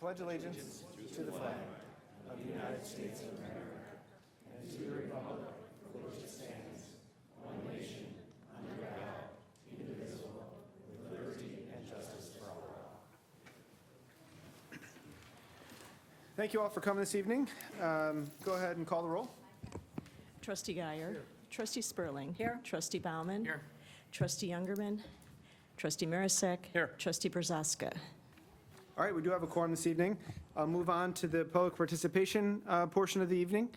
pledge allegiance to the flag of the United States of America and to the republic for which it stands, one nation, under God, indivisible, with liberty and justice for all. Thank you all for coming this evening. Go ahead and call the roll. Trustee Guyer. Here. Trustee Spurling. Here. Trustee Bauman. Here. Trustee Youngerman. Trustee Marisak. Here. Trustee Brzoska. All right, we do have a quorum this evening. I'll move on to the public participation portion of the evening.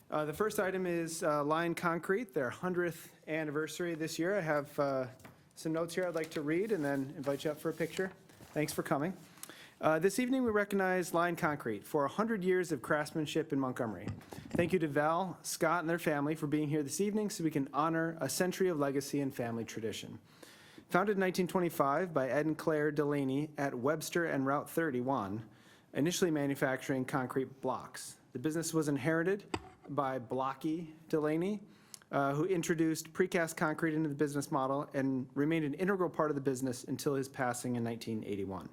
The first item is Lion Concrete, their 100th anniversary this year. I have some notes here I'd like to read and then invite you up for a picture. Thanks for coming. This evening, we recognize Lion Concrete for 100 years of craftsmanship in Montgomery. Thank you to Val, Scott, and their family for being here this evening so we can honor a century of legacy and family tradition. Founded in 1925 by Ed and Claire Delaney at Webster and Route 31, initially manufacturing concrete blocks. The business was inherited by Blocky Delaney, who introduced precast concrete into the business model and remained an integral part of the business until his passing in 1981.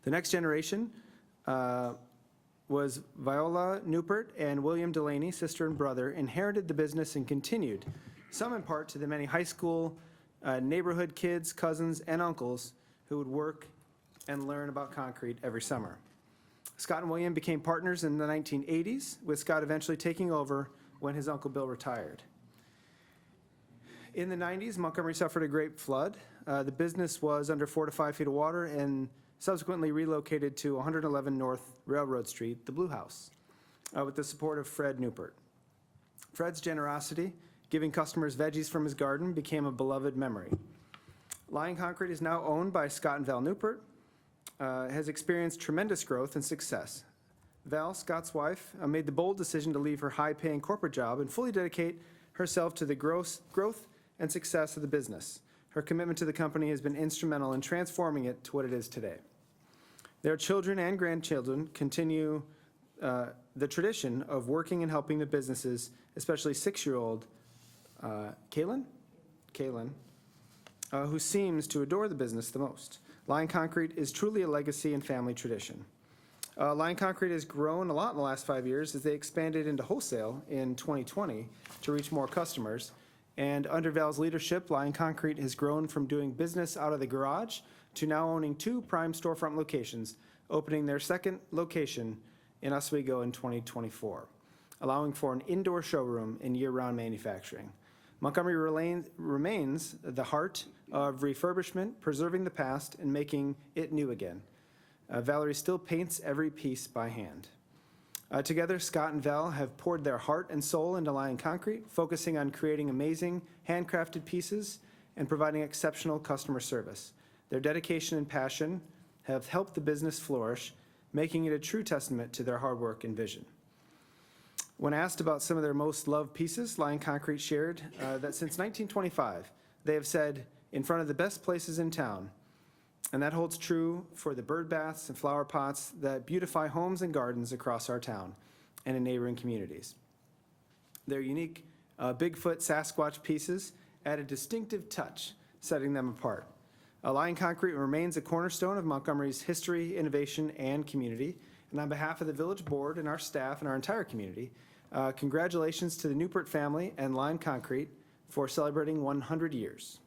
The next generation was Viola Newport and William Delaney, sister and brother, inherited the business and continued, some in part to the many high school neighborhood kids, cousins, and uncles who would work and learn about concrete every summer. Scott and William became partners in the 1980s, with Scott eventually taking over when his Uncle Bill retired. In the 90s, Montgomery suffered a great flood. The business was under 4 to 5 feet of water and subsequently relocated to 111 North Railroad Street, the Blue House, with the support of Fred Newport. Fred's generosity, giving customers veggies from his garden, became a beloved memory. Lion Concrete is now owned by Scott and Val Newport, has experienced tremendous growth and success. Val, Scott's wife, made the bold decision to leave her high-paying corporate job and fully dedicate herself to the growth and success of the business. Her commitment to the company has been instrumental in transforming it to what it is today. Their children and grandchildren continue the tradition of working and helping the businesses, especially 6-year-old Kaylin, who seems to adore the business the most. Lion Concrete is truly a legacy and family tradition. Lion Concrete has grown a lot in the last 5 years as they expanded into wholesale in 2020 to reach more customers. And under Val's leadership, Lion Concrete has grown from doing business out of the garage to now owning 2 prime storefront locations, opening their second location in Oswego in 2024, allowing for an indoor showroom and year-round manufacturing. Montgomery remains the heart of refurbishment, preserving the past, and making it new again. Valerie still paints every piece by hand. Together, Scott and Val have poured their heart and soul into Lion Concrete, focusing on creating amazing handcrafted pieces and providing exceptional customer service. Their dedication and passion have helped the business flourish, making it a true testament to their hard work and vision. When asked about some of their most loved pieces, Lion Concrete shared that since 1925, they have said, "in front of the best places in town," and that holds true for the bird baths and flower pots that beautify homes and gardens across our town and in neighboring communities. Their unique Bigfoot Sasquatch pieces add a distinctive touch, setting them apart. Lion Concrete remains a cornerstone of Montgomery's history, innovation, and community. And on behalf of the village board and our staff and our entire community, congratulations to the Newport family and Lion Concrete for celebrating 100 years.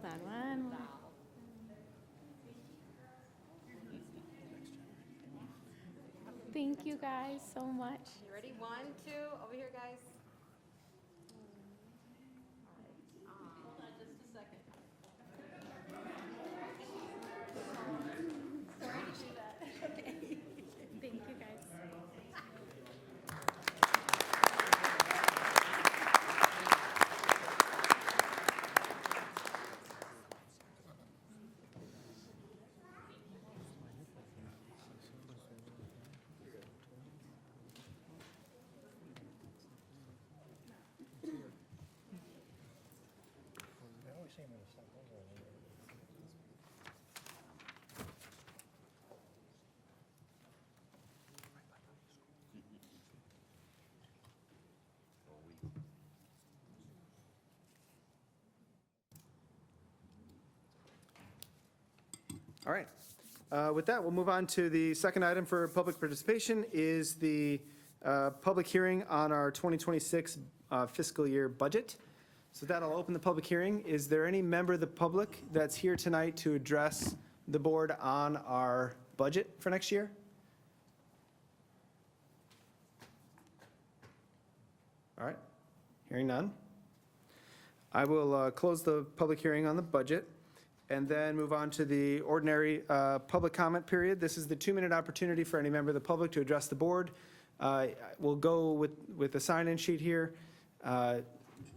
Hold on one more. Thank you guys so much. You ready? 1, 2, over here, guys. Thank you guys. All right. With that, we'll move on to the second item for public participation is the public hearing on our 2026 fiscal year budget. So that'll open the public hearing. Is there any member of the public that's here tonight to address the board on our budget for next year? All right. Hearing none. I will close the public hearing on the budget and then move on to the ordinary public comment period. This is the 2-minute opportunity for any member of the public to address the board. We'll go with the sign-in sheet here.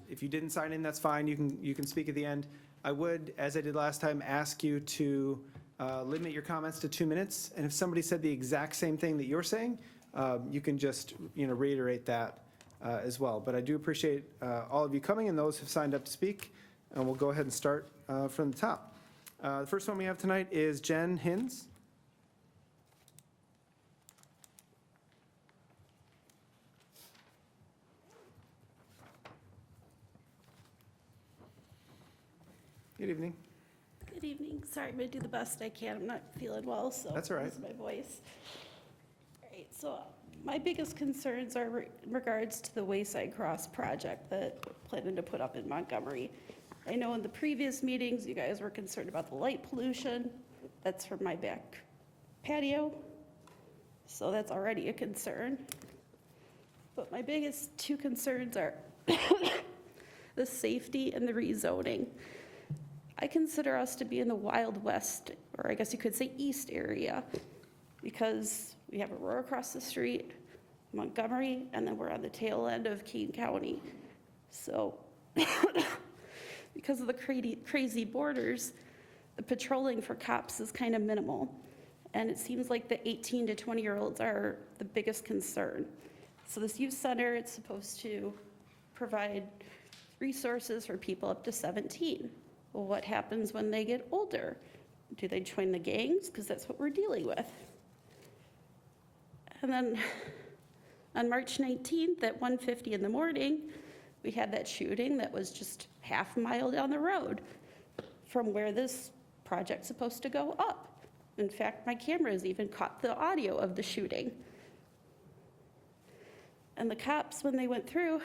If you didn't sign in, that's fine. You can speak at the end. I would, as I did last time, ask you to limit your comments to 2 minutes. And if somebody said the exact same thing that you're saying, you can just reiterate that as well. But I do appreciate all of you coming and those who've signed up to speak. And we'll go ahead and start from the top. The first one we have tonight is Jen Hins. Good evening. Good evening. Sorry, I'm going to do the best I can. I'm not feeling well, so. That's all right. This is my voice. All right, so my biggest concerns are in regards to the Wayside Cross project that we're planning to put up in Montgomery. I know in the previous meetings, you guys were concerned about the light pollution. That's from my back patio, so that's already a concern. But my biggest two concerns are the safety and the rezoning. I consider us to be in the Wild West, or I guess you could say East area, because we have Aurora across the street, Montgomery, and then we're on the tail end of Kane County. So because of the crazy borders, the patrolling for cops is kind of minimal. And it seems like the 18 to 20-year-olds are the biggest concern. So this youth center, it's supposed to provide resources for people up to 17. Well, what happens when they get older? Do they join the gangs? Because that's what we're dealing with. And then on March 19th at 1:50 in the morning, we had that shooting that was just half a mile down the road from where this project's supposed to go up. In fact, my cameras even caught the audio of the shooting. And the cops, when they went through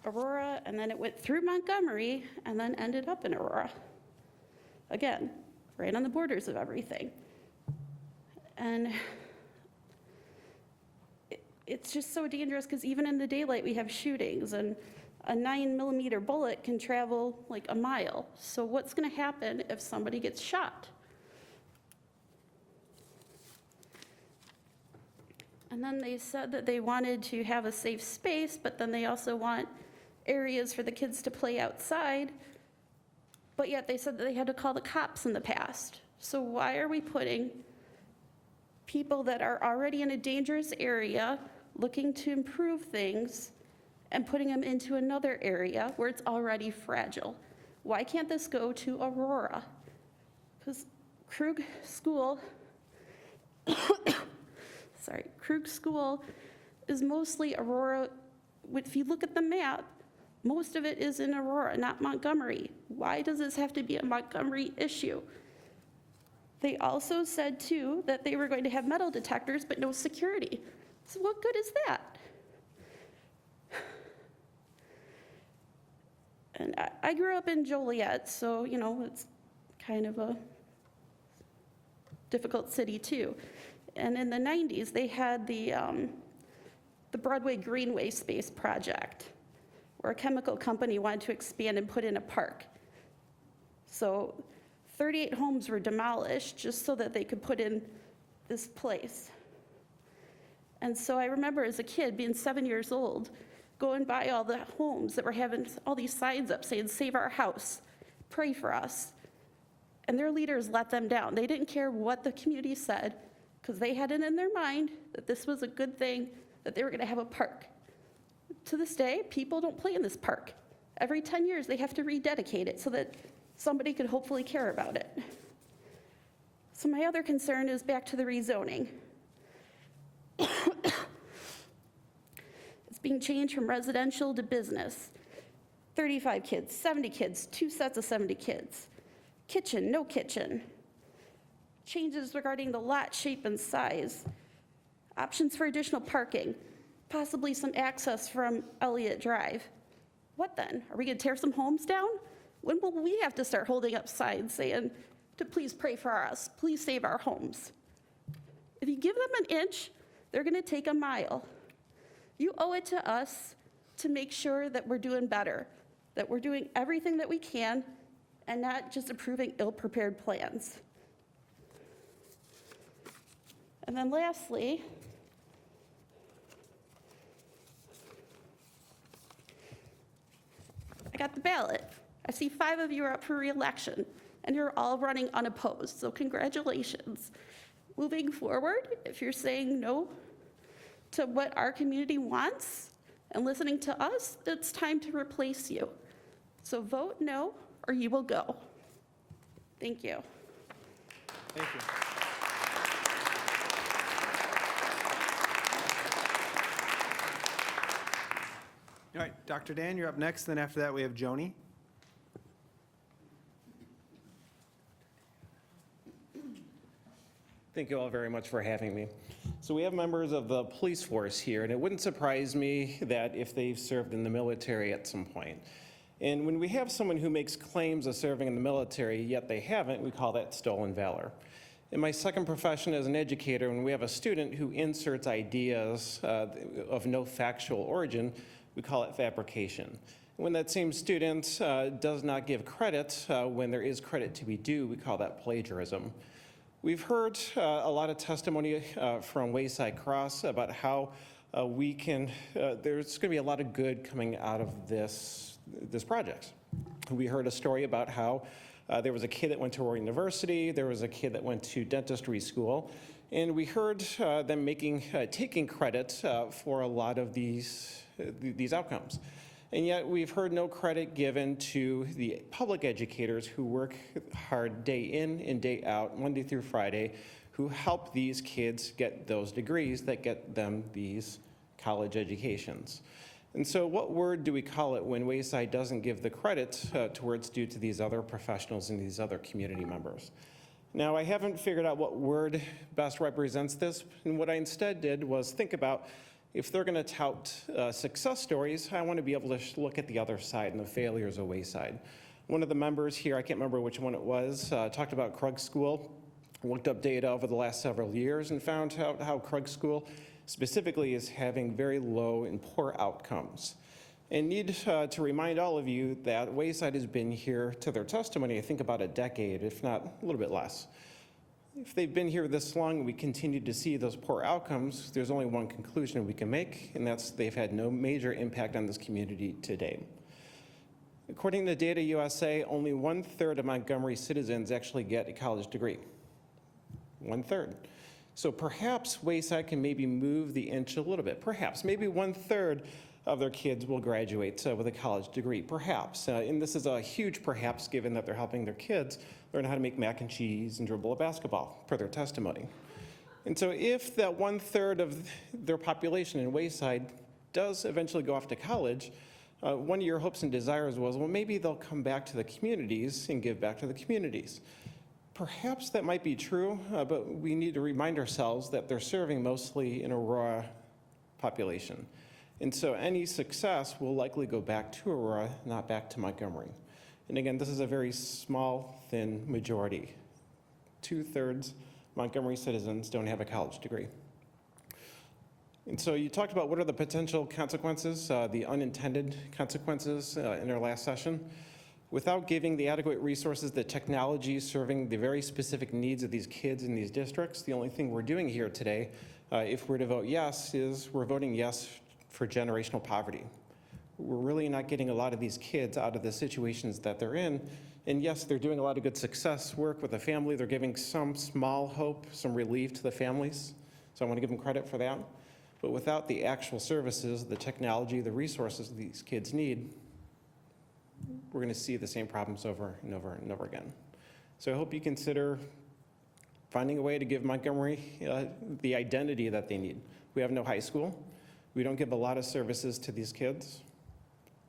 Aurora, and then it went through Montgomery, and then ended up in Aurora. Again, right on the borders of everything. And it's just so dangerous, because even in the daylight, we have shootings, and a 9mm bullet can travel like a mile. So what's gonna happen if somebody gets shot? And then they said that they wanted to have a safe space, but then they also want areas for the kids to play outside, but yet they said that they had to call the cops in the past. So why are we putting people that are already in a dangerous area looking to improve things and putting them into another area where it's already fragile? Why can't this go to Aurora? Because Krug School, Krug School is mostly Aurora. If you look at the map, most of it is in Aurora, not Montgomery. Why does this have to be a Montgomery issue? They also said, too, that they were going to have metal detectors, but no security. So what good is that? And I grew up in Joliet, so, you know, it's kind of a difficult city too. And in the 90s, they had the Broadway Greenway Space Project, where a chemical company wanted to expand and put in a park. So 38 homes were demolished just so that they could put in this place. And so I remember as a kid, being 7 years old, going by all the homes that were having all these signs up saying, "Save our house, pray for us." And their leaders let them down. They didn't care what the community said, because they had it in their mind that this was a good thing, that they were gonna have a park. To this day, people don't play in this park. Every 10 years, they have to rededicate it so that somebody could hopefully care about it. So my other concern is back to the rezoning. It's being changed from residential to business. 35 kids, 70 kids, 2 sets of 70 kids. Kitchen, no kitchen. Changes regarding the lot shape and size. Options for additional parking, possibly some access from Elliott Drive. What then? Are we gonna tear some homes down? When will we have to start holding up signs saying to please pray for us, please save our homes? If you give them an inch, they're gonna take a mile. You owe it to us to make sure that we're doing better, that we're doing everything that we can and not just approving ill-prepared plans. And then lastly, I got the ballot. I see 5 of you are up for re-election, and you're all running unopposed, so congratulations. Moving forward, if you're saying no to what our community wants and listening to us, it's time to replace you. So vote no, or you will go. Thank you. Thank you. All right, Dr. Dan, you're up next. Then after that, we have Joni. Thank you all very much for having me. So we have members of the police force here, and it wouldn't surprise me that if they've served in the military at some point. And when we have someone who makes claims of serving in the military, yet they haven't, we call that stolen valor. In my second profession as an educator, when we have a student who inserts ideas of no factual origin, we call it fabrication. When that same student does not give credit when there is credit to be due, we call that plagiarism. We've heard a lot of testimony from Wayside Cross about how there's gonna be a lot of good coming out of this project. We heard a story about how there was a kid that went to Aurora University, there was a kid that went to dentistry school, and we heard them taking credit for a lot of these outcomes. And yet we've heard no credit given to the public educators who work hard day in and day out, Monday through Friday, who help these kids get those degrees that get them these college educations. And so what word do we call it when Wayside doesn't give the credit to where it's due to these other professionals and these other community members? Now, I haven't figured out what word best represents this, and what I instead did was think about, if they're gonna tout success stories, I wanna be able to look at the other side and the failures of Wayside. One of the members here, I can't remember which one it was, talked about Krug School, looked up data over the last several years and found out how Krug School specifically is having very low and poor outcomes. And need to remind all of you that Wayside has been here to their testimony, I think about a decade, if not a little bit less. If they've been here this long and we continue to see those poor outcomes, there's only one conclusion we can make, and that's they've had no major impact on this community to date. According to Data USA, only 1/3 of Montgomery citizens actually get a college degree. 1/3. So perhaps Wayside can maybe move the inch a little bit. Perhaps, maybe 1/3 of their kids will graduate with a college degree, perhaps. And this is a huge perhaps, given that they're helping their kids learn how to make mac and cheese and dribble a basketball, per their testimony. And so if that 1/3 of their population in Wayside does eventually go off to college, one of your hopes and desires was, well, maybe they'll come back to the communities and give back to the communities. Perhaps that might be true, but we need to remind ourselves that they're serving mostly an Aurora population. And so any success will likely go back to Aurora, not back to Montgomery. And again, this is a very small, thin majority. 2/3 Montgomery citizens don't have a college degree. And so you talked about what are the potential consequences, the unintended consequences in our last session. Without giving the adequate resources, the technology serving the very specific needs of these kids in these districts, the only thing we're doing here today, if we're to vote yes, is we're voting yes for generational poverty. We're really not getting a lot of these kids out of the situations that they're in. And yes, they're doing a lot of good success work with the family. They're giving some small hope, some relief to the families. So I want to give them credit for that. But without the actual services, the technology, the resources these kids need, we're going to see the same problems over and over and over again. So I hope you consider finding a way to give Montgomery the identity that they need. We have no high school. We don't give a lot of services to these kids.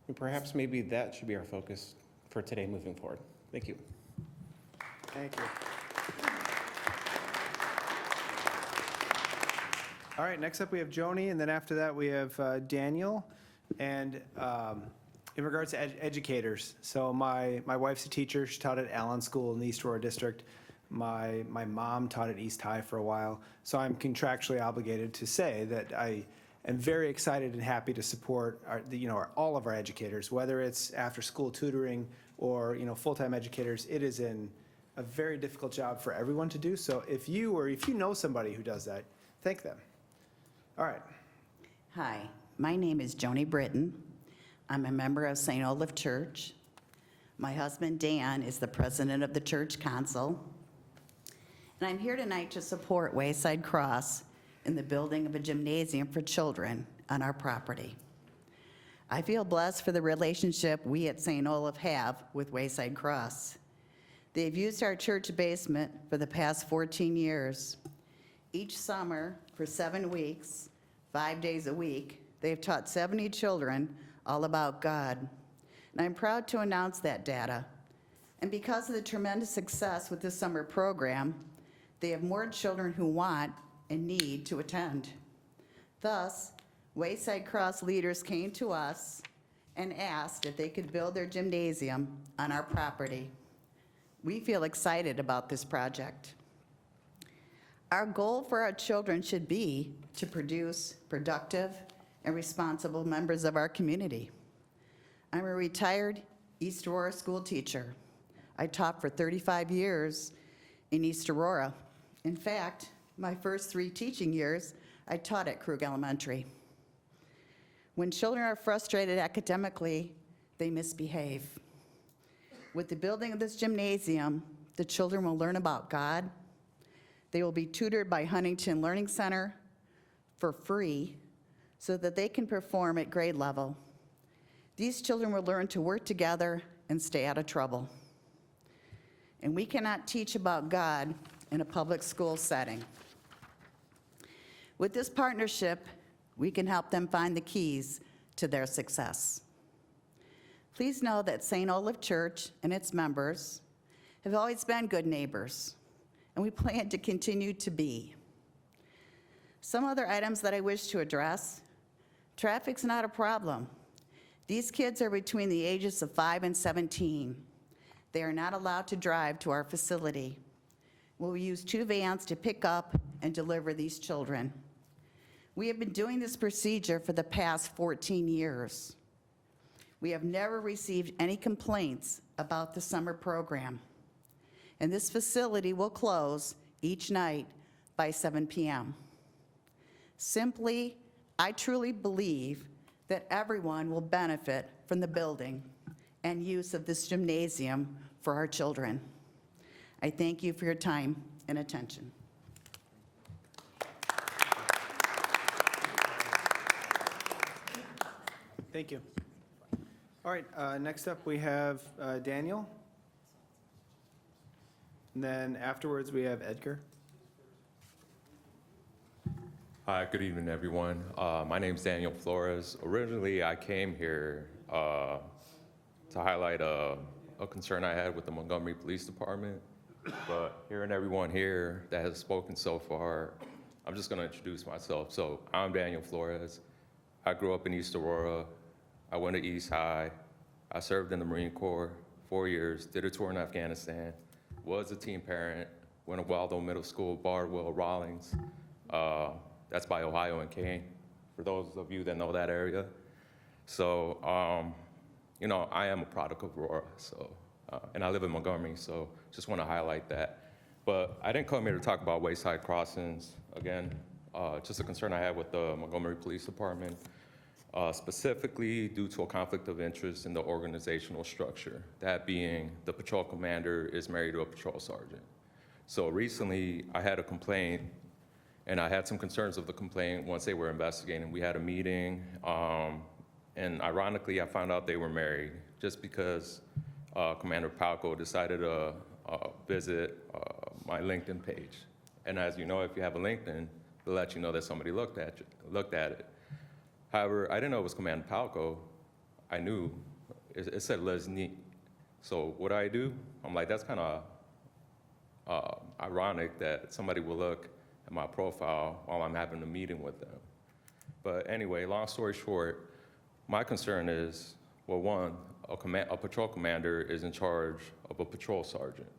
And perhaps maybe that should be our focus for today moving forward. Thank you. Thank you. All right, next up we have Joni, and then after that we have Daniel. And in regards to educators, so my wife's a teacher. She taught at Allen School in the East Aurora District. My mom taught at East High for a while. So I'm contractually obligated to say that I am very excited and happy to support all of our educators, whether it's after-school tutoring or full-time educators. It is a very difficult job for everyone to do. So if you know somebody who does that, thank them. All right. Hi, my name is Joni Britton. I'm a member of St. Olaf Church. My husband, Dan, is the president of the church council. And I'm here tonight to support Wayside Cross in the building of a gymnasium for children on our property. I feel blessed for the relationship we at St. Olaf have with Wayside Cross. They've used our church basement for the past 14 years. Each summer, for 7 weeks, 5 days a week, they've taught 70 children all about God. And I'm proud to announce that data. And because of the tremendous success with this summer program, they have more children who want and need to attend. Thus, Wayside Cross leaders came to us and asked if they could build their gymnasium on our property. We feel excited about this project. Our goal for our children should be to produce productive and responsible members of our community. I'm a retired East Aurora school teacher. I taught for 35 years in East Aurora. In fact, my first 3 teaching years, I taught at Krug Elementary. When children are frustrated academically, they misbehave. With the building of this gymnasium, the children will learn about God. They will be tutored by Huntington Learning Center for free so that they can perform at grade level. These children will learn to work together and stay out of trouble. And we cannot teach about God in a public school setting. With this partnership, we can help them find the keys to their success. Please know that St. Olaf Church and its members have always been good neighbors, and we plan to continue to be. Some other items that I wish to address: traffic's not a problem. These kids are between the ages of 5 and 17. They are not allowed to drive to our facility. We'll use 2 vans to pick up and deliver these children. We have been doing this procedure for the past 14 years. We have never received any complaints about the summer program. And this facility will close each night by 7 p.m. Simply, I truly believe that everyone will benefit from the building and use of this gymnasium for our children. I thank you for your time and attention. Thank you. All right, next up we have Daniel. And then afterwards we have Edgar. Hi, good evening, everyone. My name's Daniel Flores. Originally, I came here to highlight a concern I had with the Montgomery Police Department. But hearing everyone here that has spoken so far, I'm just going to introduce myself. So I'm Daniel Flores. I grew up in East Aurora. I went to East High. I served in the Marine Corps 4 years, did a tour in Afghanistan, was a teen parent, went to Waldo Middle School, Bardwell, Rawlings. That's by Ohio and Kane, for those of you that know that area. So, you know, I am a product of Aurora, so, and I live in Montgomery, so just want to highlight that. But I didn't come here to talk about wayside crossings. Again, just a concern I had with the Montgomery Police Department, specifically due to a conflict of interest in the organizational structure. That being, the patrol commander is married to a patrol sergeant. So recently, I had a complaint, and I had some concerns of the complaint once they were investigating. We had a meeting, and ironically, I found out they were married just because Commander Palco decided to visit my LinkedIn page. And as you know, if you have a LinkedIn, it'll let you know that somebody looked at it. However, I didn't know it was Commander Palco. I knew it said Lesnie. So what do? I'm like, that's kind of ironic that somebody will look at my profile while I'm having a meeting with them. But anyway, long story short, my concern is, well, one, a patrol commander is in charge of a patrol sergeant.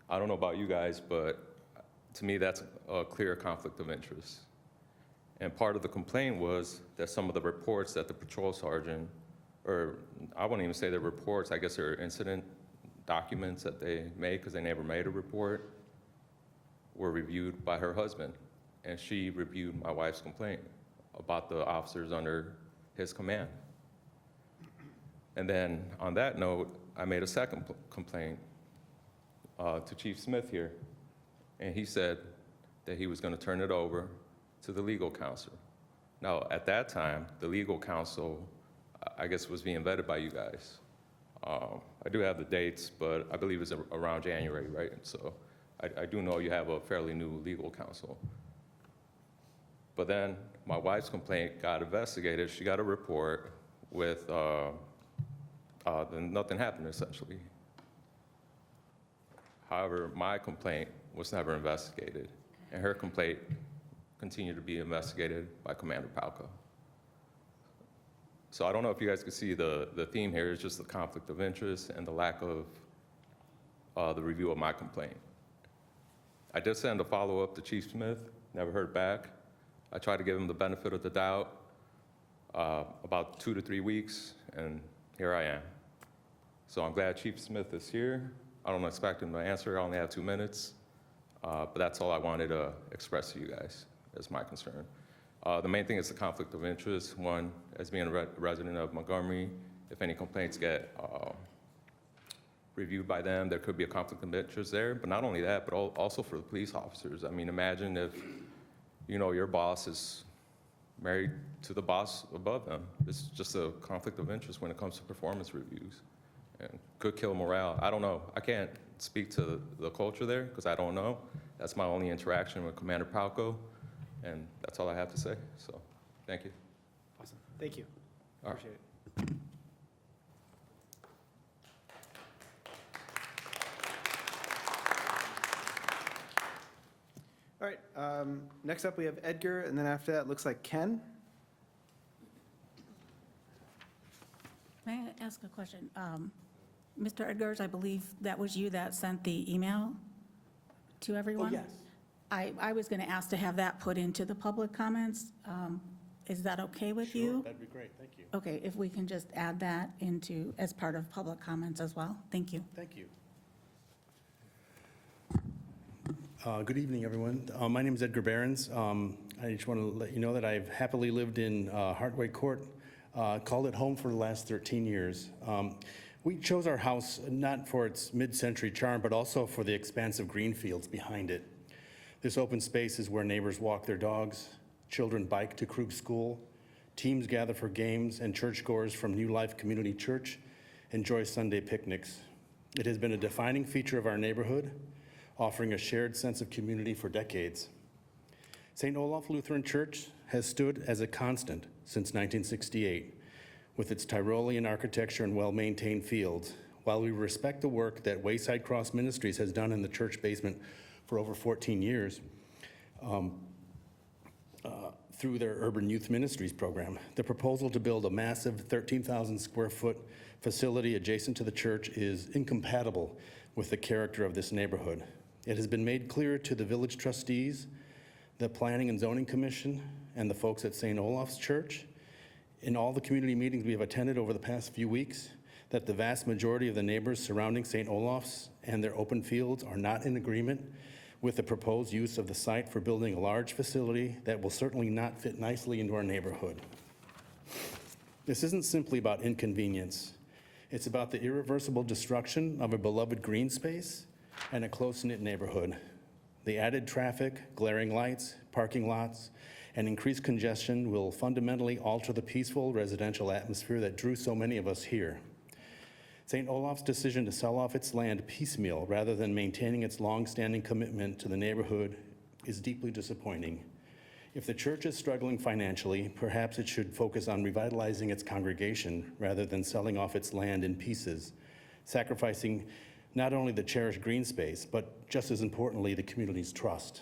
I don't know about you guys, but to me, that's a clear conflict of interest. And part of the complaint was that some of the reports that the patrol sergeant, or I wouldn't even say they're reports, I guess they're incident documents that they made, because they never made a report, were reviewed by her husband. And she reviewed my wife's complaint about the officers under his command. And then on that note, I made a second complaint to Chief Smith here. And he said that he was going to turn it over to the legal counsel. Now, at that time, the legal counsel, I guess, was being vetted by you guys. I do have the dates, but I believe it's around January, right? So I do know you have a fairly new legal counsel. But then my wife's complaint got investigated. She got a report with, then nothing happened, essentially. However, my complaint was never investigated, and her complaint continued to be investigated by Commander Palco. So I don't know if you guys can see the theme here is just the conflict of interest and the lack of the review of my complaint. I did send a follow-up to Chief Smith, never heard back. I tried to give him the benefit of the doubt about 2 to 3 weeks, and here I am. So I'm glad Chief Smith is here. I don't expect him to answer, I only have 2 minutes, but that's all I wanted to express to you guys as my concern. The main thing is the conflict of interest. One, as being a resident of Montgomery, if any complaints get reviewed by them, there could be a conflict of interest there. But not only that, but also for the police officers. I mean, imagine if, you know, your boss is married to the boss above them. It's just a conflict of interest when it comes to performance reviews. And could kill morale. I don't know. I can't speak to the culture there because I don't know. That's my only interaction with Commander Palco. And that's all I have to say. So, thank you. Awesome. Thank you. All right. Appreciate it. All right, next up we have Edgar, and then after that, it looks like Ken. May I ask a question? Mr. Edgars, I believe that was you that sent the email to everyone? I was going to ask to have that put into the public comments. Is that okay with you? Sure, that'd be great, thank you. Okay, if we can just add that into, as part of public comments as well. Thank you. Thank you. Good evening, everyone. My name is Edgar Behrens. I just want to let you know that I've happily lived in Hartway Court, called it home for the last 13 years. We chose our house not for its mid-century charm, but also for the expansive green fields behind it. This open space is where neighbors walk their dogs, children bike to Krug School, teams gather for games, and churchgoers from New Life Community Church enjoy Sunday picnics. It has been a defining feature of our neighborhood, offering a shared sense of community for decades. St. Olaf Lutheran Church has stood as a constant since 1968, with its Tyrolean architecture and well-maintained fields, while we respect the work that Wayside Cross Ministries has done in the church basement for over 14 years. through their Urban Youth Ministries program. The proposal to build a massive 13,000 square foot facility adjacent to the church is incompatible with the character of this neighborhood. It has been made clear to the village trustees, the Planning and Zoning Commission, and the folks at St. Olaf's Church in all the community meetings we have attended over the past few weeks that the vast majority of the neighbors surrounding St. Olaf's and their open fields are not in agreement with the proposed use of the site for building a large facility that will certainly not fit nicely into our neighborhood. This isn't simply about inconvenience. It's about the irreversible destruction of a beloved green space and a close-knit neighborhood. The added traffic, glaring lights, parking lots, and increased congestion will fundamentally alter the peaceful residential atmosphere that drew so many of us here. St. Olaf's decision to sell off its land piecemeal rather than maintaining its long-standing commitment to the neighborhood is deeply disappointing. If the church is struggling financially, perhaps it should focus on revitalizing its congregation rather than selling off its land in pieces, sacrificing not only the cherished green space, but just as importantly, the community's trust.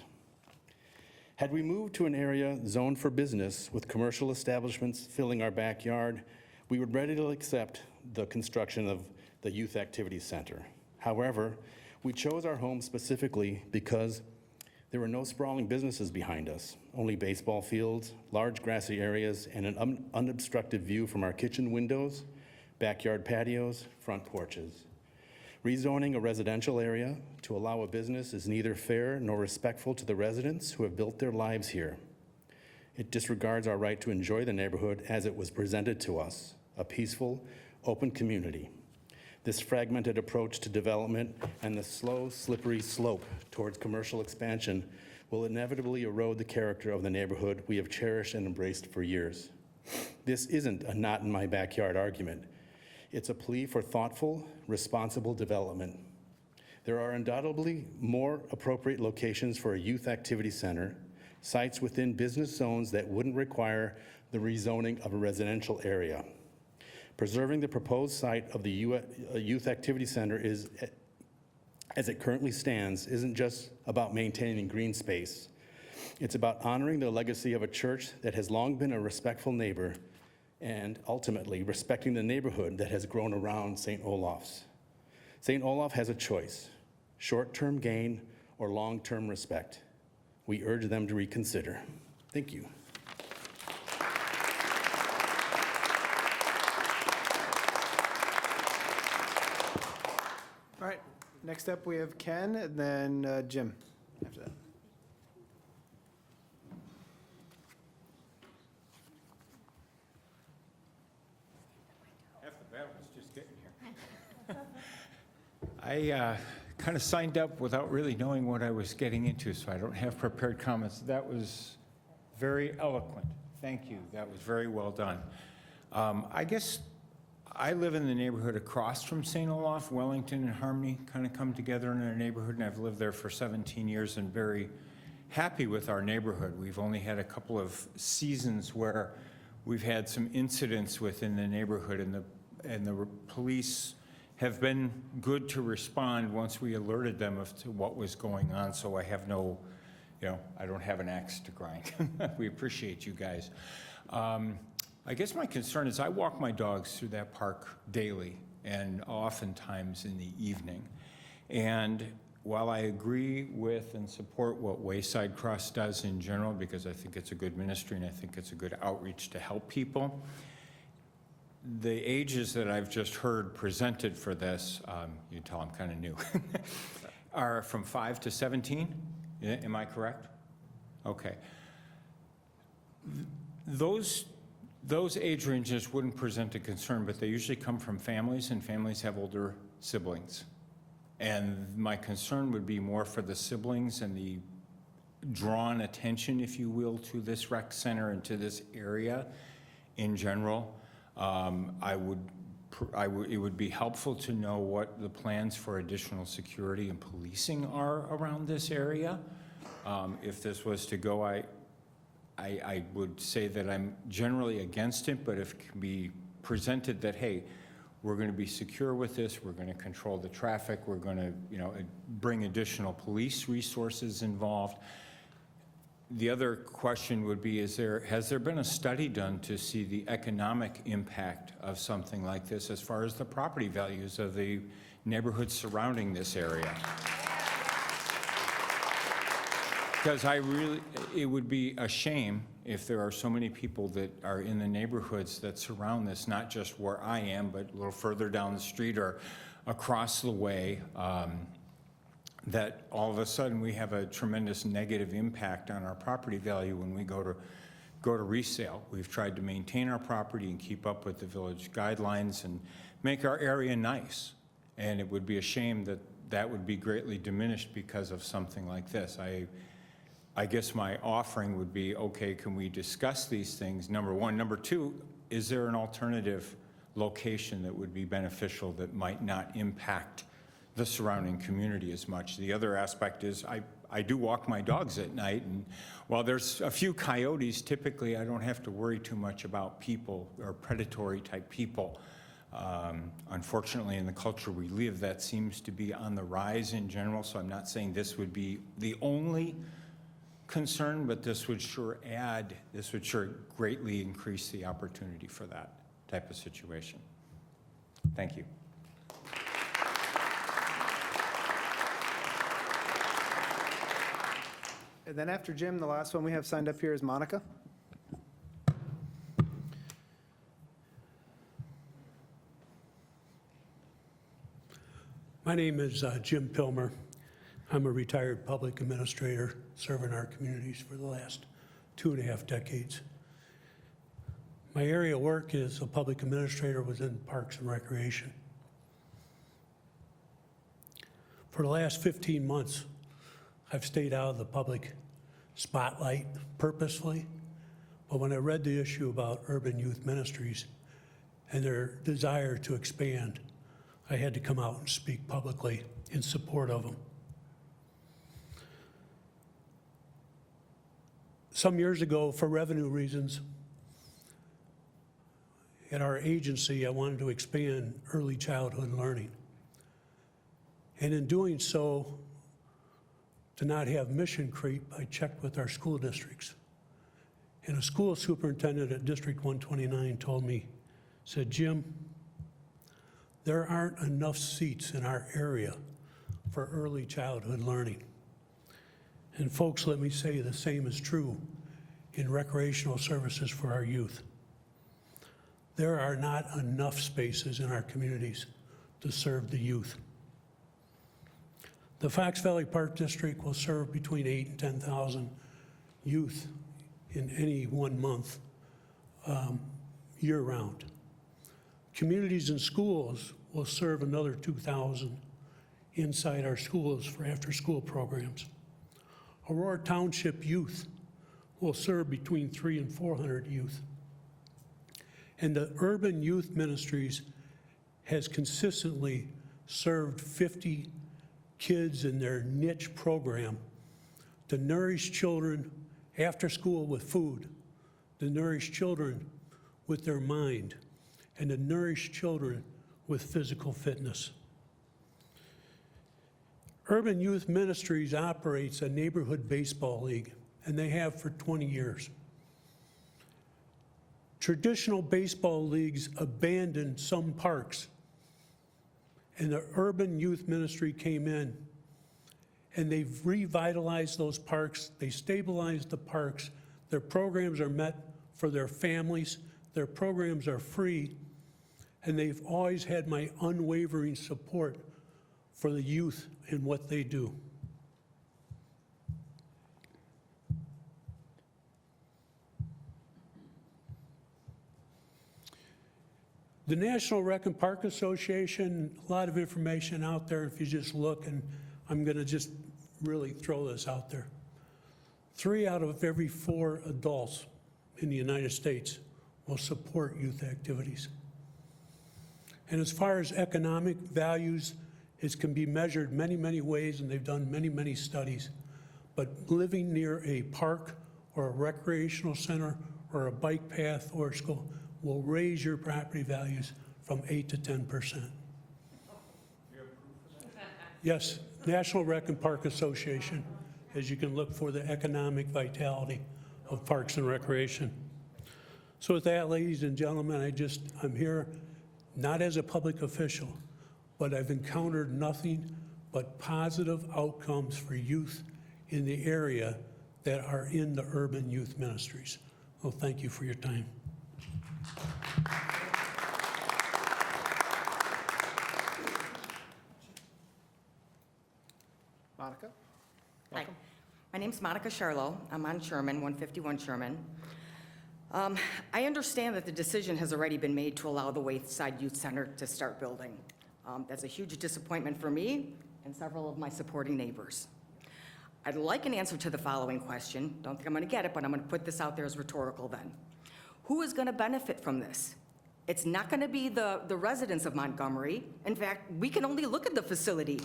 Had we moved to an area zoned for business with commercial establishments filling our backyard, we would readily accept the construction of the Youth Activity Center. However, we chose our home specifically because there were no sprawling businesses behind us, only baseball fields, large grassy areas, and an unobstructed view from our kitchen windows, backyard patios, front porches. Rezoning a residential area to allow a business is neither fair nor respectful to the residents who have built their lives here. It disregards our right to enjoy the neighborhood as it was presented to us, a peaceful, open community. This fragmented approach to development and the slow, slippery slope towards commercial expansion will inevitably erode the character of the neighborhood we have cherished and embraced for years. This isn't a not in my backyard argument. It's a plea for thoughtful, responsible development. There are undoubtedly more appropriate locations for a youth activity center, sites within business zones that wouldn't require the rezoning of a residential area. Preserving the proposed site of the Youth Activity Center is, as it currently stands, isn't just about maintaining green space. It's about honoring the legacy of a church that has long been a respectful neighbor and ultimately respecting the neighborhood that has grown around St. Olaf's. St. Olaf has a choice, short-term gain or long-term respect. We urge them to reconsider. Thank you. All right, next up we have Ken and then Jim after that. Half the battle was just getting here. I kind of signed up without really knowing what I was getting into, so I don't have prepared comments. That was very eloquent. Thank you. That was very well done. I guess I live in the neighborhood across from St. Olaf. Wellington and Harmony kind of come together in our neighborhood, and I've lived there for 17 years and very happy with our neighborhood. We've only had a couple of seasons where we've had some incidents within the neighborhood, and the police have been good to respond once we alerted them of to what was going on, so I have no, I don't have an axe to grind. We appreciate you guys. I guess my concern is I walk my dogs through that park daily and oftentimes in the evening. And while I agree with and support what Wayside Cross does in general, because I think it's a good ministry and I think it's a good outreach to help people, the ages that I've just heard presented for this, you can tell I'm kind of new, are from 5 to 17. Am I correct? Okay. Those age ranges wouldn't present a concern, but they usually come from families, and families have older siblings. And my concern would be more for the siblings and the drawn attention, if you will, to this rec center and to this area in general. It would be helpful to know what the plans for additional security and policing are around this area. If this was to go, I would say that I'm generally against it, but if it can be presented that, hey, we're going to be secure with this, we're going to control the traffic, we're going to, bring additional police resources involved, The other question would be, has there been a study done to see the economic impact of something like this as far as the property values of the neighborhoods surrounding this area? Because it would be a shame if there are so many people that are in the neighborhoods that surround this, not just where I am, but a little further down the street or across the way, that all of a sudden we have a tremendous negative impact on our property value when we go to resale. We've tried to maintain our property and keep up with the village guidelines and make our area nice. And it would be a shame that that would be greatly diminished because of something like this. I guess my offering would be, okay, can we discuss these things, number one? Number two, is there an alternative location that would be beneficial that might not impact the surrounding community as much? The other aspect is I do walk my dogs at night, and while there's a few coyotes, typically I don't have to worry too much about people or predatory type people. Unfortunately, in the culture we live, that seems to be on the rise in general, so I'm not saying this would be the only concern, but this would sure greatly increase the opportunity for that type of situation. Thank you. And then after Jim, the last one we have signed up here is Monica. My name is Jim Pilmer. I'm a retired public administrator serving our communities for the last 2.5 decades. My area of work as a public administrator was in Parks and Recreation. For the last 15 months, I've stayed out of the public spotlight purposefully, but when I read the issue about urban youth ministries and their desire to expand, I had to come out and speak publicly in support of them. Some years ago, for revenue reasons, at our agency, I wanted to expand early childhood learning. And in doing so, to not have mission creep, I checked with our school districts. And a school superintendent at District 129 told me, said, Jim, there aren't enough seats in our area for early childhood learning. And folks, let me say the same is true in recreational services for our youth. There are not enough spaces in our communities to serve the youth. The Fox Valley Park District will serve between 8,000 and 10,000 youth in any 1 month, year-round. Communities and schools will serve another 2,000 inside our schools for after-school programs. Aurora Township Youth will serve between 300 and 400 youth. And the Urban Youth Ministries has consistently served 50 kids in their niche program to nourish children after school with food, to nourish children with their mind, and to nourish children with physical fitness. Urban Youth Ministries operates a neighborhood baseball league, and they have for 20 years. Traditional baseball leagues abandoned some parks, and the Urban Youth Ministry came in, and they've revitalized those parks. They stabilized the parks. Their programs are met for their families. Their programs are free, and they've always had my unwavering support for the youth and what they do. The National Rec and Park Association, a lot of information out there if you just look, and I'm going to just really throw this out there. 3 out of every 4 adults in the United States will support youth activities. And as far as economic values, it can be measured many, many ways, and they've done many, many studies. But living near a park or a recreational center or a bike path or school will raise your property values from 8 to 10%. Yes, National Rec and Park Association. as you can look for the economic vitality of Parks and Recreation. So with that, ladies and gentlemen, I'm here not as a public official, but I've encountered nothing but positive outcomes for youth in the area that are in the urban youth ministries. Well, thank you for your time. Monica? Hi, my name's Monica Charlo. I'm on Sherman, 151 Sherman. I understand that the decision has already been made to allow the Wayside Youth Center to start building. That's a huge disappointment for me and several of my supporting neighbors. I'd like an answer to the following question. Don't think I'm going to get it, but I'm going to put this out there as rhetorical then. Who is going to benefit from this? It's not going to be the residents of Montgomery. In fact, we can only look at the facility.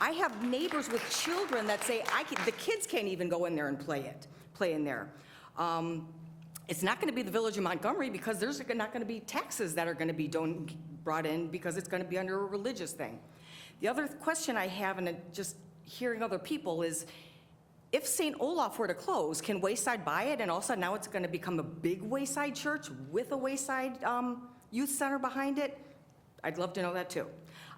I have neighbors with children that say the kids can't even go in there and play in there. It's not going to be the village of Montgomery because there's not going to be taxes that are going to be brought in because it's going to be under a religious thing. The other question I have, and just hearing other people, is if St. Olaf were to close, can Wayside buy it and also now it's going to become a big Wayside church with a Wayside youth center behind it? I'd love to know that too.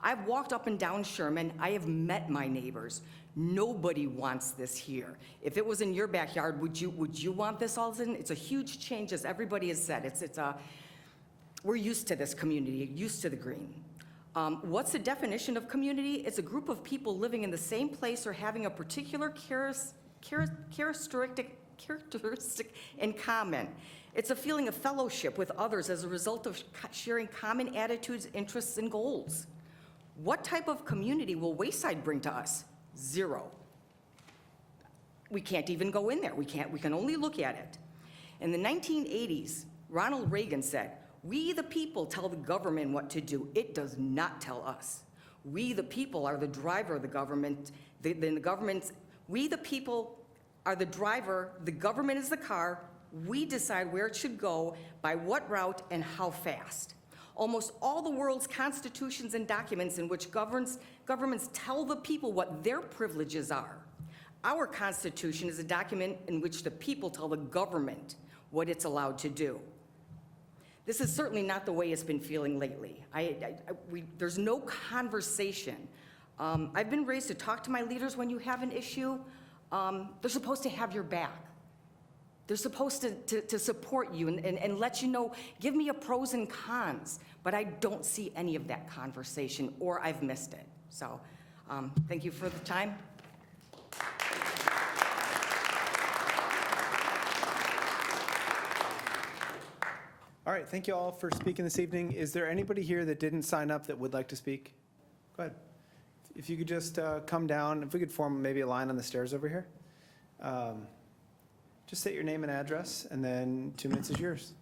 I've walked up and down Sherman. I have met my neighbors. Nobody wants this here. If it was in your backyard, would you want this all in? It's a huge change, as everybody has said. We're used to this community, used to the green. What's the definition of community? It's a group of people living in the same place or having a particular characteristic in common. It's a feeling of fellowship with others as a result of sharing common attitudes, interests, and goals. What type of community will Wayside bring to us? Zero. We can't even go in there. We can only look at it. In the 1980s, Ronald Reagan said, "We the people tell the government what to do. It does not tell us. We the people are the driver of the government. We the people are the driver. The government is the car. We decide where it should go, by what route, and how fast." Almost all the world's constitutions and documents in which governments tell the people what their privileges are. Our Constitution is a document in which the people tell the government what it's allowed to do. This is certainly not the way it's been feeling lately. There's no conversation. I've been raised to talk to my leaders when you have an issue. They're supposed to have your back. They're supposed to support you and let you know, give me a pros and cons, but I don't see any of that conversation, or I've missed it. So thank you for the time. All right, thank you all for speaking this evening. Is there anybody here that didn't sign up that would like to speak? Go ahead. If you could just come down, if we could form maybe a line on the stairs over here. Just state your name and address, and then 2 minutes is yours.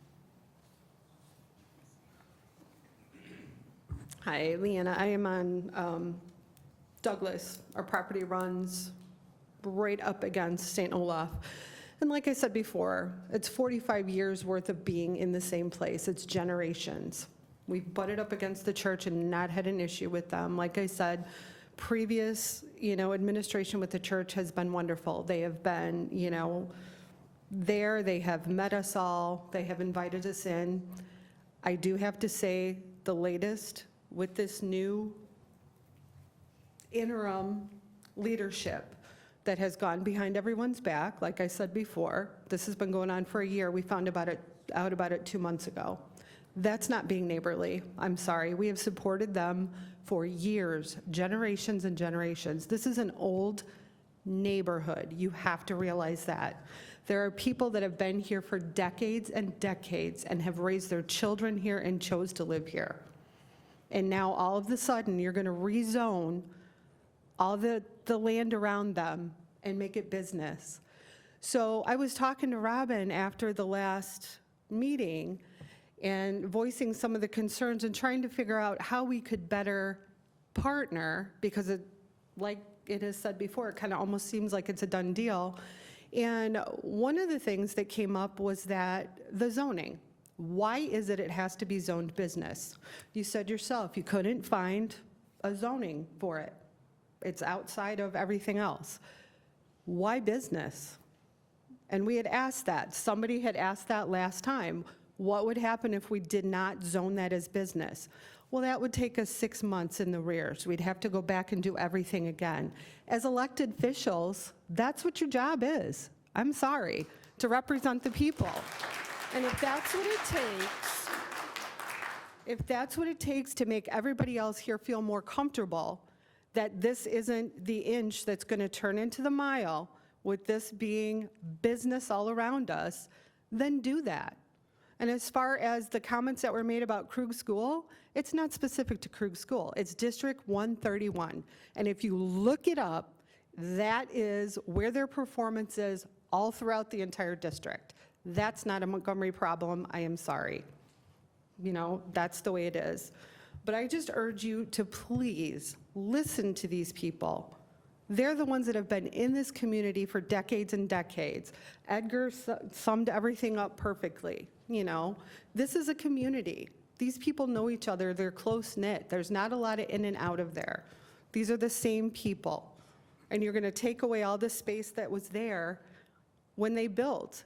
Hi, Leanna. I am on Douglas. Our property runs right up against St. Olaf. And like I said before, it's 45 years worth of being in the same place. It's generations. We've butted up against the church and not had an issue with them. Like I said, previous, administration with the church has been wonderful. They have been, there. They have met us all. They have invited us in. I do have to say, the latest with this new interim leadership that has gone behind everyone's back, like I said before, this has been going on for a year. We found out about it 2 months ago. That's not being neighborly. I'm sorry. We have supported them for years, generations and generations. This is an old neighborhood. You have to realize that. There are people that have been here for decades and decades and have raised their children here and chose to live here. And now all of a sudden, you're going to rezone all the land around them and make it business. So I was talking to Robin after the last meeting and voicing some of the concerns and trying to figure out how we could better partner, because like it has said before, it kind of almost seems like it's a done deal. And one of the things that came up was that the zoning. Why is it has to be zoned business? You said yourself you couldn't find a zoning for it. It's outside of everything else. why business? And we had asked that. Somebody had asked that last time. What would happen if we did not zone that as business? Well, that would take us 6 months in the rear, so we'd have to go back and do everything again. As elected officials, that's what your job is. I'm sorry, to represent the people. And if that's what it takes to make everybody else here feel more comfortable, that this isn't the inch that's going to turn into the mile, with this being business all around us, then do that. And as far as the comments that were made about Krug School, it's not specific to Krug School. It's District 131. And if you look it up, that is where their performance is all throughout the entire district. That's not a Montgomery problem. I am sorry. You know, that's the way it is. But I just urge you to please listen to these people. They're the ones that have been in this community for decades and decades. Edgar summed everything up perfectly. You know, this is a community. These people know each other. They're close-knit. There's not a lot of in and out of there. These are the same people. And you're going to take away all the space that was there when they built,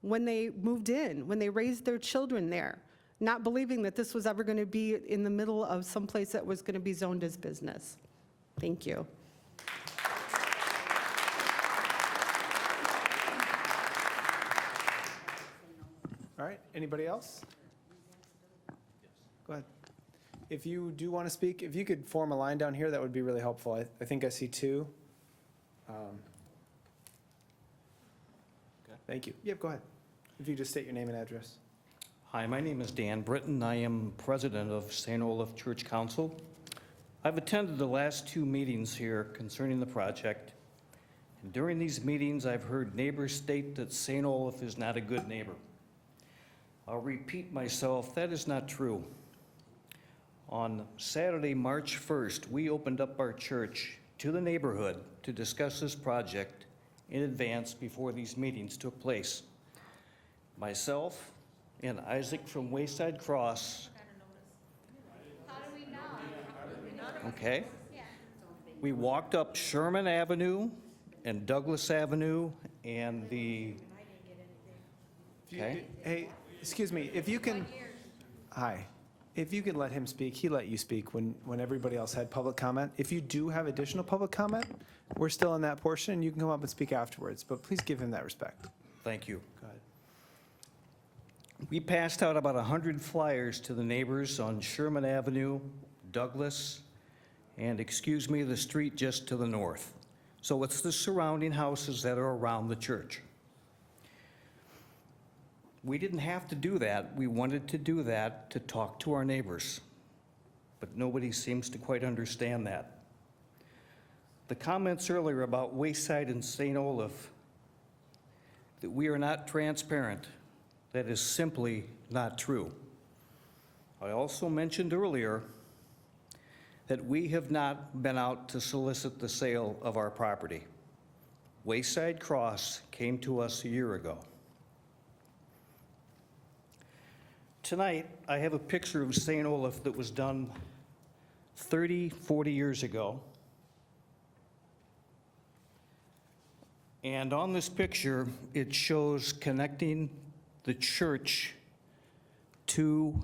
when they moved in, when they raised their children there, not believing that this was ever going to be in the middle of some place that was going to be zoned as business. Thank you. All right, anybody else? Go ahead. If you do want to speak, if you could form a line down here, that would be really helpful. I think I see two. Thank you. Yep, go ahead. If you just state your name and address. Hi, my name is Dan Britton. I am president of St. Olaf Church Council. I've attended the last 2 meetings here concerning the project. And during these meetings, I've heard neighbors state that St. Olaf is not a good neighbor. I'll repeat myself, that is not true. On Saturday, March 1st, we opened up our church to the neighborhood to discuss this project in advance before these meetings took place. Myself and Isaac from Wayside Cross. Okay. We walked up Sherman Avenue and Douglas Avenue and the, okay. Hey, excuse me, if you can, hi. If you can let him speak, he let you speak when everybody else had public comment. If you do have additional public comment, we're still in that portion. You can come up and speak afterwards, but please give him that respect. Thank you. Go ahead. We passed out about 100 flyers to the neighbors on Sherman Avenue, Douglas, and excuse me, the street just to the north. So it's the surrounding houses that are around the church. We didn't have to do that. We wanted to do that to talk to our neighbors, but nobody seems to quite understand that. The comments earlier about Wayside and St. Olaf, that we are not transparent, that is simply not true. I also mentioned earlier that we have not been out to solicit the sale of our property. Wayside Cross came to us a year ago. Tonight, I have a picture of St. Olaf that was done 30, 40 years ago. And on this picture, it shows connecting the church to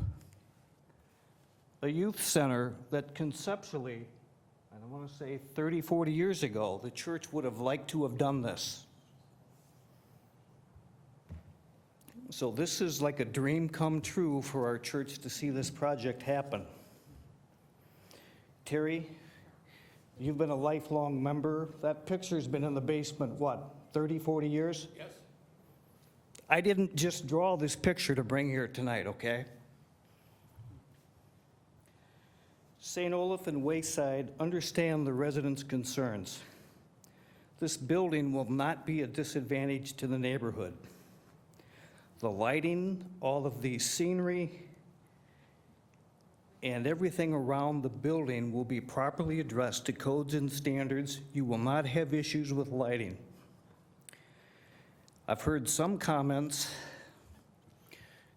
a youth center that conceptually, I don't want to say 30, 40 years ago, the church would have liked to have done this. So this is like a dream come true for our church to see this project happen. Terry, you've been a lifelong member. That picture's been in the basement, what, 30, 40 years? Yes. I didn't just draw this picture to bring here tonight, okay? St. Olaf and Wayside understand the residents' concerns. This building will not be a disadvantage to the neighborhood. The lighting, all of the scenery, and everything around the building will be properly addressed to codes and standards. You will not have issues with lighting. I've heard some comments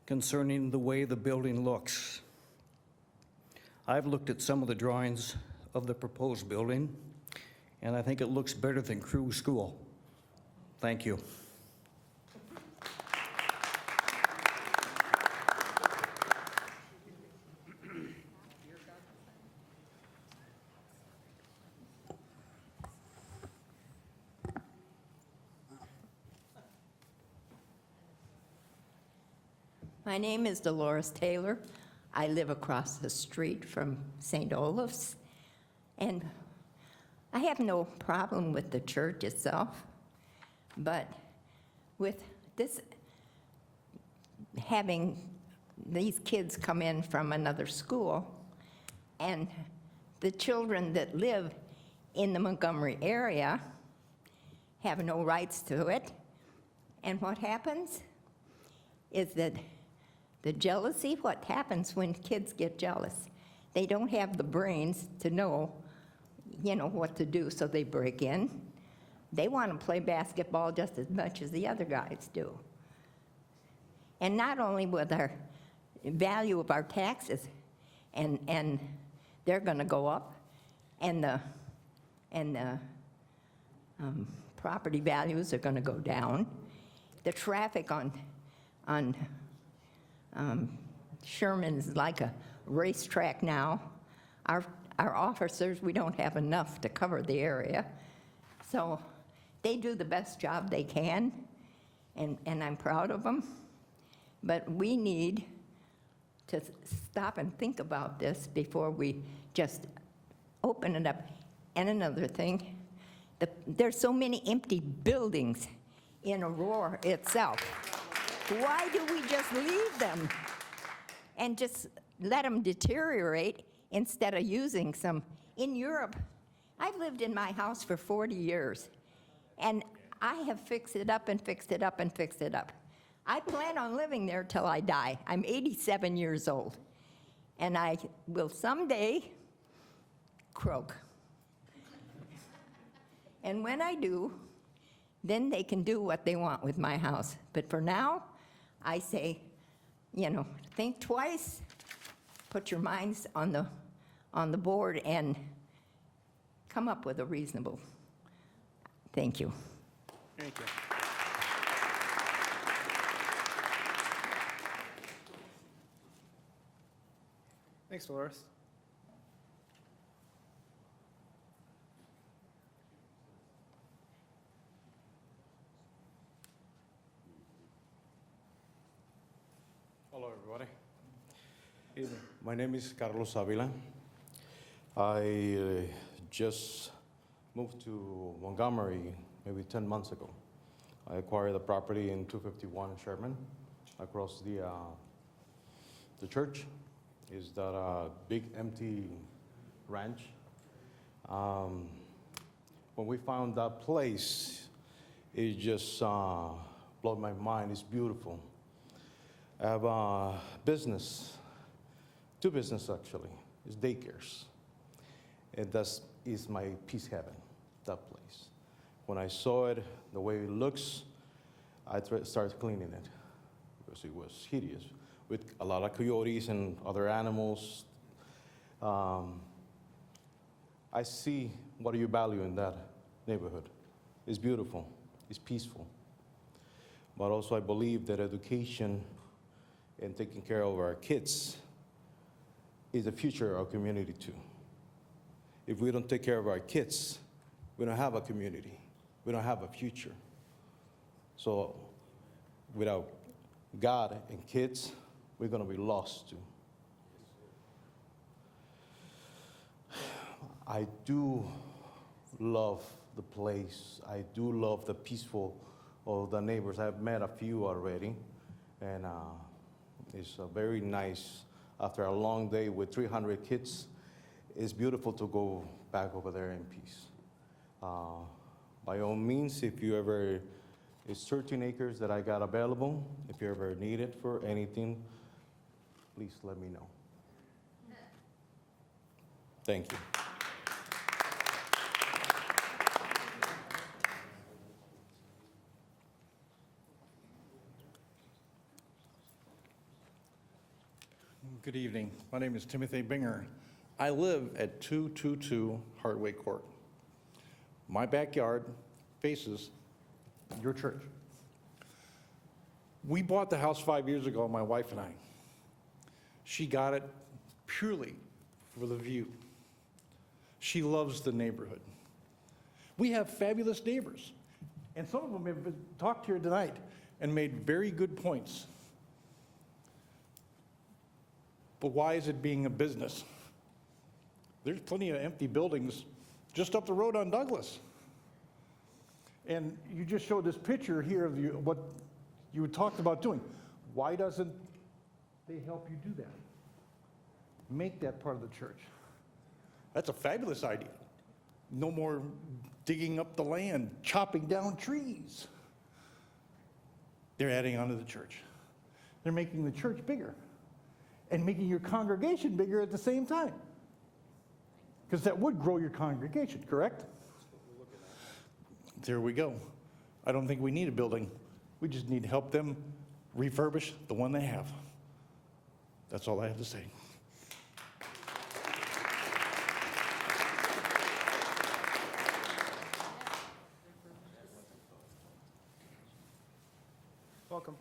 concerning the way the building looks. I've looked at some of the drawings of the proposed building, and I think it looks better than Krug School. Thank you. My name is Dolores Taylor. I live across the street from St. Olaf's, and I have no problem with the church itself, but with this, having these kids come in from another school, and the children that live in the Montgomery area have no rights to it, and what happens is that the jealousy, what happens when kids get jealous? They don't have the brains to know, what to do, so they break in. They want to play basketball just as much as the other guys do. And not only with our value of our taxes, and they're going to go up, and the property values are going to go down. The traffic on Sherman is like a racetrack now. Our officers, we don't have enough to cover the area. So they do the best job they can, and I'm proud of them. But we need to stop and think about this before we just open it up. And another thing, there's so many empty buildings in Aurora itself. Why do we just leave them and just let them deteriorate instead of using some? In Europe, I've lived in my house for 40 years, and I have fixed it up and fixed it up and fixed it up. I plan on living there till I die. I'm 87 years old, and I will someday croak. And when I do, then they can do what they want with my house. But for now, I say, think twice, put your minds on the board, and come up with a reasonable. Thank you. Thank you. Thanks, Dolores. Hello, everybody. My name is Carlos Avila. I just moved to Montgomery maybe 10 months ago. I acquired the property in 251 Sherman across the church. Is that big empty ranch. When we found that place, it just blew my mind. It's beautiful. I have a business, two businesses actually. It's daycares. And that is my peace heaven, that place. When I saw it, the way it looks, I started cleaning it because it was hideous with a lot of coyotes and other animals. I see what you value in that neighborhood. It's beautiful, it's peaceful. But also I believe that education and taking care of our kids is the future of our community too. If we don't take care of our kids, we don't have a community. We don't have a future. So without God and kids, we're gonna be lost too. I do love the place. I do love the peaceful of the neighbors. I've met a few already, and it's very nice. After a long day with 300 kids, it's beautiful to go back over there in peace. By all means, if you ever, it's 13 acres that I got available. If you ever need it for anything, please let me know. Thank you. Good evening. My name is Timothy Binger. I live at 222 Hardway Court. My backyard faces your church. We bought the house 5 years ago, my wife and I. She got it purely for the view. She loves the neighborhood. We have fabulous neighbors, and some of them have talked here tonight and made very good points. But why is it being a business? There's plenty of empty buildings just up the road on Douglas. And you just showed this picture here of what you had talked about doing. Why doesn't they help you do that? Make that part of the church. That's a fabulous idea. No more digging up the land, chopping down trees. They're adding on to the church. They're making the church bigger and making your congregation bigger at the same time. Because that would grow your congregation, correct? There we go. I don't think we need a building. We just need to help them refurbish the one they have. That's all I have to say. Welcome.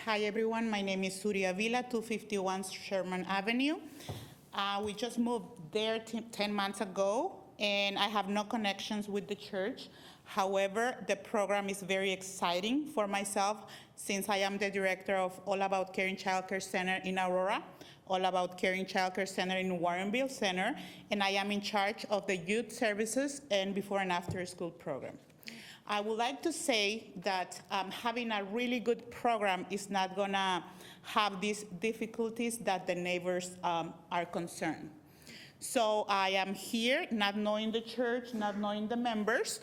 Hi, everyone. My name is Surya Vila, 251 Sherman Avenue. We just moved there 10 months ago, and I have no connections with the church. However, the program is very exciting for myself since I am the director of All About Caring Child Care Center in Aurora, All About Caring Child Care Center in Warrenville Center, and I am in charge of the youth services and before and after school program. I would like to say that having a really good program is not gonna have these difficulties that the neighbors are concerned. So I am here, not knowing the church, not knowing the members,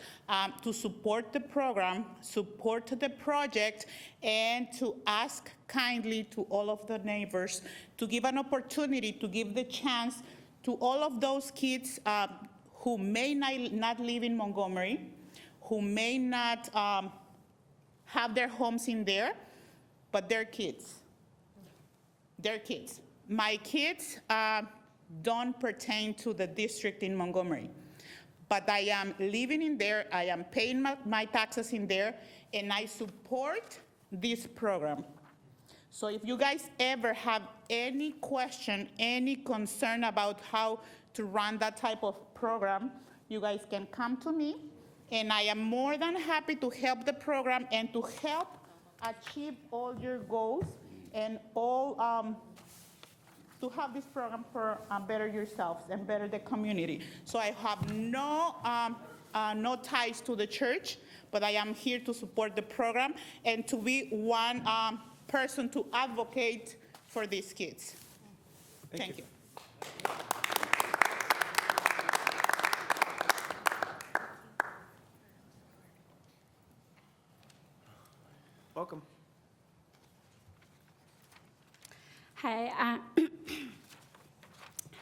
to support the program, support the project, and to ask kindly to all of the neighbors to give an opportunity, to give the chance to all of those kids who may not live in Montgomery, who may not have their homes in there, but they're kids. They're kids. My kids don't pertain to the district in Montgomery, but I am living in there, I am paying my taxes in there, and I support this program. So if you guys ever have any question, any concern about how to run that type of program, you guys can come to me, and I am more than happy to help the program and to help achieve all your goals and all to have this program for better yourselves and better the community. So I have no ties to the church, but I am here to support the program and to be one person to advocate for these kids. Thank you. Welcome. Hi,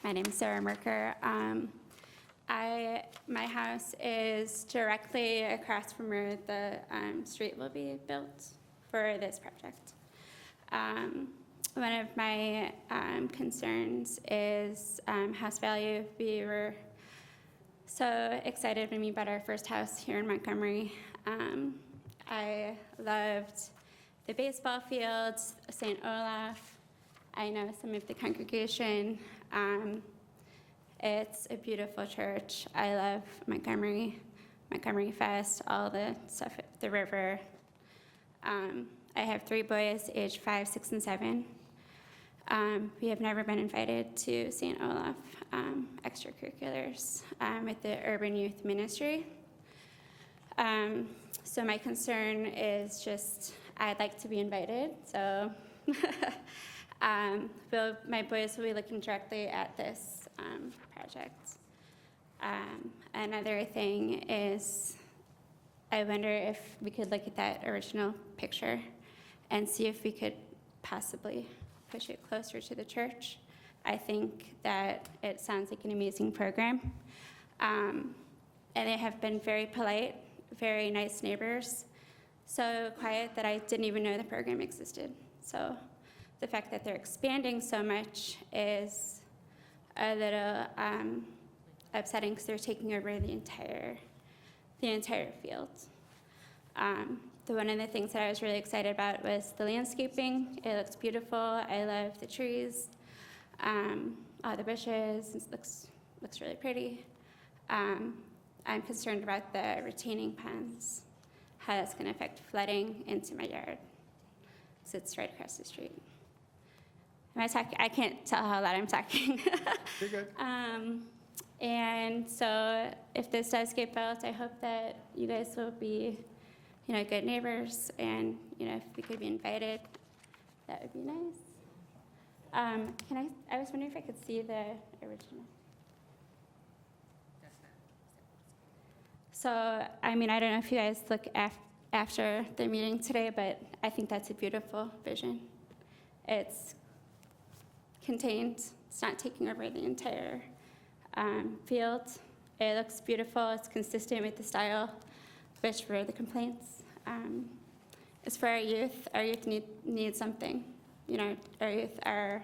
my name is Sarah Merker. My house is directly across from where the street will be built for this project. One of my concerns is house value. We were so excited when we bought our first house here in Montgomery. I loved the baseball fields, St. Olaf. I know some of the congregation. It's a beautiful church. I love Montgomery, Montgomery Fest, all the stuff at the river. I have 3 boys, aged 5, 6, and 7. We have never been invited to St. Olaf extracurriculars with the Urban Youth Ministry. So my concern is just, I'd like to be invited, so my boys will be looking directly at this project. Another thing is, I wonder if we could look at that original picture and see if we could possibly push it closer to the church. I think that it sounds like an amazing program. And they have been very polite, very nice neighbors, so quiet that I didn't even know the program existed. So the fact that they're expanding so much is a little upsetting because they're taking over the entire field. One of the things that I was really excited about was the landscaping. It looks beautiful. I love the trees, all the bushes. It looks really pretty. I'm concerned about the retaining ponds, how that's going to affect flooding into my yard, because it's right across the street. Am I talking? I can't tell how loud I'm talking. You're good. And so if this does get built, I hope that you guys will be, good neighbors, and, if we could be invited, that would be nice. I was wondering if I could see the original. So, I don't know if you guys look after the meeting today, but I think that's a beautiful vision. It's contained. It's not taking over the entire field. It looks beautiful. It's consistent with the style, which were the complaints. It's for our youth. Our youth need something. Our youth are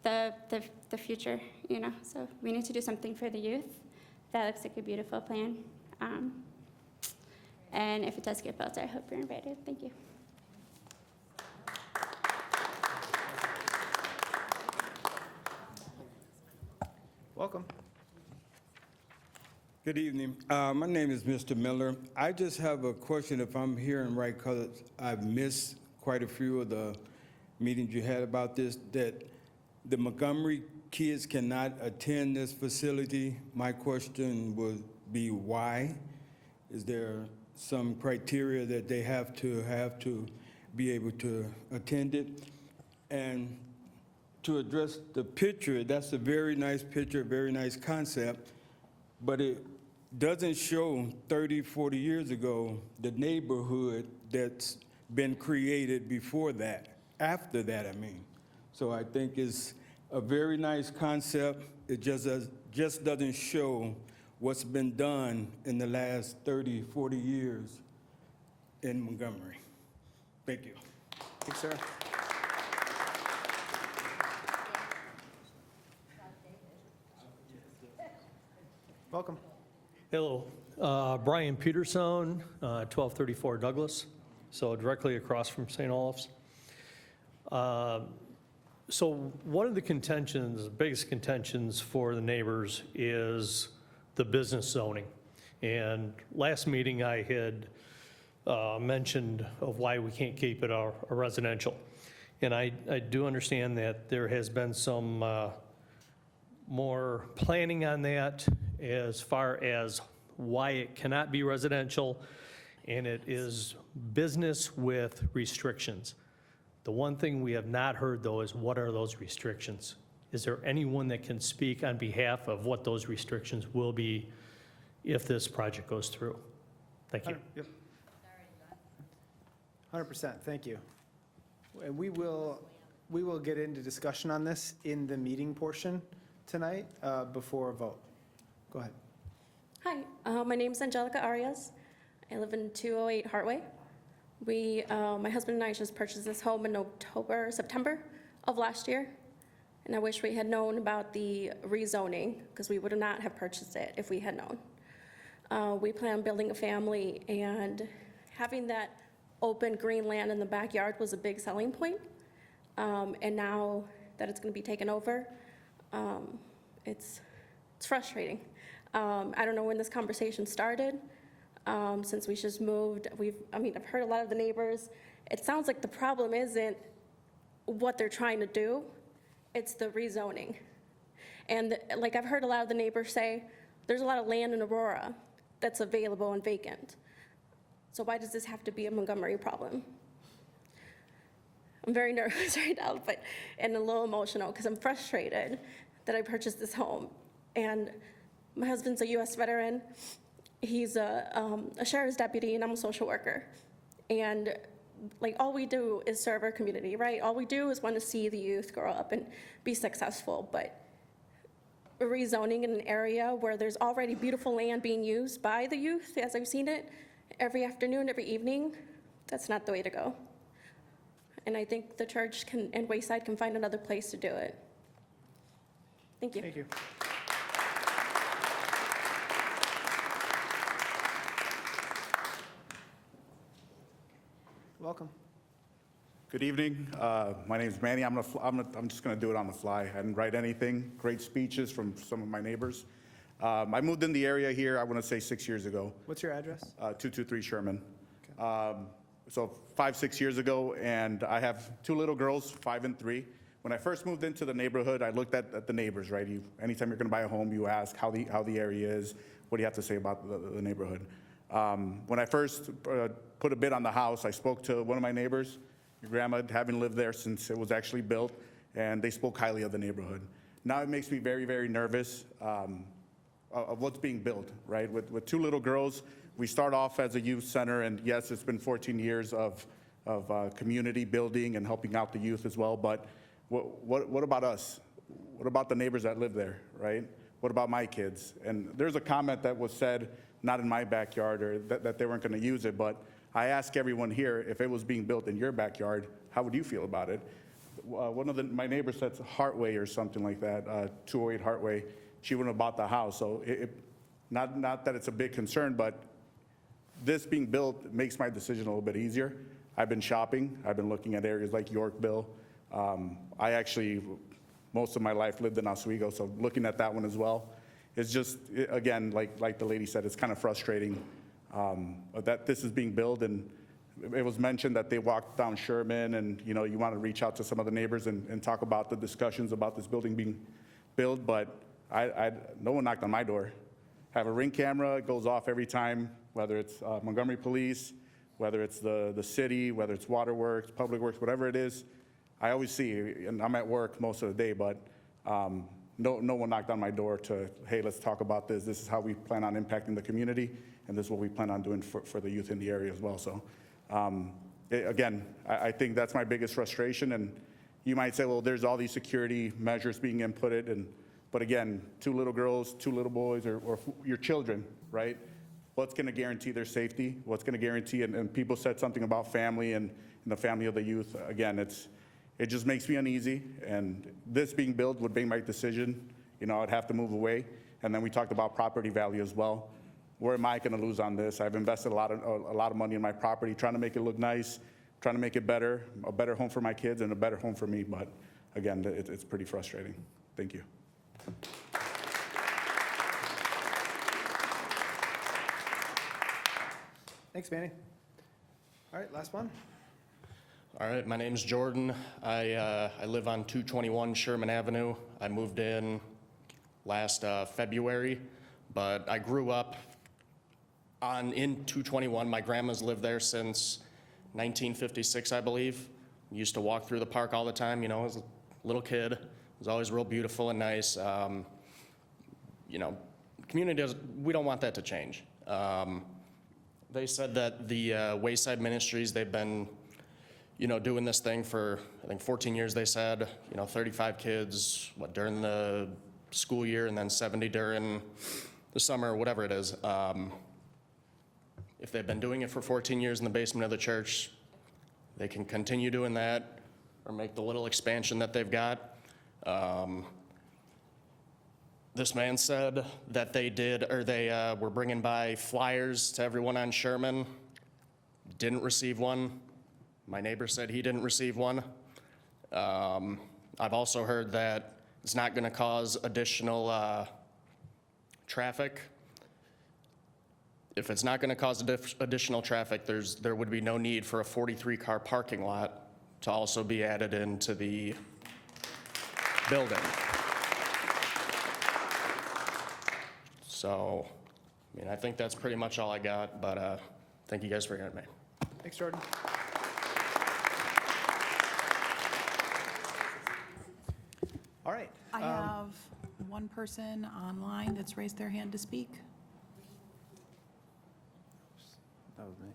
the future. So we need to do something for the youth. That looks like a beautiful plan. And if it does get built, I hope you're invited. Thank you. Welcome. Good evening. My name is Mr. Miller. I just have a question, if I'm hearing right, because I've missed quite a few of the meetings you had about this, that the Montgomery kids cannot attend this facility. My question would be why? Is there some criteria that they have to be able to attend it? And to address the picture, that's a very nice picture, very nice concept, but it doesn't show 30, 40 years ago the neighborhood that's been created before that, after that, I mean. So I think it's a very nice concept. It just doesn't show what's been done in the last 30, 40 years in Montgomery. Thank you. Thanks, sir. Welcome. Hello, Brian Peterson, 1234 Douglas, so directly across from St. Olaf's. So one of the contentions, the biggest contentions for the neighbors is the business zoning. And last meeting I had mentioned of why we can't keep it a residential. And I do understand that there has been some more planning on that as far as why it cannot be residential, and it is business with restrictions. The one thing we have not heard, though, is what are those restrictions? Is there anyone that can speak on behalf of what those restrictions will be if this project goes through? Thank you. Yep. 100%, thank you. And we will get into discussion on this in the meeting portion tonight before a vote. Go ahead. Hi, my name is Angelica Arias. I live in 208 Hartway. My husband and I just purchased this home in September of last year. And I wish we had known about the rezoning, because we would not have purchased it if we had known. We plan on building a family, and having that open green land in the backyard was a big selling point. And now that it's going to be taken over, it's frustrating. I don't know when this conversation started. Since we just moved, I've heard a lot of the neighbors. It sounds like the problem isn't what they're trying to do, it's the rezoning. And I've heard a lot of the neighbors say, there's a lot of land in Aurora that's available and vacant. So why does this have to be a Montgomery problem? I'm very nervous right now, and a little emotional, because I'm frustrated that I purchased this home. And my husband's a U.S. veteran. He's a sheriff's deputy, and I'm a social worker. And all we do is serve our community, right? All we do is want to see the youth grow up and be successful. But rezoning in an area where there's already beautiful land being used by the youth, as I've seen it, every afternoon, every evening, that's not the way to go. And I think the church and Wayside can find another place to do it. Thank you. Thank you. welcome. Good evening. My name's Manny. I'm just going to do it on the fly. I didn't write anything. Great speeches from some of my neighbors. I moved in the area here, I want to say 6 years ago. What's your address? 223 Sherman. So 5-6 years ago, and I have 2 little girls, 5 and 3. When I first moved into the neighborhood, I looked at the neighbors, right? Anytime you're going to buy a home, you ask how the area is. What do you have to say about the neighborhood? When I first put a bid on the house, I spoke to one of my neighbors, your grandma, having lived there since it was actually built, and they spoke highly of the neighborhood. Now it makes me very, very nervous of what's being built, right? With 2 little girls, we start off as a youth center, and yes, it's been 14 years of community building and helping out the youth as well, but what about us? What about the neighbors that live there, right? What about my kids? And there's a comment that was said, not in my backyard, or that they weren't going to use it, but I ask everyone here, if it was being built in your backyard, how would you feel about it? One of my neighbors said Hartway or something like that, 208 Hartway. She wouldn't have bought the house. So not that it's a big concern, but this being built makes my decision a little bit easier. I've been shopping. I've been looking at areas like Yorkville. I actually, most of my life lived in Oswego, so looking at that one as well. It's just, again, like the lady said, it's kind of frustrating that this is being built, and it was mentioned that they walked down Sherman, and you want to reach out to some of the neighbors and talk about the discussions about this building being built, but no one knocked on my door. I have a Ring camera, it goes off every time, whether it's Montgomery Police, whether it's the city, whether it's Waterworks, Public Works, whatever it is. I always see, and I'm at work most of the day, but no one knocked on my door to, hey, let's talk about this. This is how we plan on impacting the community, and this is what we plan on doing for the youth in the area as well. So again, I think that's my biggest frustration. And you might say, well, there's all these security measures being inputted, but again, 2 little girls, 2 little boys, or your children, right? What's going to guarantee their safety? What's going to guarantee, and people said something about family and the family of the youth. Again, it just makes me uneasy, and this being built would make my decision. I'd have to move away. And then we talked about property value as well. Where am I going to lose on this? I've invested a lot of money in my property, trying to make it look nice, trying to make it better, a better home for my kids and a better home for me. But again, it's pretty frustrating. Thank you. Thanks, Manny. All right, last one. All right, my name's Jordan. I live on 221 Sherman Avenue. I moved in last February, but I grew up in 221. My grandma's lived there since 1956, I believe. Used to walk through the park all the time, as a little kid. It was always real beautiful and nice. Community we don't want that to change. They said that the Wayside Ministries, they've been doing this thing for, I think, 14 years, they said, 35 kids, during the school year, and then 70 during the summer, whatever it is. If they've been doing it for 14 years in the basement of the church, they can continue doing that or make the little expansion that they've got. This man said that they were bringing by flyers to everyone on Sherman, didn't receive one. My neighbor said he didn't receive one. I've also heard that it's not going to cause additional traffic. If it's not going to cause additional traffic, there would be no need for a 43-car parking lot to also be added into the building. So, I think that's pretty much all I got, but thank you guys for hearing me. Thanks, Jordan. All right. I have one person online that's raised their hand to speak. That was me.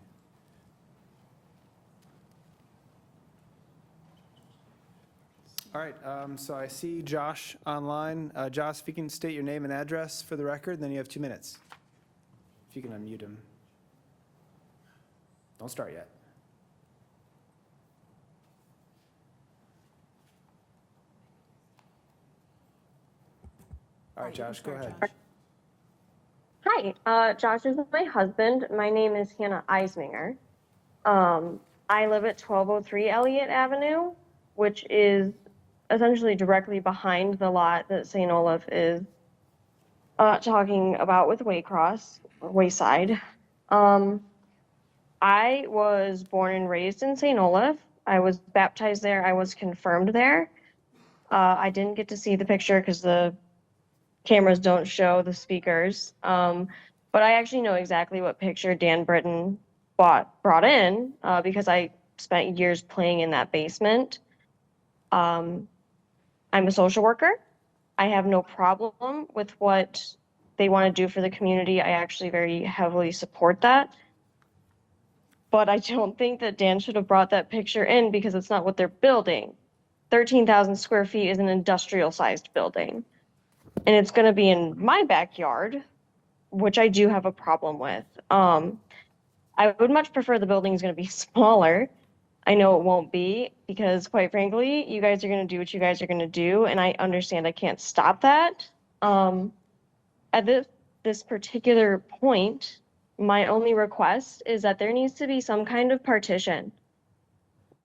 All right, so I see Josh online. Josh, if you can state your name and address for the record, then you have 2 minutes. If you can unmute him. Don't start yet. All right, Josh, go ahead. Hi, Josh is my husband. My name is Hannah Eisminger. I live at 1203 Elliott Avenue, which is essentially directly behind the lot that St. Olaf is talking about with Waycross, or Wayside. I was born and raised in St. Olaf. I was baptized there. I was confirmed there. I didn't get to see the picture because the cameras don't show the speakers. But I actually know exactly what picture Dan Britton brought in because I spent years playing in that basement. I'm a social worker. I have no problem with what they want to do for the community. I actually very heavily support that. But I don't think that Dan should have brought that picture in because it's not what they're building. 13,000 square feet is an industrial-sized building. And it's going to be in my backyard, which I do have a problem with. I would much prefer the building is going to be smaller. I know it won't be because, quite frankly, you guys are going to do what you guys are going to do, and I understand I can't stop that. At this particular point, my only request is that there needs to be some kind of partition.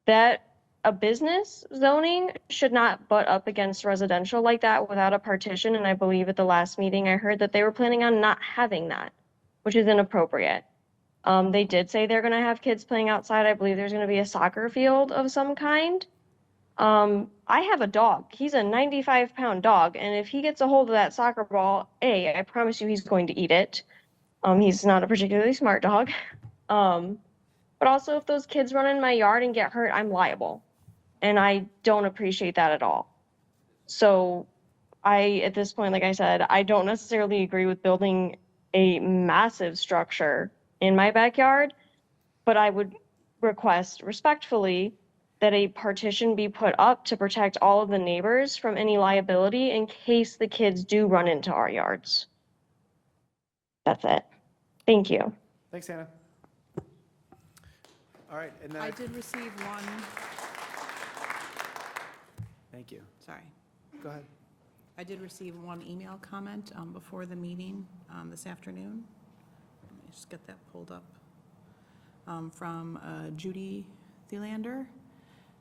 That a business zoning should not butt up against residential like that without a partition, and I believe at the last meeting I heard that they were planning on not having that, which is inappropriate. They did say they're going to have kids playing outside. I believe there's going to be a soccer field of some kind. I have a dog. He's a 95-pound dog, and if he gets a hold of that soccer ball, I promise you he's going to eat it. He's not a particularly smart dog. But also, if those kids run in my yard and get hurt, I'm liable. And I don't appreciate that at all. So at this point, like I said, I don't necessarily agree with building a massive structure in my backyard, but I would request respectfully that a partition be put up to protect all of the neighbors from any liability in case the kids do run into our yards. That's it. Thank you. Thanks, Hannah. All right, and then I did receive one, thank you. sorry. Go ahead. I did receive one email comment before the meeting this afternoon. Let me just get that pulled up. From Judy Thelander.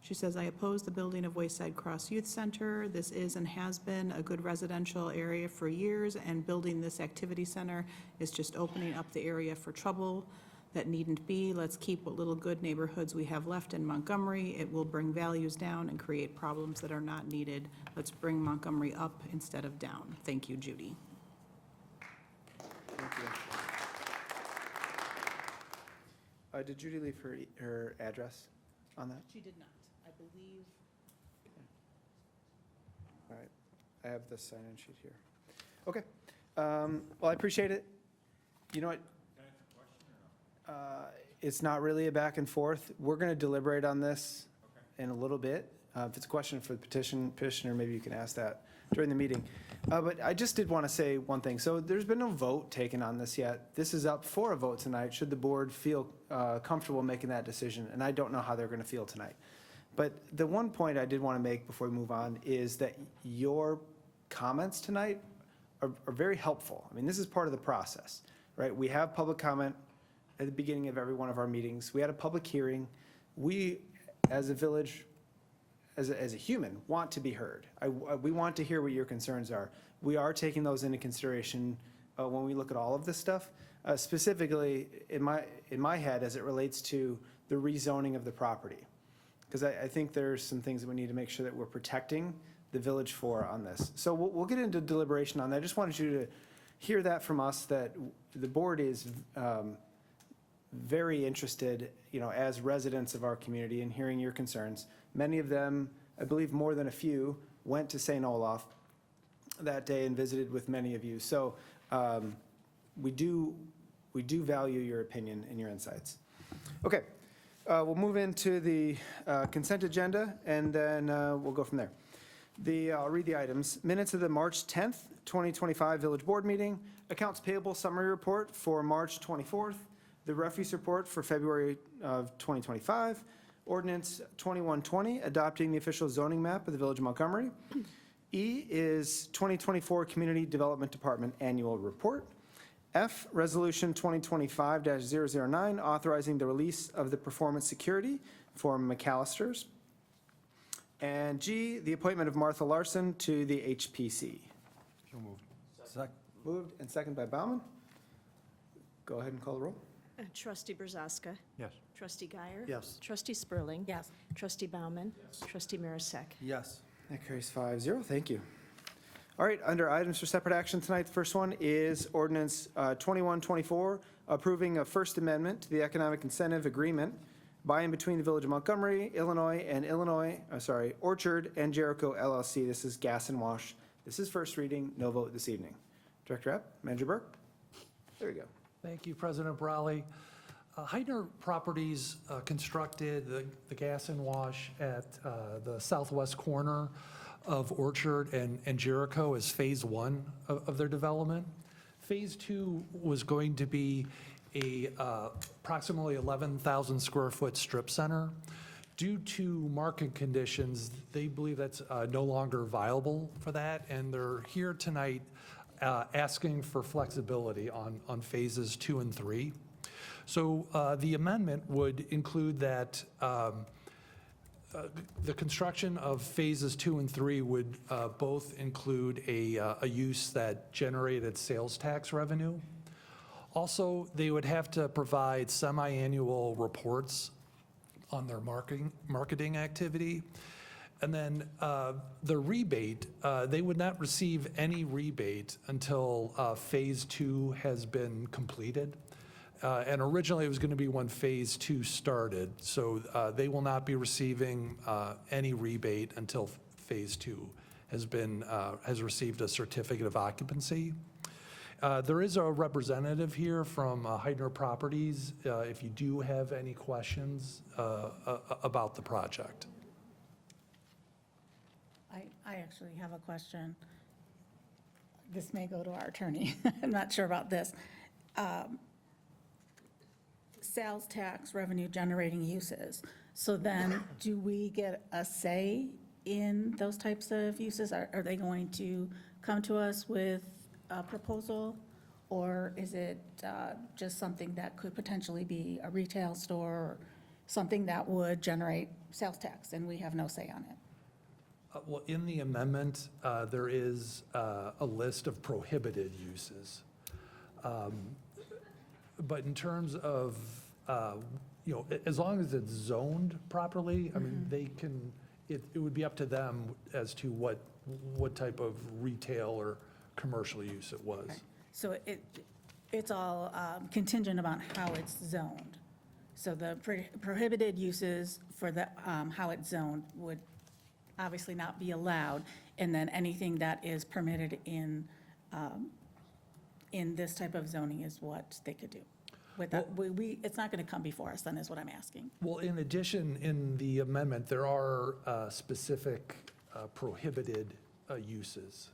She says, I oppose the building of Wayside Cross Youth Center. This is and has been a good residential area for years, and building this activity center is just opening up the area for trouble that needn't be. Let's keep what little good neighborhoods we have left in Montgomery. It will bring values down and create problems that are not needed. Let's bring Montgomery up instead of down. Thank you, Judy. Thank you. Did Judy leave her address on that? She did not, I believe. All right, I have the sign-in sheet here. Okay, well, I appreciate it. You know what? It's not really a back and forth. We're going to deliberate on this in a little bit. If it's a question for the petitioner, maybe you can ask that during the meeting. But I just did want to say one thing. So there's been no vote taken on this yet. This is up for a vote tonight, should the board feel comfortable making that decision. And I don't know how they're going to feel tonight. But the one point I did want to make before we move on is that your comments tonight are very helpful. I mean, this is part of the process, right? We have public comment at the beginning of every one of our meetings. We had a public hearing. We, as a village, as a human, want to be heard. We want to hear what your concerns are. We are taking those into consideration when we look at all of this stuff, specifically in my head as it relates to the rezoning of the property. Because I think there's some things that we need to make sure that we're protecting the village for on this. So we'll get into deliberation on that. I just wanted you to hear that from us, that the board is very interested, as residents of our community in hearing your concerns. Many of them, I believe more than a few, went to St. Olaf that day and visited with many of you. So we do value your opinion and your insights. Okay, we'll move into the consent agenda, and then we'll go from there. I'll read the items. Minutes of the March 10th, 2025 Village Board meeting, accounts payable summary report for March 24th, the refuse report for February of 2025, ordinance 2120, adopting the official zoning map of the Village of Montgomery. E is 2024 Community Development Department Annual Report. F, Resolution 2025-009, authorizing the release of the performance security for McAllister's. And G, the appointment of Martha Larson to the HPC. So moved. Moved and second by Bauman. Go ahead and call the roll. Trustee Brzoska. Yes. Trustee Guyer. Yes. Trustee Spurling. Yes. Trustee Bauman. Trustee Marisak. Yes. That carries 5-0. Thank you. All right, under items for separate action tonight, the first one is ordinance 2124, approving a First Amendment to the Economic Incentive Agreement by and between the Village of Montgomery, Illinois, and Orchard and Jericho LLC. This is Gas and Wash. This is first reading, no vote this evening. Director Epp, Manager Burke. There you go. Thank you, President Brawley. Heidner Properties constructed the gas and wash at the southwest corner of Orchard and Jericho as Phase 1 of their development. Phase 2 was going to be a approximately 11,000 square foot strip center. Due to market conditions, they believe that's no longer viable for that, and they're here tonight asking for flexibility on phases 2 and 3. So the amendment would include that the construction of phases 2 and 3 would both include a use that generated sales tax revenue. Also, they would have to provide semi-annual reports on their marketing activity. And then the rebate, they would not receive any rebate until Phase 2 has been completed. And originally, it was going to be when Phase 2 started. So they will not be receiving any rebate until Phase 2 has received a certificate of occupancy. There is a representative here from Heidner Properties if you do have any questions about the project. I actually have a question. This may go to our attorney. I'm not sure about this. Sales tax revenue generating uses. So then do we get a say in those types of uses? Are they going to come to us with a proposal? Or is it just something that could potentially be a retail store or something that would generate sales tax and we have no say on it? Well, in the amendment, there is a list of prohibited uses. But in terms of, as long as it's zoned properly, I mean, they can, it would be up to them as to what type of retail or commercial use it was. Okay. So it's all contingent upon how it's zoned. So the prohibited uses for the, how it's zoned would obviously not be allowed, and then anything that is permitted in this type of zoning is what they could do. With that, it's not going to come before us, then, is what I'm asking. Well, in addition, in the amendment, there are specific prohibited uses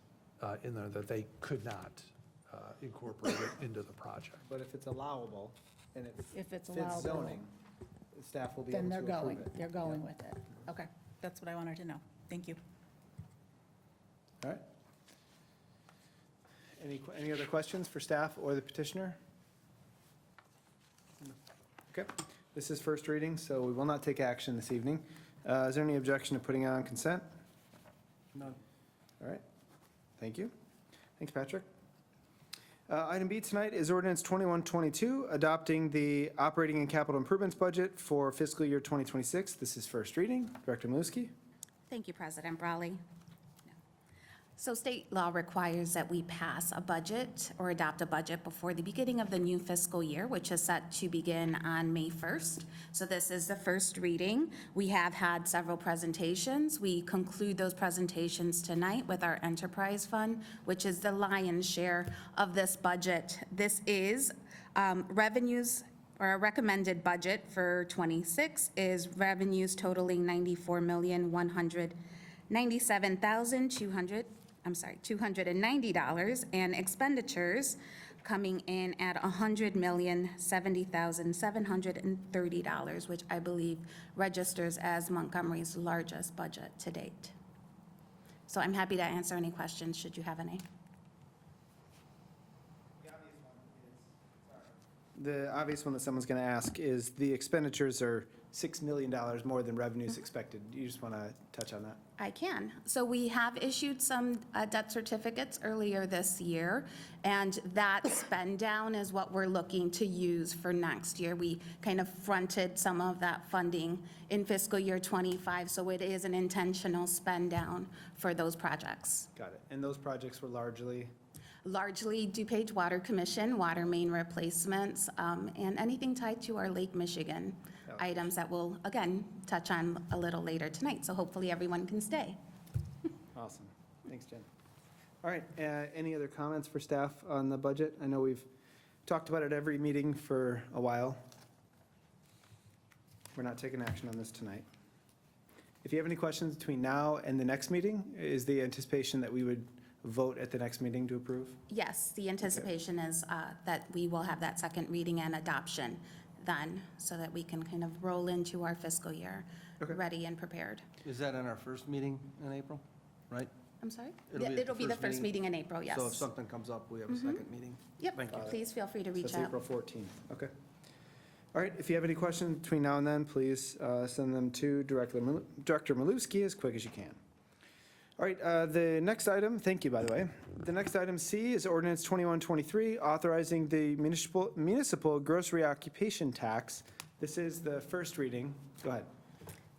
in there that they could not incorporate it into the project. But if it's allowable and it If it's fits allowable, zoning, the staff will be able then to they're approve going, it. they're going with it. Okay, that's what I wanted to know. Thank you. All right. Any other questions for staff or the petitioner? Okay, this is first reading, so we will not take action this evening. Is there any objection to putting it on consent? None. All right, thank you. Thanks, Patrick. Item B tonight is ordinance 2122, adopting the operating and capital improvements budget for fiscal year 2026. This is first reading. Director Maluski. Thank you, President Brawley. So state law requires that we pass a budget or adopt a budget before the beginning of the new fiscal year, which is set to begin on May 1st. So this is the first reading. We have had several presentations. We conclude those presentations tonight with our enterprise fund, which is the lion's share of this budget. This is revenues, or a recommended budget for 26 is revenues totaling $290,, and expenditures coming in at $100,070,730, which I believe registers as Montgomery's largest budget to date. So I'm happy to answer any questions, should you have any. The obvious one is The obvious one that someone's going to ask is the expenditures are $6 million more than revenues expected. You just want to touch on that? I can. So we have issued some debt certificates earlier this year, and that spend down is what we're looking to use for next year. We kind of fronted some of that funding in fiscal year '25, so it is an intentional spend down for those projects. Got it. And those projects were largely? Largely DuPage Water Commission, water main replacements, and anything tied to our Lake Michigan items that we'll, again, touch on a little later tonight, so hopefully everyone can stay. Awesome. Thanks, Jen. All right, any other comments for staff on the budget? I know we've talked about it every meeting for a while. We're not taking action on this tonight. If you have any questions between now and the next meeting, is the anticipation that we would vote at the next meeting to approve? Yes, the anticipation is that we will have that second reading and adoption then, so that we can kind of roll into our fiscal year ready and prepared. Is that in our first meeting in April, right? I'm sorry? It'll be at It'll be the first meeting in April, yes. So if something comes up, we have a second meeting? Yep, Thank you. please feel free to So reach it's out. April 14th, okay. All right, if you have any questions between now and then, please send them to Director Malewski as quick as you can. All right, the next item, thank you, by the way. The next item C is ordinance 2123, authorizing the municipal grocery occupation tax. This is the first reading. Go ahead.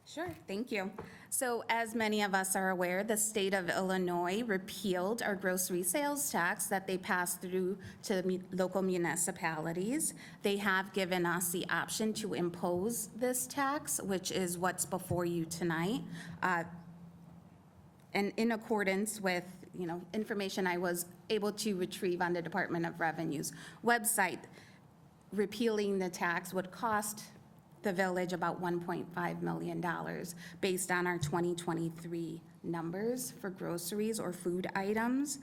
Sure, thank you. So as many of us are aware, the state of Illinois repealed our grocery sales tax that they passed through to local municipalities. They have given us the option to impose this tax, which is what's before you tonight. And in accordance with, information I was able to retrieve on the Department of Revenue's website, repealing the tax would cost the village about $1.5 million based on our 2023 numbers for groceries or food items.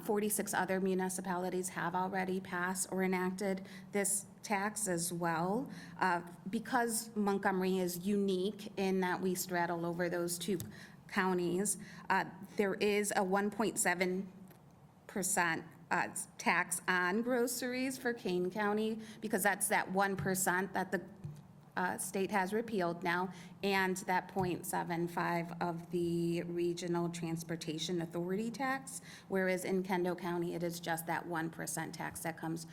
46 other municipalities have already passed or enacted this tax as well. Because Montgomery is unique in that we straddle over those two counties, there is a 1.7% tax on groceries for Kane County, because that's that 1% that the state has repealed now, and that 0.75 of the Regional Transportation Authority tax, whereas in Kendo County, it is just that 1% tax that comes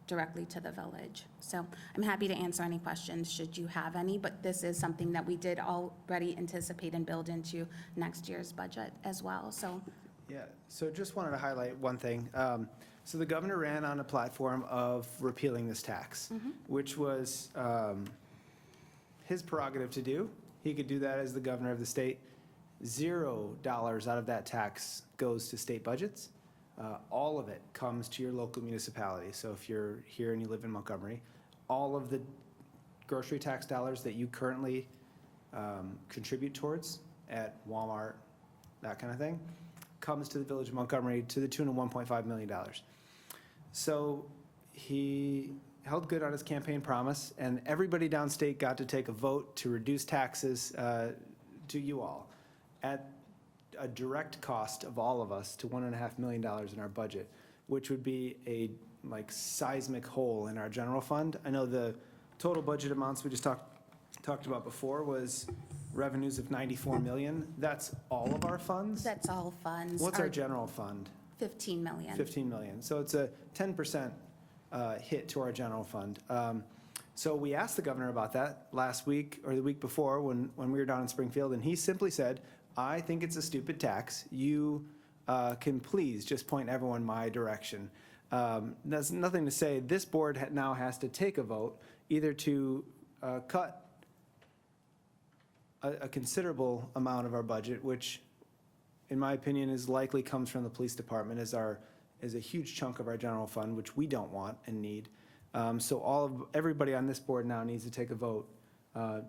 directly to the village. So I'm happy to answer any questions should you have any, but this is something that we did already anticipate and build into next year's budget as well, so. Yeah, so just wanted to highlight one thing. So the governor ran on a platform of repealing this tax, which was his prerogative to do. He could do that as the governor of the state. $0 out of that tax goes to state budgets. All of it comes to your local municipality. So if you're here and you live in Montgomery, all of the grocery tax dollars that you currently contribute towards at Walmart, that kind of thing, comes to the village of Montgomery to the tune of $1.5 million. So he held good on his campaign promise, and everybody downstate got to take a vote to reduce taxes to you all at a direct cost of all of us to $1.5 million in our budget, which would be a seismic hole in our general fund. I know the total budget amounts we just talked about before was revenues of $94 million. That's all of our funds? That's all funds. What's our general fund? 15 million. 15 million. So it's a 10% hit to our general fund. So we asked the governor about that last week or the week before when we were down in Springfield, and he simply said, I think it's a stupid tax. You can please just point everyone my direction. That's nothing to say. This board now has to take a vote either to cut a considerable amount of our budget, which in my opinion is likely comes from the police department as a huge chunk of our general fund, which we don't want and need. So everybody on this board now needs to take a vote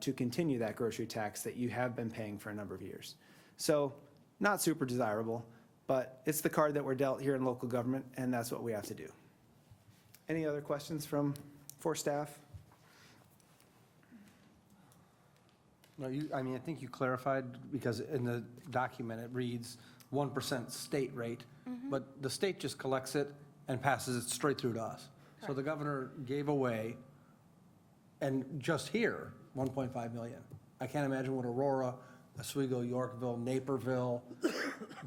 to continue that grocery tax that you have been paying for a number of years. So not super desirable, but it's the card that we're dealt here in local government, and that's what we have to do. Any other questions for staff? No, I think you clarified, because in the document it reads 1% state rate, but the state just collects it and passes it straight through to us. So the governor gave away, and just here, 1.5 million. I can't imagine what Aurora, Oswego, Yorkville, Naperville,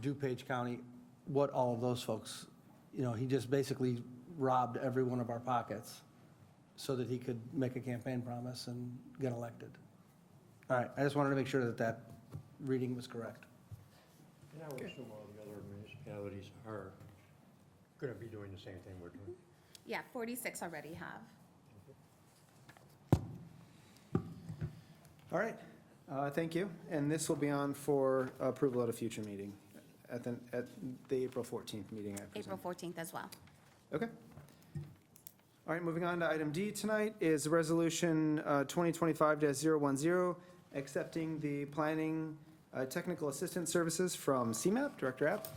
DuPage County, what all of those folks, he just basically robbed every one of our pockets so that he could make a campaign promise and get elected. All right, I just wanted to make sure that that reading was correct. And I would assume all the other municipalities are going to be doing the same thing we're doing. Yeah, 46 already have. All right, thank you. And this will be on for approval at a future meeting, at the April 14th meeting, I presume. April 14th as well. Okay. All right, moving on to item D tonight is Resolution 2025-010, accepting the planning technical assistance services from CMAP. Director Abt.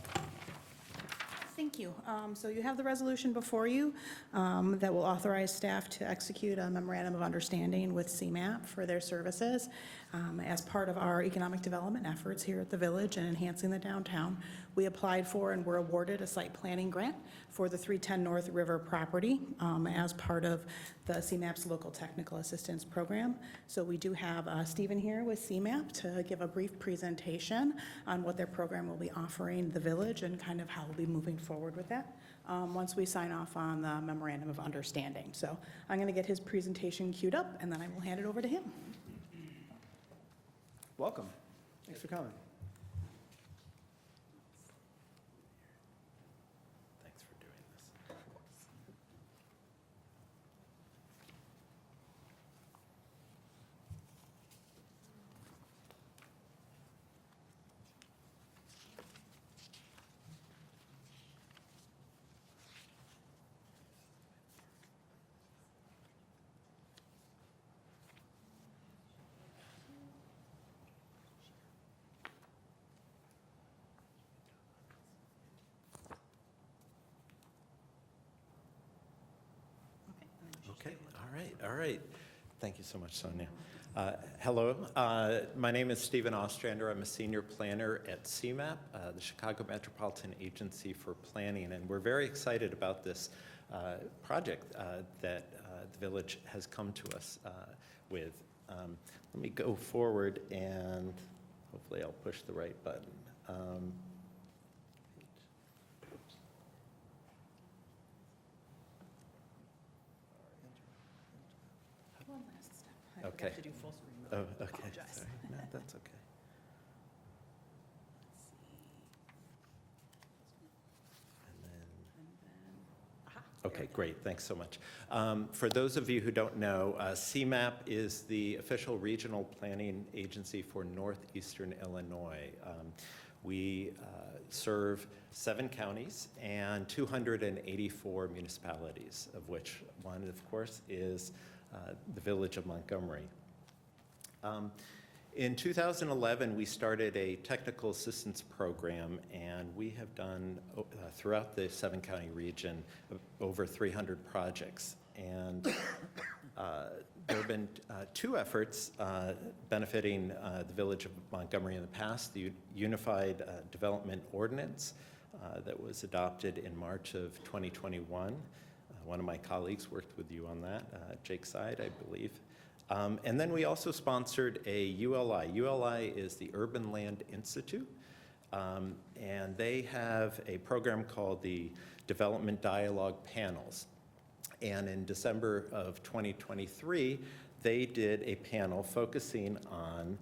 Thank you. So you have the resolution before you that will authorize staff to execute a memorandum of understanding with CMAP for their services as part of our economic development efforts here at the village and enhancing the downtown. We applied for and were awarded a site planning grant for the 310 North River property as part of the CMAP's local technical assistance program. So we do have Stephen here with CMAP to give a brief presentation on what their program will be offering the village and kind of how we'll be moving forward with that once we sign off on the memorandum of understanding. So I'm going to get his presentation queued up and then I will hand it over to him. Welcome. Thanks for coming. Thanks for doing this. Okay, all right. Thank you so much, Sonia. Hello, my name is Stephen Ostrander. I'm a senior planner at CMAP, the Chicago Metropolitan Agency for Planning, and we're very excited about this project that the village has come to us with. Let me go forward and hopefully I'll push the right button. One last step. I Okay. forgot to do full screen. Oh, okay. Apologize. Sorry. No, that's okay. Okay, great. Thanks so much. For those of you who don't know, CMAP is the official regional planning agency for northeastern Illinois. We serve 7 counties and 284 municipalities, of which one, of course, is the village of Montgomery. In 2011, we started a technical assistance program, and we have done, throughout the 7-county region, over 300 projects. And there have been 2 efforts benefiting the village of Montgomery in the past. The Unified Development Ordinance that was adopted in March of 2021. One of my colleagues worked with you on that, Jake Seid, I believe. And then we also sponsored a ULI. ULI is the Urban Land Institute, and they have a program called the Development Dialogue Panels. And in December of 2023, they did a panel focusing on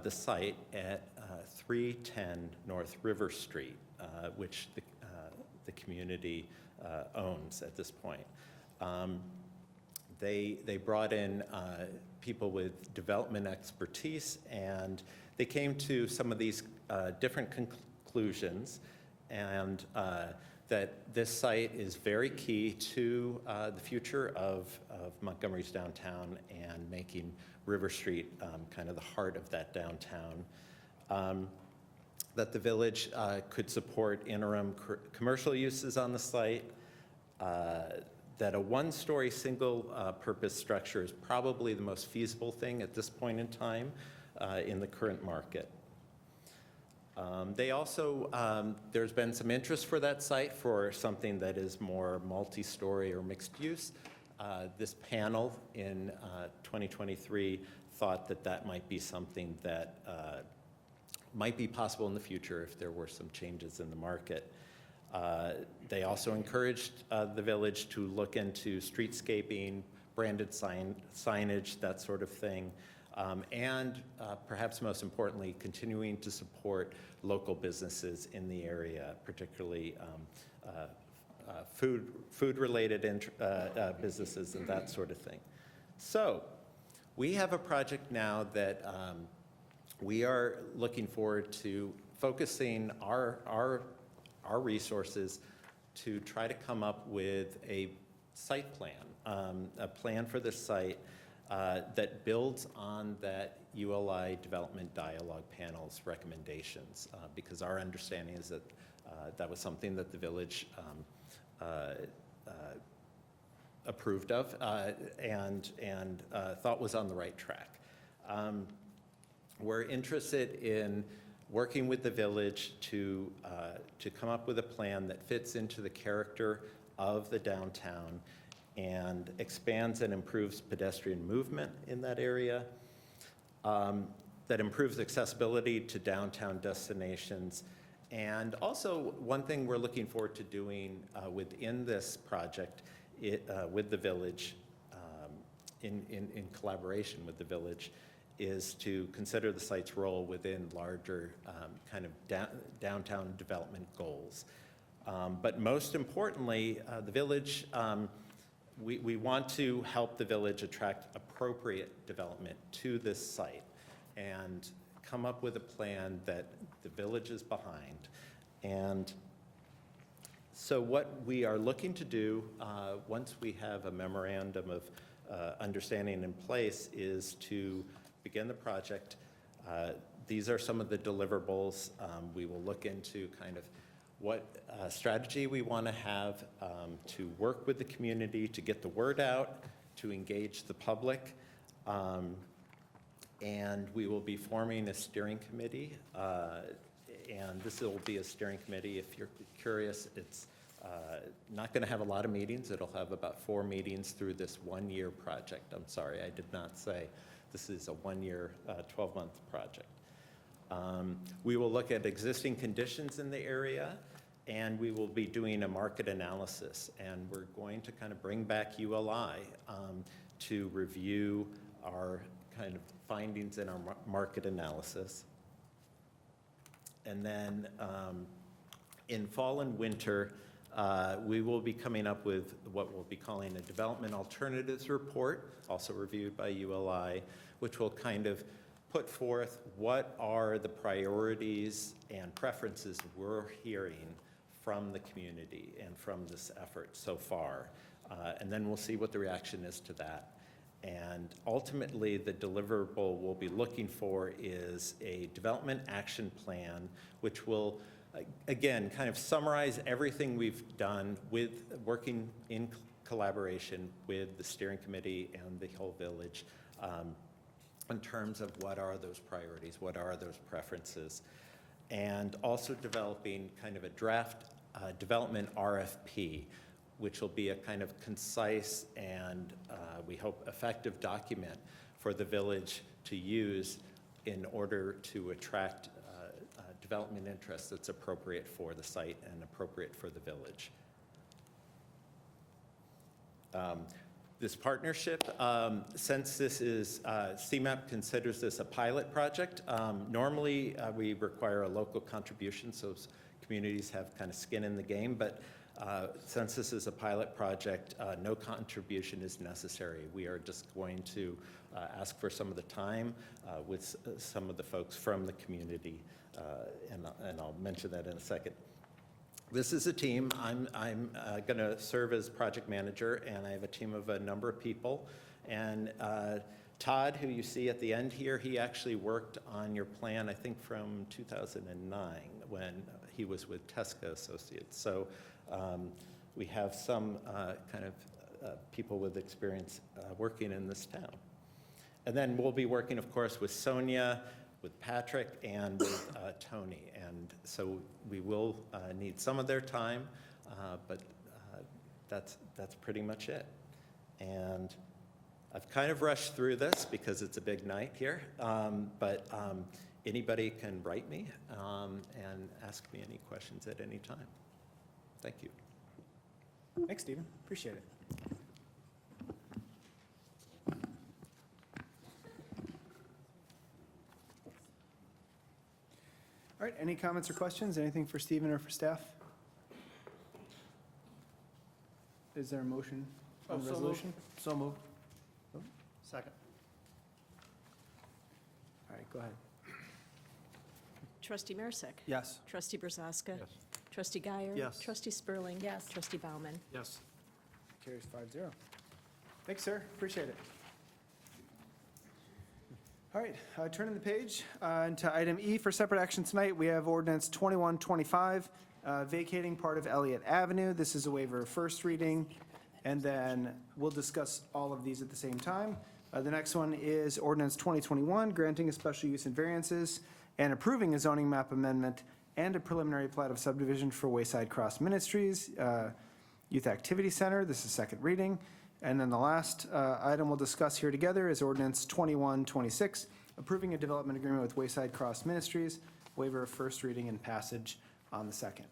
the site at 310 North River Street, which the community owns at this point. They brought in people with development expertise, and they came to some of these different conclusions, and that this site is very key to the future of Montgomery's downtown and making River Street kind of the heart of that downtown. That the village could support interim commercial uses on the site, that a 1-story single-purpose structure is probably the most feasible thing at this point in time in the current market. They also, there's been some interest for that site for something that is more multi-story or mixed use. This panel in 2023 thought that that might be something that might be possible in the future if there were some changes in the market. They also encouraged the village to look into streetscaping, branded signage, that sort of thing. And perhaps most importantly, continuing to support local businesses in the area, particularly food-related businesses and that sort of thing. So we have a project now that we are looking forward to focusing our resources to try to come up with a site plan, a plan for the site that builds on that ULI Development Dialogue Panel's recommendations, because our understanding is that that was something that the village approved of and thought was on the right track. We're interested in working with the village to come up with a plan that fits into the character of the downtown and expands and improves pedestrian movement in that area, that improves accessibility to downtown destinations. And also, one thing we're looking forward to doing within this project with the village, in collaboration with the village, is to consider the site's role within larger kind of downtown development goals. But most importantly, the village, we want to help the village attract appropriate development to this site and come up with a plan that the village is behind. And so what we are looking to do, once we have a memorandum of understanding in place, is to begin the project. These are some of the deliverables. We will look into kind of what strategy we want to have to work with the community, to get the word out, to engage the public. And we will be forming a steering committee. And this will be a steering committee. If you're curious, it's not going to have a lot of meetings. It'll have about 4 meetings through this one-year project. I'm sorry, I did not say this is a one-year, 12-month project. We will look at existing conditions in the area, and we will be doing a market analysis. And we're going to kind of bring back ULI to review our kind of findings in our market analysis. And then in fall and winter, we will be coming up with what we'll be calling a development alternatives report, also reviewed by ULI, which will kind of put forth what are the priorities and preferences we're hearing from the community and from this effort so far. And then we'll see what the reaction is to that. And ultimately, the deliverable we'll be looking for is a development action plan, which will, again, kind of summarize everything we've done with working in collaboration with the steering committee and the whole village in terms of what are those priorities, what are those preferences, and also developing kind of a draft development RFP, which will be a kind of concise and we hope effective document for the village to use in order to attract development interest that's appropriate for the site and appropriate for the village. This partnership, since this is, CMAP considers this a pilot project, normally we require a local contribution, so communities have kind of skin in the game, but since this is a pilot project, no contribution is necessary. We are just going to ask for some of the time with some of the folks from the community, and I'll mention that in a second. This is a team. I'm going to serve as project manager, and I have a team of a number of people. And Todd, who you see at the end here, he actually worked on your plan, I think, from 2009 when he was with Tesca Associates. So we have some kind of people with experience working in this town. And then we'll be working, of course, with Sonia, with Patrick and with Tony. And so we will need some of their time, but that's pretty much it. And I've kind of rushed through this because it's a big night here, but anybody can write me and ask me any questions at any time. Thank you. Thanks, Stephen. Appreciate it. All right, any comments or questions? Anything for Stephen or for staff? Is there a motion on the resolution? So moved. Second. All right, go ahead. Trustee Marisak. Yes. Trustee Brzezka. Yes. Trustee Guyer. Yes. Trustee Spurling. Yes. Trustee Bauman. Yes. Carries 5-0. Thanks, sir. Appreciate it. All right, turning the page into item E for separate action tonight, we have ordinance 2125, vacating part of Elliott Avenue. This is a waiver of first reading, and then we'll discuss all of these at the same time. The next one is ordinance 2021, granting a special use and variances and approving a zoning map amendment and a preliminary plat of subdivision for Wayside Cross Ministries Youth Activity Center. This is second reading. And then the last item we'll discuss here together is ordinance 2126, approving a development agreement with Wayside Cross Ministries, waiver of first reading and passage on the second.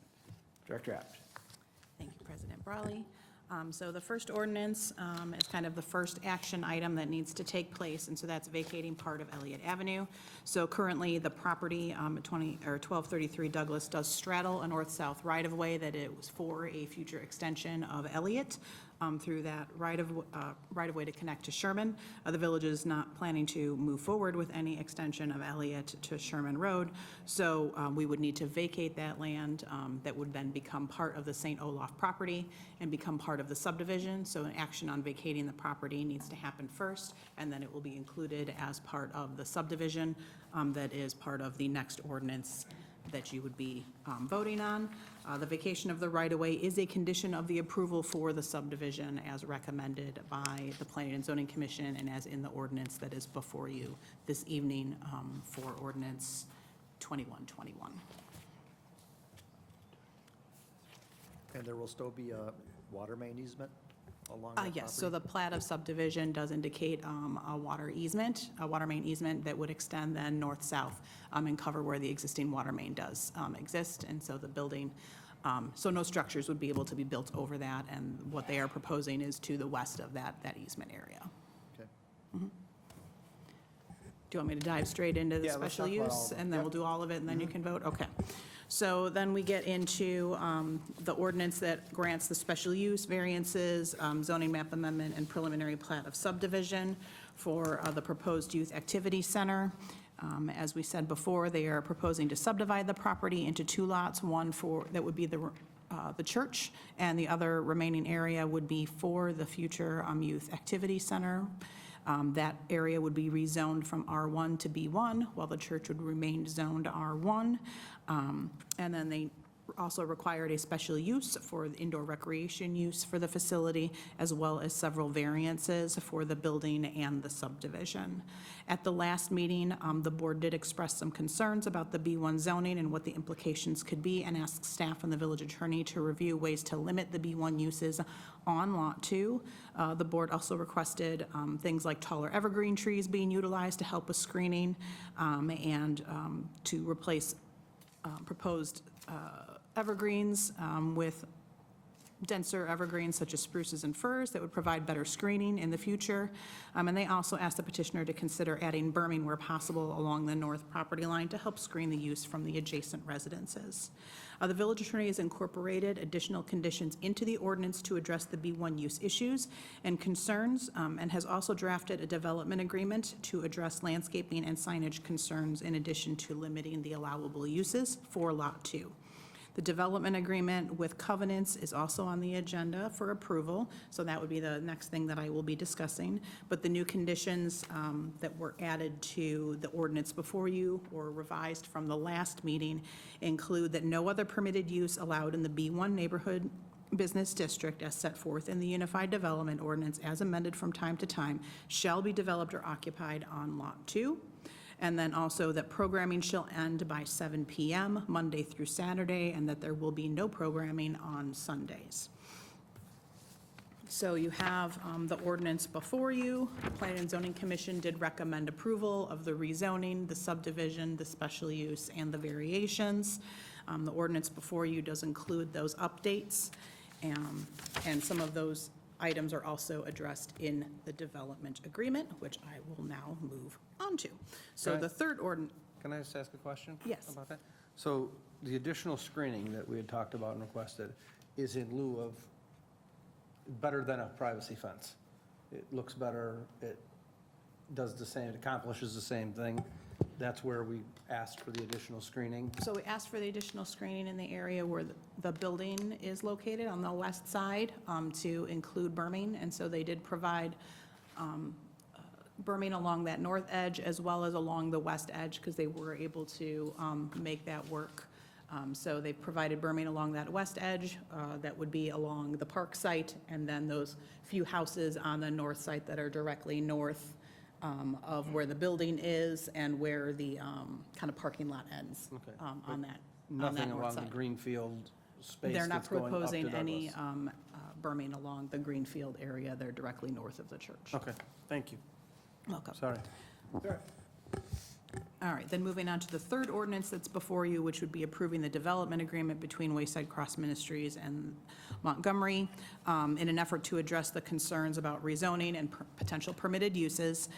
Director Abt. Thank you, President Brawley. So the first ordinance is kind of the first action item that needs to take place, and so that's vacating part of Elliott Avenue. So currently, the property at 1233 Douglas does straddle a north-south right-of-way that it was for a future extension of Elliott through that right-of-way to connect to Sherman. The village is not planning to move forward with any extension of Elliott to Sherman Road, so we would need to vacate that land that would then become part of the St. Olaf property and become part of the subdivision. So an action on vacating the property needs to happen first, and then it will be included as part of the subdivision that is part of the next ordinance that you would be voting on. The vacation of the right-of-way is a condition of the approval for the subdivision as recommended by the Planning and Zoning Commission and as in the ordinance that is before you this evening for ordinance 2121. And there will still be a water main easement along that property? Yes, so the plat of subdivision does indicate a water easement, a water main easement that would extend then north-south and cover where the existing water main does exist. And so the building, so no structures would be able to be built over that. And what they are proposing is to the west of that easement area. Okay. Do you want me to dive straight into the Yeah, let's special talk about all use? of it. And then we'll do all of it, and then you can vote? Okay. So then we get into the ordinance that grants the special use variances, zoning map amendment, and preliminary plat of subdivision for the proposed youth activity center. As we said before, they are proposing to subdivide the property into two lots, one for, that would be the church, and the other remaining area would be for the future youth activity center. That area would be rezoned from R1 to B1, while the church would remain zoned R1. And then they also required a special use for the indoor recreation use for the facility, as well as several variances for the building and the subdivision. At the last meeting, the board did express some concerns about the B1 zoning and what the implications could be, and asked staff and the village attorney to review ways to limit the B1 uses on Lot 2. The board also requested things like taller evergreen trees being utilized to help with screening and to replace proposed evergreens with denser evergreens such as spruces and firs that would provide better screening in the future. And they also asked the petitioner to consider adding berming where possible along the north property line to help screen the use from the adjacent residences. The village attorney has incorporated additional conditions into the ordinance to address the B1 use issues and concerns, and has also drafted a development agreement to address landscaping and signage concerns in addition to limiting the allowable uses for Lot 2. The development agreement with covenants is also on the agenda for approval, so that would be the next thing that I will be discussing. But the new conditions that were added to the ordinance before you or revised from the last meeting include that no other permitted use allowed in the B1 neighborhood business district as set forth in the Unified Development Ordinance as amended from time to time shall be developed or occupied on Lot 2. And then also that programming shall end by 7 PM, Monday through Saturday, and that there will be no programming on Sundays. So you have the ordinance before you. The Planning and Zoning Commission did recommend approval of the rezoning, the subdivision, the special use, and the variations. The ordinance before you does include those updates, and some of those items are also addressed in the development agreement, which I will now move on to. So Can I- the third ordinance. Can I just ask a question? Yes. About that? So the additional screening that we had talked about and requested is in lieu of, better than a privacy fence. It looks better, it does the same, it accomplishes the same thing. That's where we asked for the additional screening. So we asked for the additional screening in the area where the building is located on the west side to include berming. And so they did provide berming along that north edge as well as along the west edge because they were able to make that work. So they provided berming along that west edge that would be along the park site, and then those few houses on the north side that are directly north of where the building is and where the kind of parking lot ends Okay. on that Nothing north along the side. greenfield space They're not that's going up to proposing any Douglas. berming along the greenfield area. They're directly north of the church. Okay, thank you. Welcome. Sorry. All right, then moving on to the third ordinance that's before you, which would be approving the development agreement between Wayside Cross Ministries and Montgomery in an effort to address the concerns about rezoning and potential permitted uses.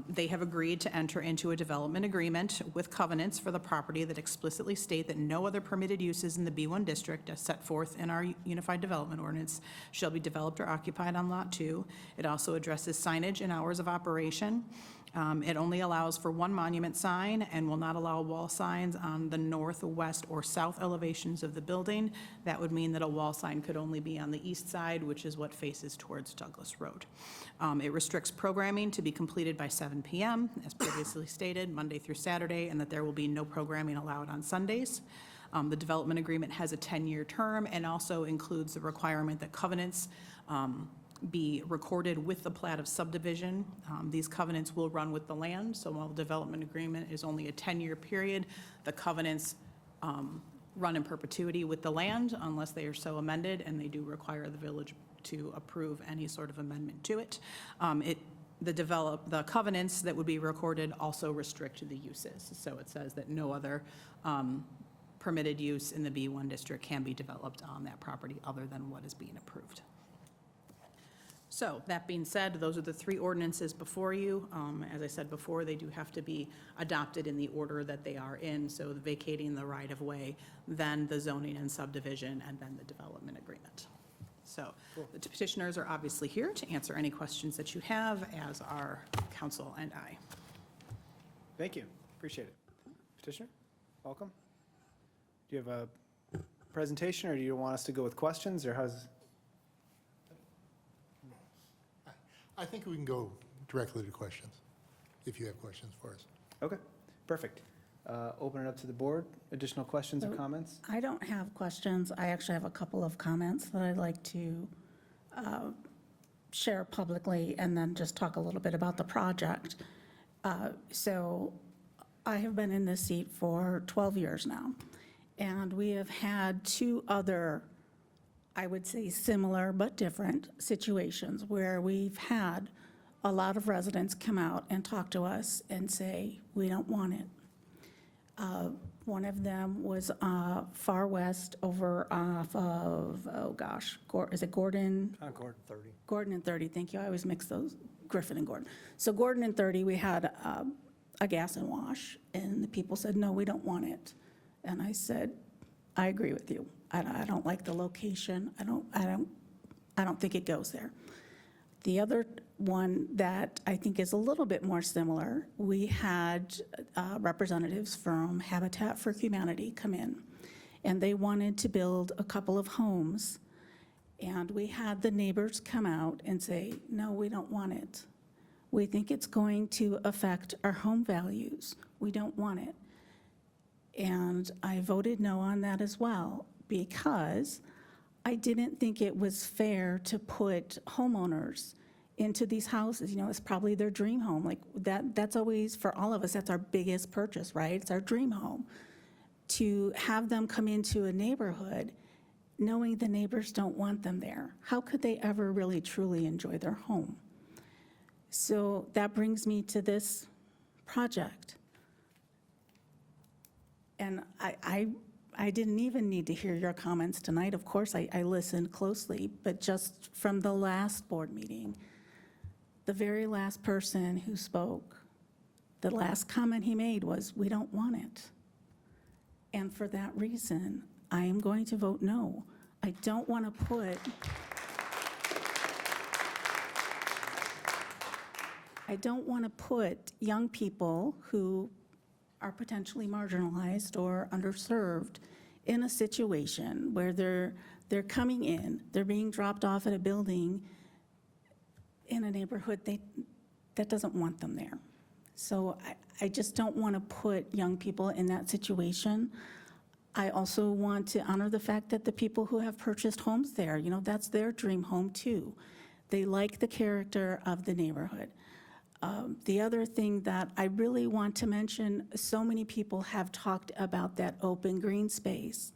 They have agreed to enter into a development agreement with covenants for the property that explicitly state that no other permitted uses in the B1 district as set forth in our Unified Development Ordinance shall be developed or occupied on Lot 2. It also addresses signage and hours of operation. It only allows for one monument sign and will not allow wall signs on the north, west, or south elevations of the building. That would mean that a wall sign could only be on the east side, which is what faces towards Douglas Road. It restricts programming to be completed by 7 PM, as previously stated, Monday through Saturday, and that there will be no programming allowed on Sundays. The development agreement has a 10-year term and also includes the requirement that covenants be recorded with the plat of subdivision. These covenants will run with the land, so while the development agreement is only a 10-year period, the covenants run in perpetuity with the land unless they are so amended, and they do require the village to approve any sort of amendment to it. The covenants that would be recorded also restrict the uses. So it says that no other permitted use in the B1 district can be developed on that property other than what is being approved. So, that being said, those are the three ordinances before you. As I said before, they do have to be adopted in the order that they are in, so the vacating the right-of-way, then the zoning and subdivision, and then the development agreement. So, the petitioners are obviously here to answer any questions that you have, as are council and I. Thank you, appreciate it. Petitioner, welcome. Do you have a presentation, or do you want us to go with questions, or how's? I think we can go directly to questions, if you have questions for us. Okay, perfect. Open it up to the board. Additional questions or So- comments? I don't have questions. I actually have a couple of comments that I'd like to share publicly and then just talk a little bit about the project. So I have been in this seat for 12 years now, and we have had two other, I would say, similar but different situations where we've had a lot of residents come out and talk to us and say, we don't want it. One of them was far west over off of, oh gosh, is it Gordon? Concord 30. Gordon and 30, thank you. I always mix those, Griffin and Gordon. So Gordon and 30, we had a gas and wash, and the people said, no, we don't want it. And I said, I agree with you. I don't like the location. I don't think it goes there. The other one that I think is a little bit more similar, we had representatives from Habitat for Humanity come in, and they wanted to build a couple of homes. And we had the neighbors come out and say, no, we don't want it. We think it's going to affect our home values. We don't want it. And I voted no on that as well, because I didn't think it was fair to put homeowners into these houses, it's probably their dream home. Like that's always, for all of us, that's our biggest purchase, right? It's our dream home. To have them come into a neighborhood knowing the neighbors don't want them there, how could they ever really truly enjoy their home? So that brings me to this project. And I didn't even need to hear your comments tonight. Of course, I listened closely, but just from the last board meeting, the very last person who spoke, the last comment he made was, "We don't want it." And for that reason, I am going to vote no. I don't want to put young people who are potentially marginalized or underserved in a situation where they're coming in, they're being dropped off at a building in a neighborhood that doesn't want them there. So I just don't want to put young people in that situation. I also want to honor the fact that the people who have purchased homes there, that's their dream home too. They like the character of the neighborhood. The other thing that I really want to mention, so many people have talked about that open green space.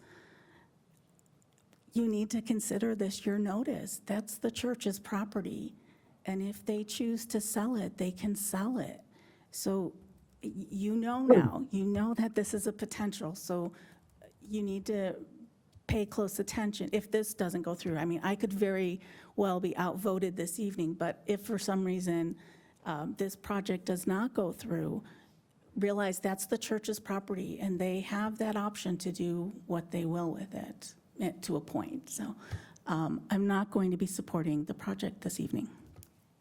You need to consider this your notice. That's the church's property. And if they choose to sell it, they can sell it. So now, that this is a potential. So you need to pay close attention if this doesn't go through. I mean, I could very well be outvoted this evening, but if for some reason this project does not go through, realize that's the church's property and they have that option to do what they will with it to a point. So I'm not going to be supporting the project this evening.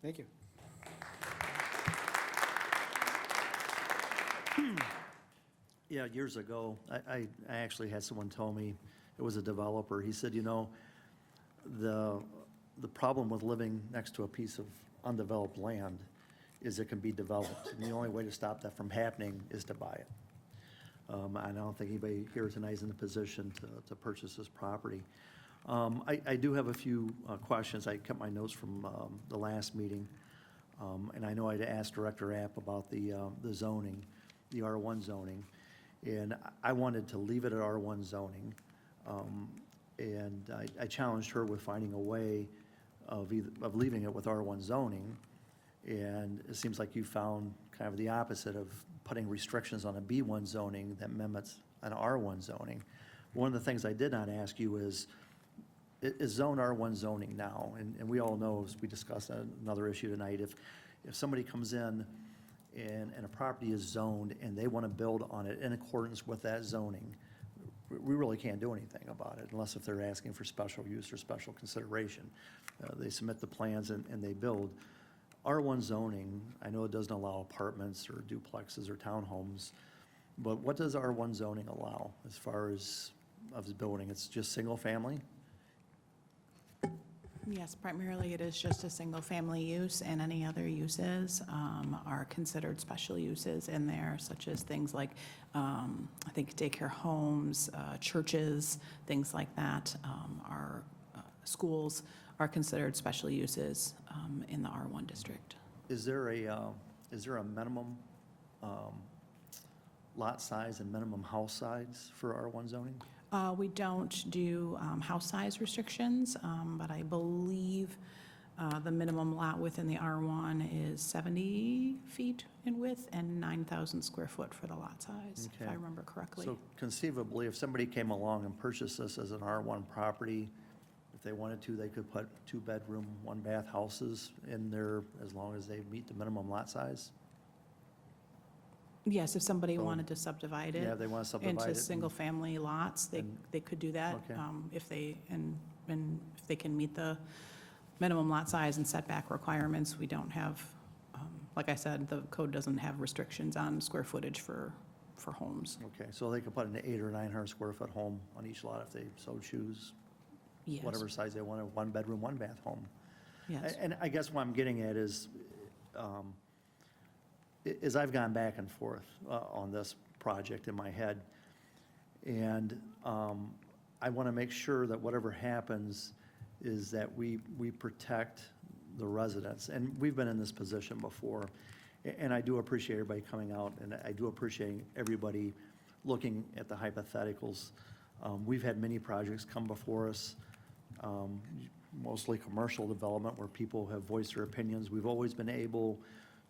Thank you. Yeah, years ago, I actually had someone tell me, it was a developer, he said, the problem with living next to a piece of undeveloped land is it can be developed, and the only way to stop that from happening is to buy it. I don't think anybody here tonight is in a position to purchase this property. I do have a few questions. I kept my notes from the last meeting, and I know I'd asked Director App about the zoning, the R1 zoning, and I wanted to leave it at R1 zoning, and I challenged her with finding a way of leaving it with R1 zoning, and it seems like you found kind of the opposite of putting restrictions on a B1 zoning that mimics an R1 zoning. One of the things I did not ask you is zone R1 zoning now? And we all know, as we discussed another issue tonight, if somebody comes in and a property is zoned and they want to build on it in accordance with that zoning, we really can't do anything about it unless if they're asking for special use or special consideration. They submit the plans and they build. R1 zoning, I know it doesn't allow apartments or duplexes or townhomes, but what does R1 zoning allow as far as building? It's just single family? Yes, primarily it is just a single-family use, and any other uses are considered special uses in there, such as things like, I think daycare homes, churches, things like that, are schools are considered special uses in the R1 district. Is there a minimum lot size and minimum house size for R1 zoning? We don't do house size restrictions, but I believe the minimum lot within the R1 is 70 feet in width and 9,000 square foot for the lot size, if I remember correctly. So conceivably, if somebody came along and purchased this as an R1 property, if they wanted to, they could put 2-bedroom, 1-bath houses in there as long as they meet the minimum lot size? Yes, if somebody wanted to subdivide it. Yeah, if they want to subdivide it. Into single-family lots, they could do that. Okay. If they, and if they can meet the minimum lot size and setback requirements, we don't have, like I said, the code doesn't have restrictions on square footage for homes. Okay, so they could put an 800 or 900 square foot home on each lot if they so choose? Yes. Whatever size they want, a 1-bedroom, 1-bath home? Yes. And I guess what I'm getting at is I've gone back and forth on this project in my head, and I want to make sure that whatever happens is that we protect the residents. And we've been in this position before. And I do appreciate everybody coming out, and I do appreciate everybody looking at the hypotheticals. We've had many projects come before us, mostly commercial development where people have voiced their opinions. We've always been able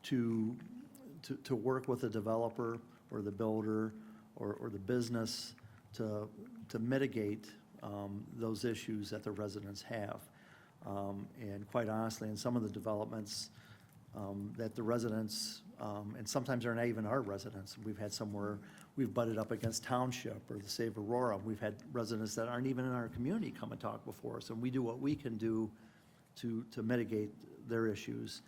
to work with the developer or the builder or the business to mitigate those issues that the residents have. And quite honestly, in some of the developments that the residents, and sometimes they're not even our residents. We've had somewhere we've butted up against Township or the Save Aurora. We've had residents that aren't even in our community come and talk before us, and we do what we can do to mitigate their issues.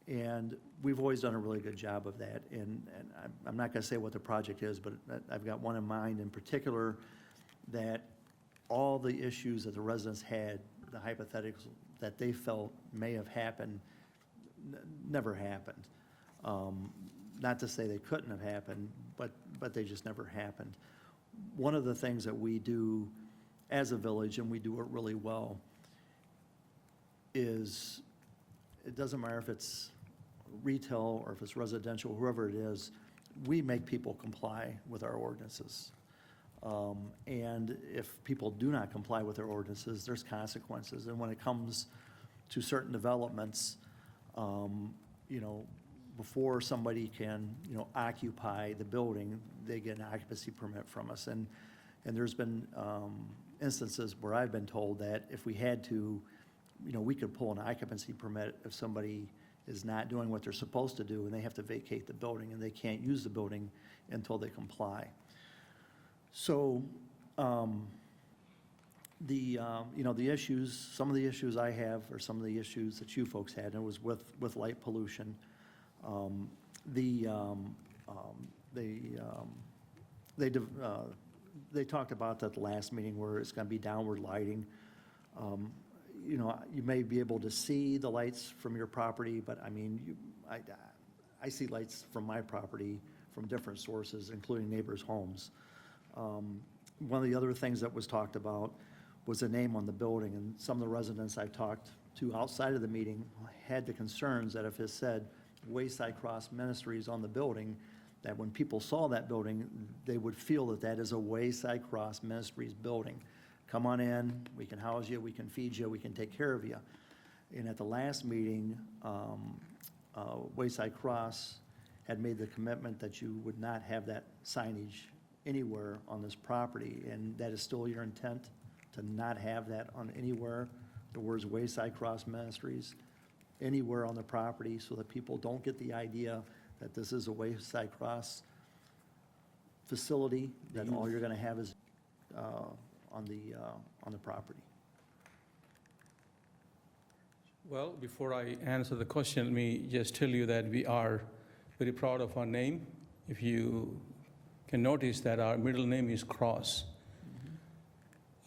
And we've always done a really good job of that. And I'm not going to say what the project is, but I've got one in mind in particular that all the issues that the residents had, the hypotheticals that they felt may have happened, never happened. Not to say they couldn't have happened, but they just never happened. One of the things that we do as a village, and we do it really well, is it doesn't matter if it's retail or if it's residential, whoever it is, we make people comply with our ordinances. And if people do not comply with their ordinances, there's consequences. And when it comes to certain developments, you know, before somebody can, you know, occupy the building, they get an occupancy permit from us. And there's been instances where I've been told that if we had to, you know, we could pull an occupancy permit if somebody is not doing what they're supposed to do and they have to vacate the building and they can't use the building until they comply. So, you know, the issues, some of the issues I have are some of the issues that you folks had, and it was with light pollution. They talked about that at the last meeting where it's going to be downward lighting. You know, you may be able to see the lights from your property, but I mean, I see lights from my property from different sources, including neighbors' homes. One of the other things that was talked about was the name on the building, and some of the residents I talked to outside of the meeting had the concerns that if it said Wayside Cross Ministries on the building, that when people saw that building, they would feel that that is a Wayside Cross Ministries building. Come on in, we can house you, we can feed you, we can take care of you. And at the last meeting, Wayside Cross had made the commitment that you would not have that signage anywhere on this property, and that is still your intent, to not have that on anywhere, the words Wayside Cross Ministries, anywhere on the property, so that people don't get the idea that this is a Wayside Cross facility, that all you're gonna have is on the property. Well, before I answer the question, let me just tell you that we are very proud of our name. If you can notice that our middle name is Cross.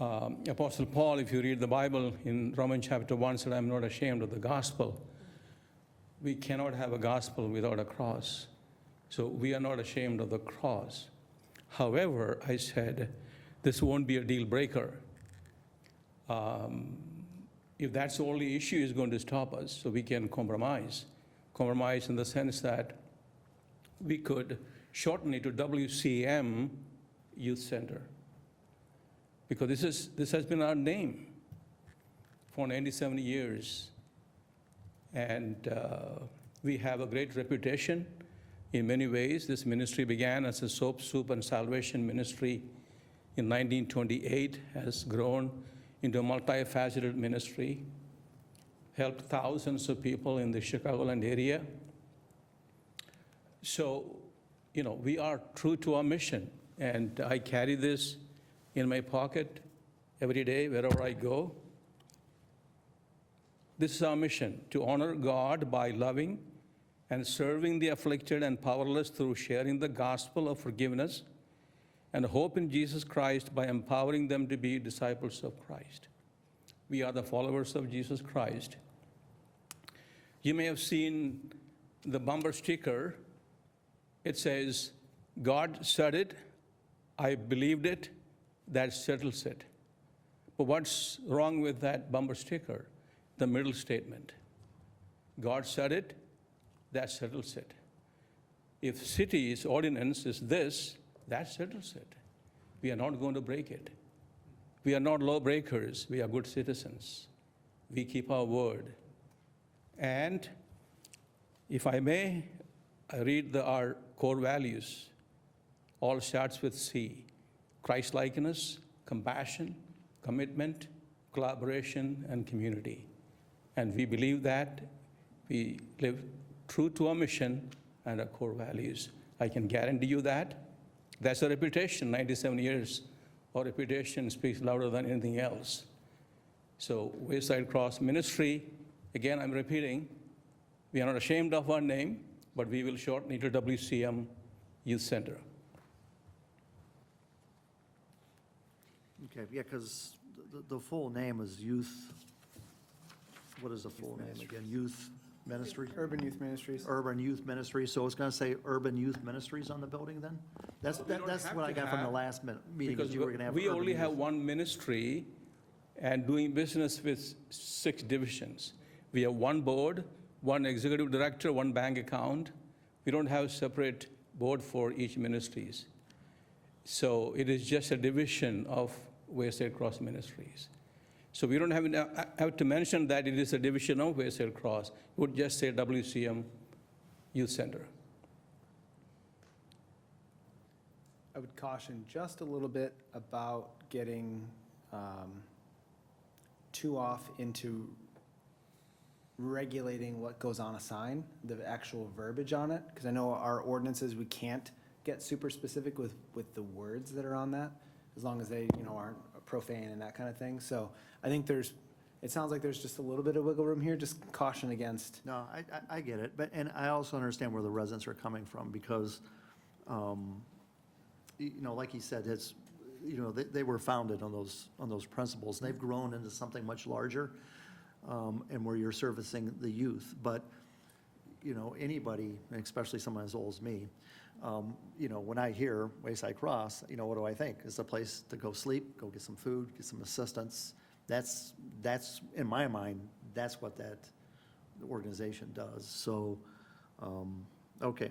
Apostle Paul, if you read the Bible in Romans chapter 1, said, I'm not ashamed of the gospel. We cannot have a gospel without a cross. So we are not ashamed of the cross. However, I said, this won't be a deal breaker. If that's the only issue is going to stop us, so we can compromise. Compromise in the sense that we could shorten it to WCM Youth Center. Because this has been our name for 97 years. And we have a great reputation in many ways. This ministry began as a soap, soup, and salvation ministry in 1928, has grown into a multifaceted ministry, helped thousands of people in the Chicagoland area. So, you know, we are true to our mission, and I carry this in my pocket every day, wherever I go. This is our mission, to honor God by loving and serving the afflicted and powerless through sharing the gospel of forgiveness and hope in Jesus Christ by empowering them to be disciples of Christ. We are the followers of Jesus Christ. You may have seen the bumper sticker. It says, God said it, I believed it, that settles it. But what's wrong with that bumper sticker? The middle statement. God said it, that settles it. If city's ordinance is this, that settles it. We are not going to break it. We are not lawbreakers, we are good citizens. We keep our word. And if I may, I read our core values. All starts with C: Christ-likeness, compassion, commitment, collaboration, and community. And we believe that we live true to our mission and our core values. I can guarantee you that. That's our reputation, 97 years. Our reputation speaks louder than anything else. So Wayside Cross Ministry, again, I'm repeating, we are not ashamed of our name, but we will shorten it to WCM Youth Center. Okay, yeah, because the full name is Youth, what is the full name again? Youth Ministry? Urban Youth Ministries. Urban Youth Ministry, so it's going to say Urban Youth Ministries on the building then? That's what I got from the last meeting, Because is you were going to have. we Urban only Youth. have one ministry and doing business with 6 divisions. We have one board, one executive director, one bank account. We don't have a separate board for each ministries. So it is just a division of Wayside Cross Ministries. So we don't have to mention that it is a division of Wayside Cross. It would just say WCM Youth Center. I would caution just a little bit about getting too off into regulating what goes on a sign, the actual verbiage on it, because I know our ordinances, we can't get super specific with the words that are on that, as long as they, aren't profane and that kind of thing. So I think it sounds like there's just a little bit of wiggle room here, just caution against. No, I get it, and I also understand where the residents are coming from, because, like he said, it's, they were founded on those principles, and they've grown into something much larger, and where you're servicing the youth. But, anybody, and especially someone as old as me, when I hear Wayside Cross, what do I think? It's a place to go sleep, go get some food, get some assistance. That's in my mind, that's what that organization does. So, okay.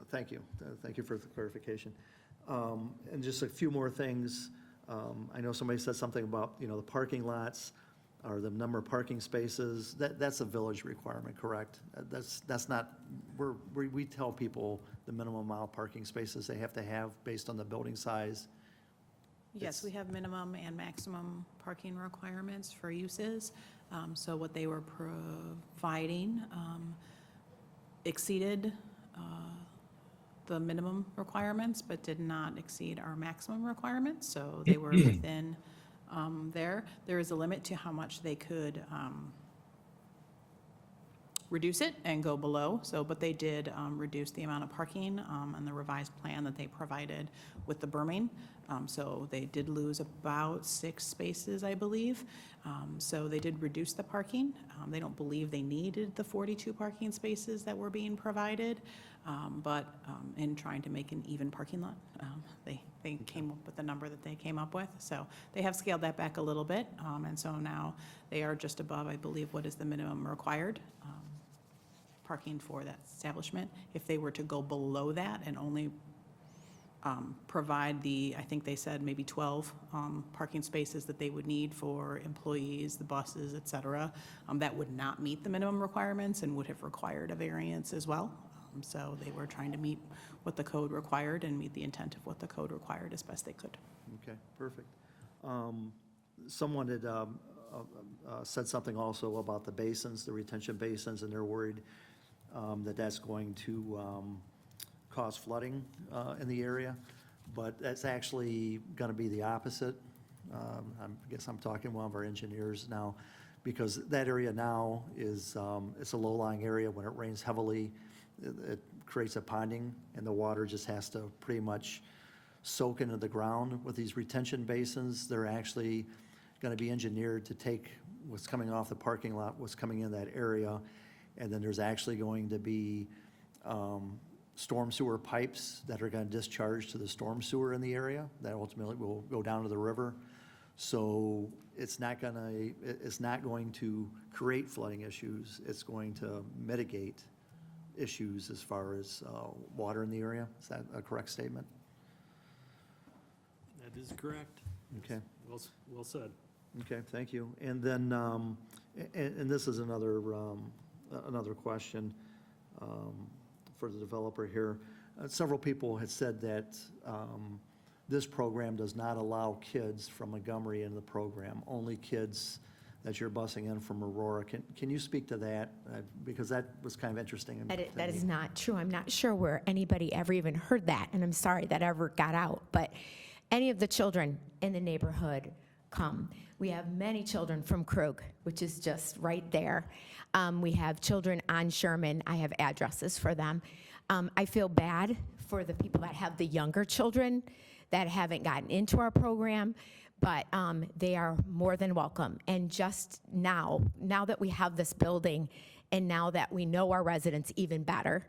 Thank you. Thank you for the clarification. And just a few more things. I know somebody said something about, the parking lots or the number of parking spaces. That's a village requirement, correct? That's not, we tell people the minimum amount of parking spaces they have to have based on the building size. Yes, we have minimum and maximum parking requirements for uses. So what they were providing exceeded the minimum requirements, but did not exceed our maximum requirements. So they were within there. There is a limit to how much they could reduce it and go below. So, but they did reduce the amount of parking on the revised plan that they provided with the berming. So they did lose about 6 spaces, I believe. So they did reduce the parking. They don't believe they needed the 42 parking spaces that were being provided. But in trying to make an even parking lot, they came up with the number that they came up with. So they have scaled that back a little bit. And so now they are just above, I believe, what is the minimum required parking for that establishment. If they were to go below that and only provide I think they said maybe 12 parking spaces that they would need for employees, the buses, et cetera, that would not meet the minimum requirements and would have required a variance as well. So they were trying to meet what the code required and meet the intent of what the code required as best they could. Okay, perfect. Someone had said something also about the basins, the retention basins, and they're worried that that's going to cause flooding in the area, but that's actually going to be the opposite. I guess I'm talking to one of our engineers now, because that area now is, it's a low-lying area. When it rains heavily, it creates a ponding, and the water just has to pretty much soak into the ground. With these retention basins, they're actually going to be engineered to take what's coming off the parking lot, what's coming in that area, and then there's actually going to be storm sewer pipes that are going to discharge to the storm sewer in the area that ultimately will go down to the river. So it's not going to create flooding issues. It's going to mitigate issues as far as water in the area. Is that a correct statement? That is correct. Okay. Well said. Okay, thank you. And then, and this is another question for the developer here. Several people had said that this program does not allow kids from Montgomery into the program, only kids that you're busing in from Aurora. Can you speak to that? Because that was kind of interesting. That is not true. I'm not sure where anybody ever even heard that, and I'm sorry that ever got out. But any of the children in the neighborhood come. We have many children from Krug, which is just right there. We have children on Sherman. I have addresses for them. I feel bad for the people that have the younger children that haven't gotten into our program, but they are more than welcome. And just now that we have this building and now that we know our residents even better,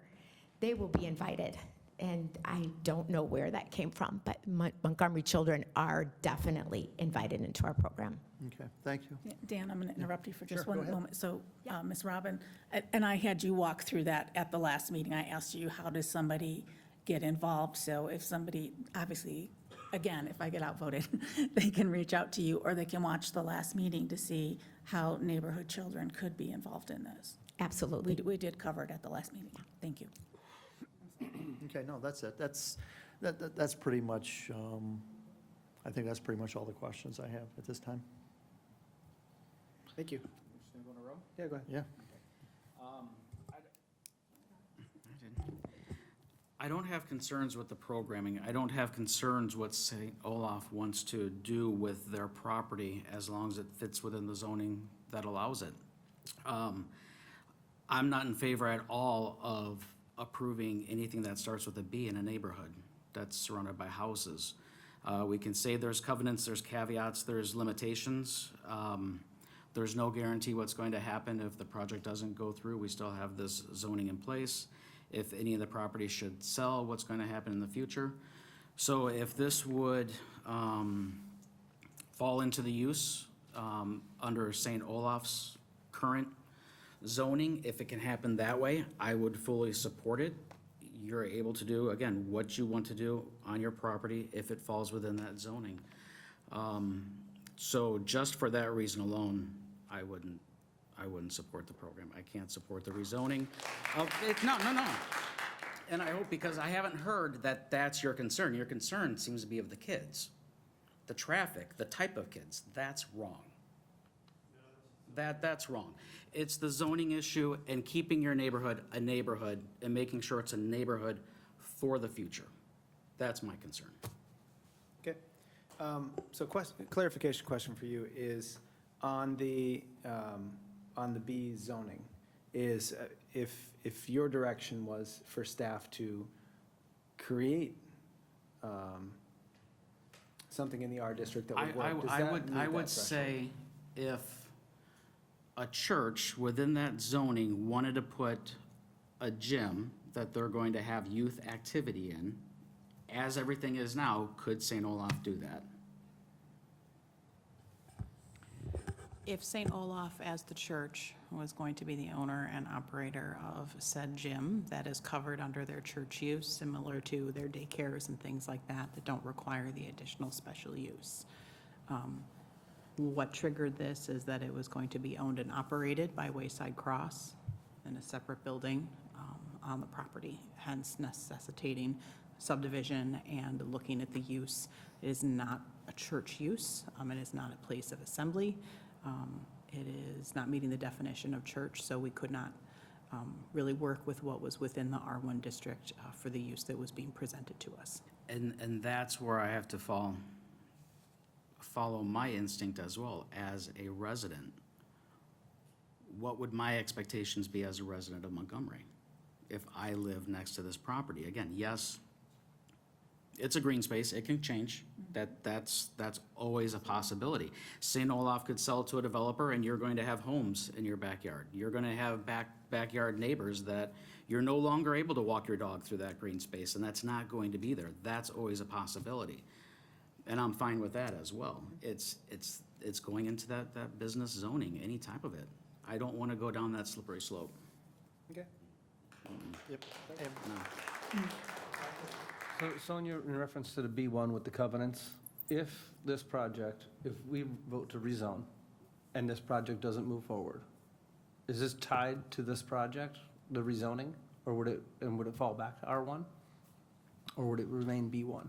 they will be invited. And I don't know where that came from, but Montgomery children are definitely invited into our program. Okay, thank you. Dan, I'm going to interrupt you for just Sure, go one ahead. moment. So, Ms. Robin, and I had you walk through that at the last meeting. I asked you, how does somebody get involved? So if somebody, obviously, again, if I get outvoted, they can reach out to you, or they can watch the last meeting to see how neighborhood children could be involved in this. Absolutely. We did cover it at the last meeting. Thank you. Okay, no, that's it. That's pretty much, I think that's pretty much all the questions I have at this time. Thank you. Yeah, go ahead. Yeah. I don't have concerns with the programming. I don't have concerns what St. Olaf wants to do with their property as long as it fits within the zoning that allows it. I'm not in favor at all of approving anything that starts with a B in a neighborhood that's surrounded by houses. We can say there's covenants, there's caveats, there's limitations. There's no guarantee what's going to happen if the project doesn't go through. We still have this zoning in place. If any of the property should sell, what's going to happen in the future. So if this would fall into the use under St. Olaf's current zoning, if it can happen that way, I would fully support it. You're able to do, again, what you want to do on your property if it falls within that zoning. So just for that reason alone, I wouldn't support the program. I can't support the rezoning. No. And I hope, because I haven't heard that that's your concern. Your concern seems to be of the kids, the traffic, the type of kids. That's wrong. That's wrong. It's the zoning issue and keeping your neighborhood a neighborhood and making sure it's a neighborhood for the future. That's my concern. Okay. So clarification question for you is on the B zoning, is if your direction was for staff to create something in the R district that would work, does that meet that I would threshold? say if a church within that zoning wanted to put a gym that they're going to have youth activity in, as everything is now, could St. Olaf do that? If St. Olaf, as the church, was going to be the owner and operator of said gym that is covered under their church use, similar to their daycares and things like that, that don't require the additional special use. What triggered this is that it was going to be owned and operated by Wayside Cross in a separate building on the property, hence necessitating subdivision and looking at the use. It is not a church use. It is not a place of assembly. It is not meeting the definition of church, so we could not really work with what was within the R1 district for the use that was being presented to us. And that's where I have to follow my instinct as well, as a resident. What would my expectations be as a resident of Montgomery if I live next to this property? Again, yes, it's a green space, it can change. That's always a possibility. St. Olaf could sell to a developer and you're going to have homes in your backyard. You're going to have backyard neighbors that you're no longer able to walk your dog through that green space, and that's not going to be there. That's always a possibility. And I'm fine with that as well. It's going into that business zoning, any type of it. I don't want to go down that slippery slope. Okay. Yep. No. So Sonia, in reference to the B1 with the covenants, if this project, if we vote to rezone and this project doesn't move forward, is this tied to this project, the rezoning, or would it fall back to R1? Or would it remain B1?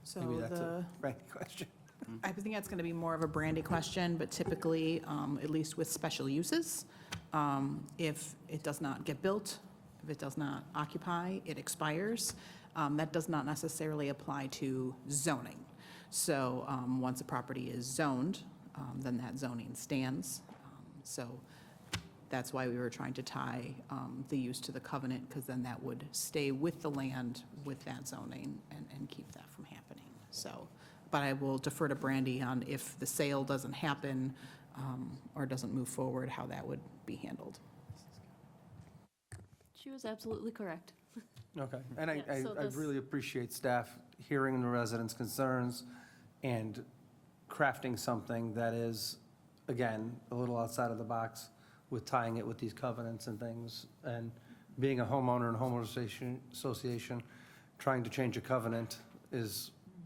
So Maybe that's the, a Frankie question. I think that's going to be more of a Brandy question, but typically, at least with special uses, if it does not get built, if it does not occupy, it expires. That does not necessarily apply to zoning. So once a property is zoned, then that zoning stands. So that's why we were trying to tie the use to the covenant, because then that would stay with the land with that zoning and keep that from happening. So, but I will defer to Brandy on if the sale doesn't happen or doesn't move forward, how that would be handled. She was absolutely correct. Okay, and I Yeah, so this- really appreciate staff hearing the residents' concerns and crafting something that is, again, a little outside of the box with tying it with these covenants and things. And being a homeowner and homeowner association, trying to change a covenant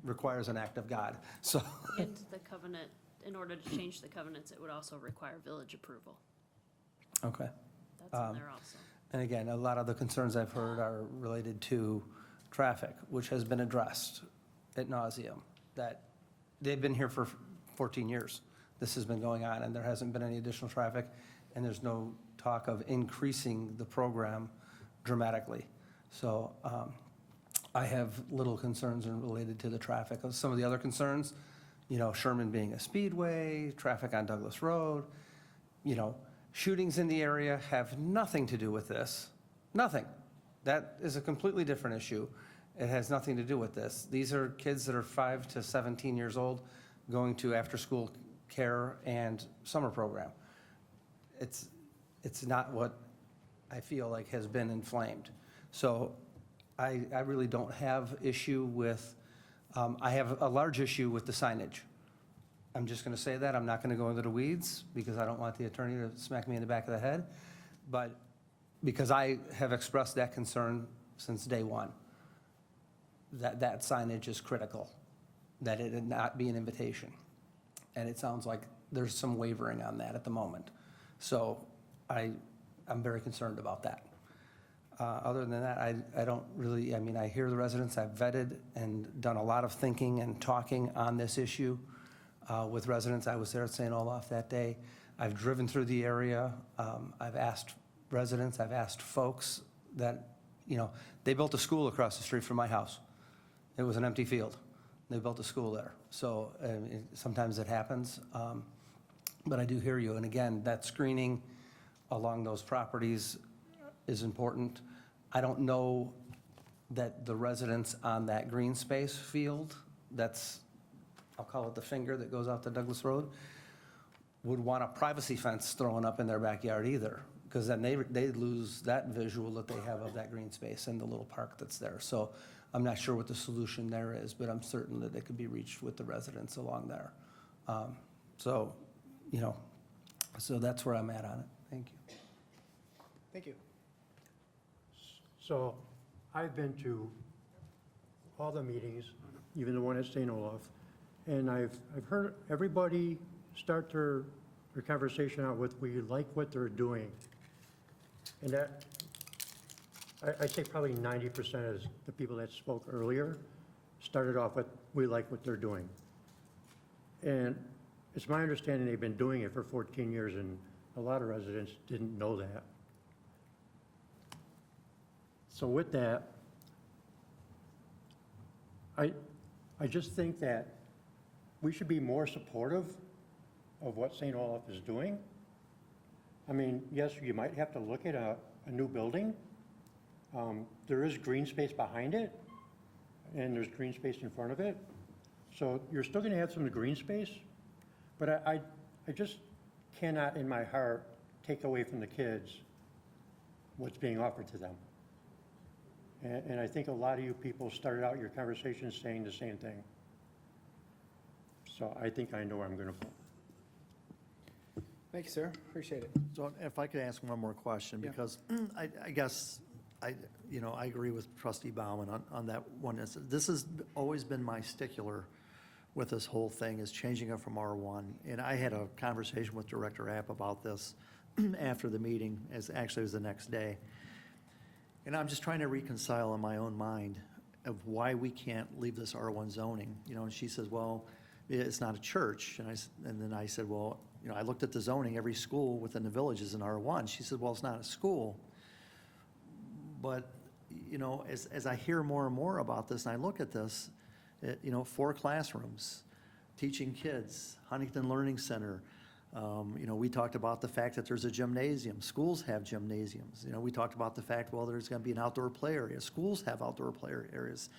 requires an act of God, so. And the covenant, in order to change the covenants, it would also require village approval. Okay. That's in there also. And again, a lot of the concerns I've heard are related to traffic, which has been addressed ad nauseum, that they've been here for 14 years. This has been going on, and there hasn't been any additional traffic, and there's no talk of increasing the program dramatically. So I have little concerns related to the traffic. Some of the other concerns, Sherman being a speedway, traffic on Douglas Road, shootings in the area have nothing to do with this. Nothing. That is a completely different issue. It has nothing to do with this. These are kids that are 5 to 17 years old going to after-school care and summer program. It's not what I feel like has been inflamed. So I really don't have issue with, I have a large issue with the signage. I'm just going to say that. I'm not going to go into the weeds because I don't want the attorney to smack me in the back of the head. But because I have expressed that concern since day one, that signage is critical, that it not be an invitation. And it sounds like there's some wavering on that at the moment. So I'm very concerned about that. Other than that, I don't really, I hear the residents. I've vetted and done a lot of thinking and talking on this issue with residents. I was there at St. Olaf that day. I've driven through the area. I've asked residents, I've asked folks that, they built a school across the street from my house. It was an empty field. They built a school there. So sometimes it happens. But I do hear you. And again, that screening along those properties is important. I don't know that the residents on that green space field, I'll call it the finger that goes out to Douglas Road, would want a privacy fence thrown up in their backyard either, because then they lose that visual that they have of that green space and the little park that's there. So I'm not sure what the solution there is, but I'm certain that it could be reached with the residents along there. So that's where I'm at on it. Thank you. Thank you. So I've been to all the meetings, even the one at St. Olaf, and I've heard everybody start their conversation out with, we like what they're doing. And that, I'd say probably 90% of the people that spoke earlier started off with, we like what they're doing. And it's my understanding they've been doing it for 14 years, and a lot of residents didn't know that. So with that, I just think that we should be more supportive of what St. Olaf is doing. I mean, yes, you might have to look at a new building. There is green space behind it, and there's green space in front of it. So you're still going to have some green space, but I just cannot in my heart take away from the kids what's being offered to them. And I think a lot of you people started out your conversation saying the same thing. So I think I know where I'm going to vote. Thank you, sir. Appreciate it. So if I could ask one more question, Yeah. because I guess, I agree with trustee Bauman on that one. This has always been my stickler with this whole thing, is changing it from R1. And I had a conversation with Director App about this after the meeting, actually it was the next day. And I'm just trying to reconcile in my own mind of why we can't leave this R1 zoning. And she says, well, it's not a church. And then I said, well, I looked at the zoning, every school within the village is an R1. She said, well, it's not a school. But, as I hear more and more about this, and I look at this, 4 classrooms, teaching kids, Huntington Learning Center. We talked about the fact that there's a gymnasium. Schools have gymnasiums. We talked about the fact, well, there's going to be an outdoor play area. Schools have outdoor play areas.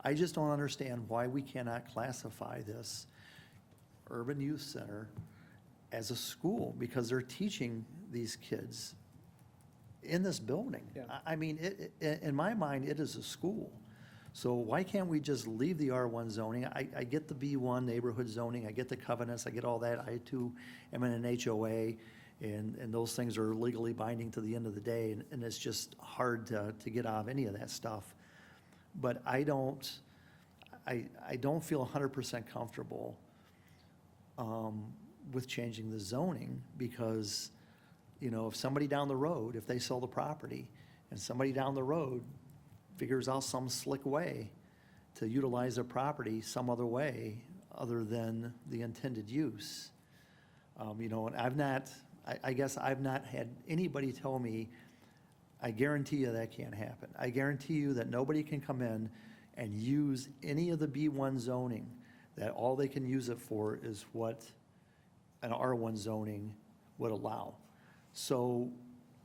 I just don't understand why we cannot classify this urban youth center as a school, because they're teaching these kids in this building. Yeah. I mean, in my mind, it is a school. So why can't we just leave the R1 zoning? I get the B1 neighborhood zoning, I get the covenants, I get all that. I too am in an HOA, and those things are legally binding to the end of the day, and it's just hard to get out of any of that stuff. But I don't feel 100% comfortable with changing the zoning, because, if somebody down the road, if they sell the property, and somebody down the road figures out some slick way to utilize their property some other way other than the intended use. And I guess I've not had anybody tell me, I guarantee you that can't happen. I guarantee you that nobody can come in and use any of the B1 zoning, that all they can use it for is what an R1 zoning would allow. So,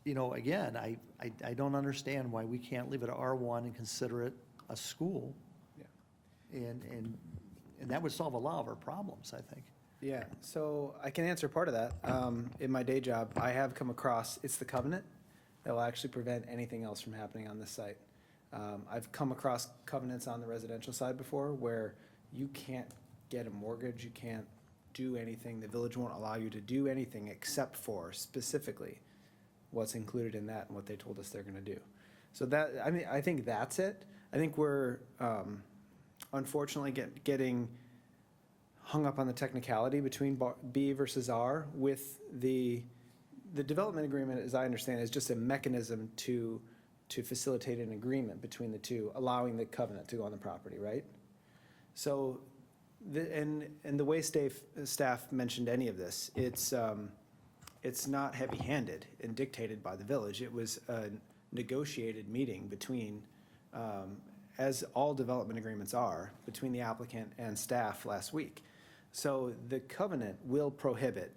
again, I don't understand why we can't leave it at R1 and consider it a school. Yeah. And that would solve a lot of our problems, I think. Yeah, so I can answer part of that. In my day job, I have come across, it's the covenant that will actually prevent anything else from happening on this site. I've come across covenants on the residential side before where you can't get a mortgage, you can't do anything, the village won't allow you to do anything except for specifically what's included in that and what they told us they're gonna do. So that, I think that's it. I think we're unfortunately getting hung up on the technicality between B versus R with the development agreement, as I understand, is just a mechanism to facilitate an agreement between the two, allowing the covenant to go on the property, right? So, and the way staff mentioned any of this, it's not heavy-handed and dictated by the village. It was a negotiated meeting between, as all development agreements are, between the applicant and staff last week. So the covenant will prohibit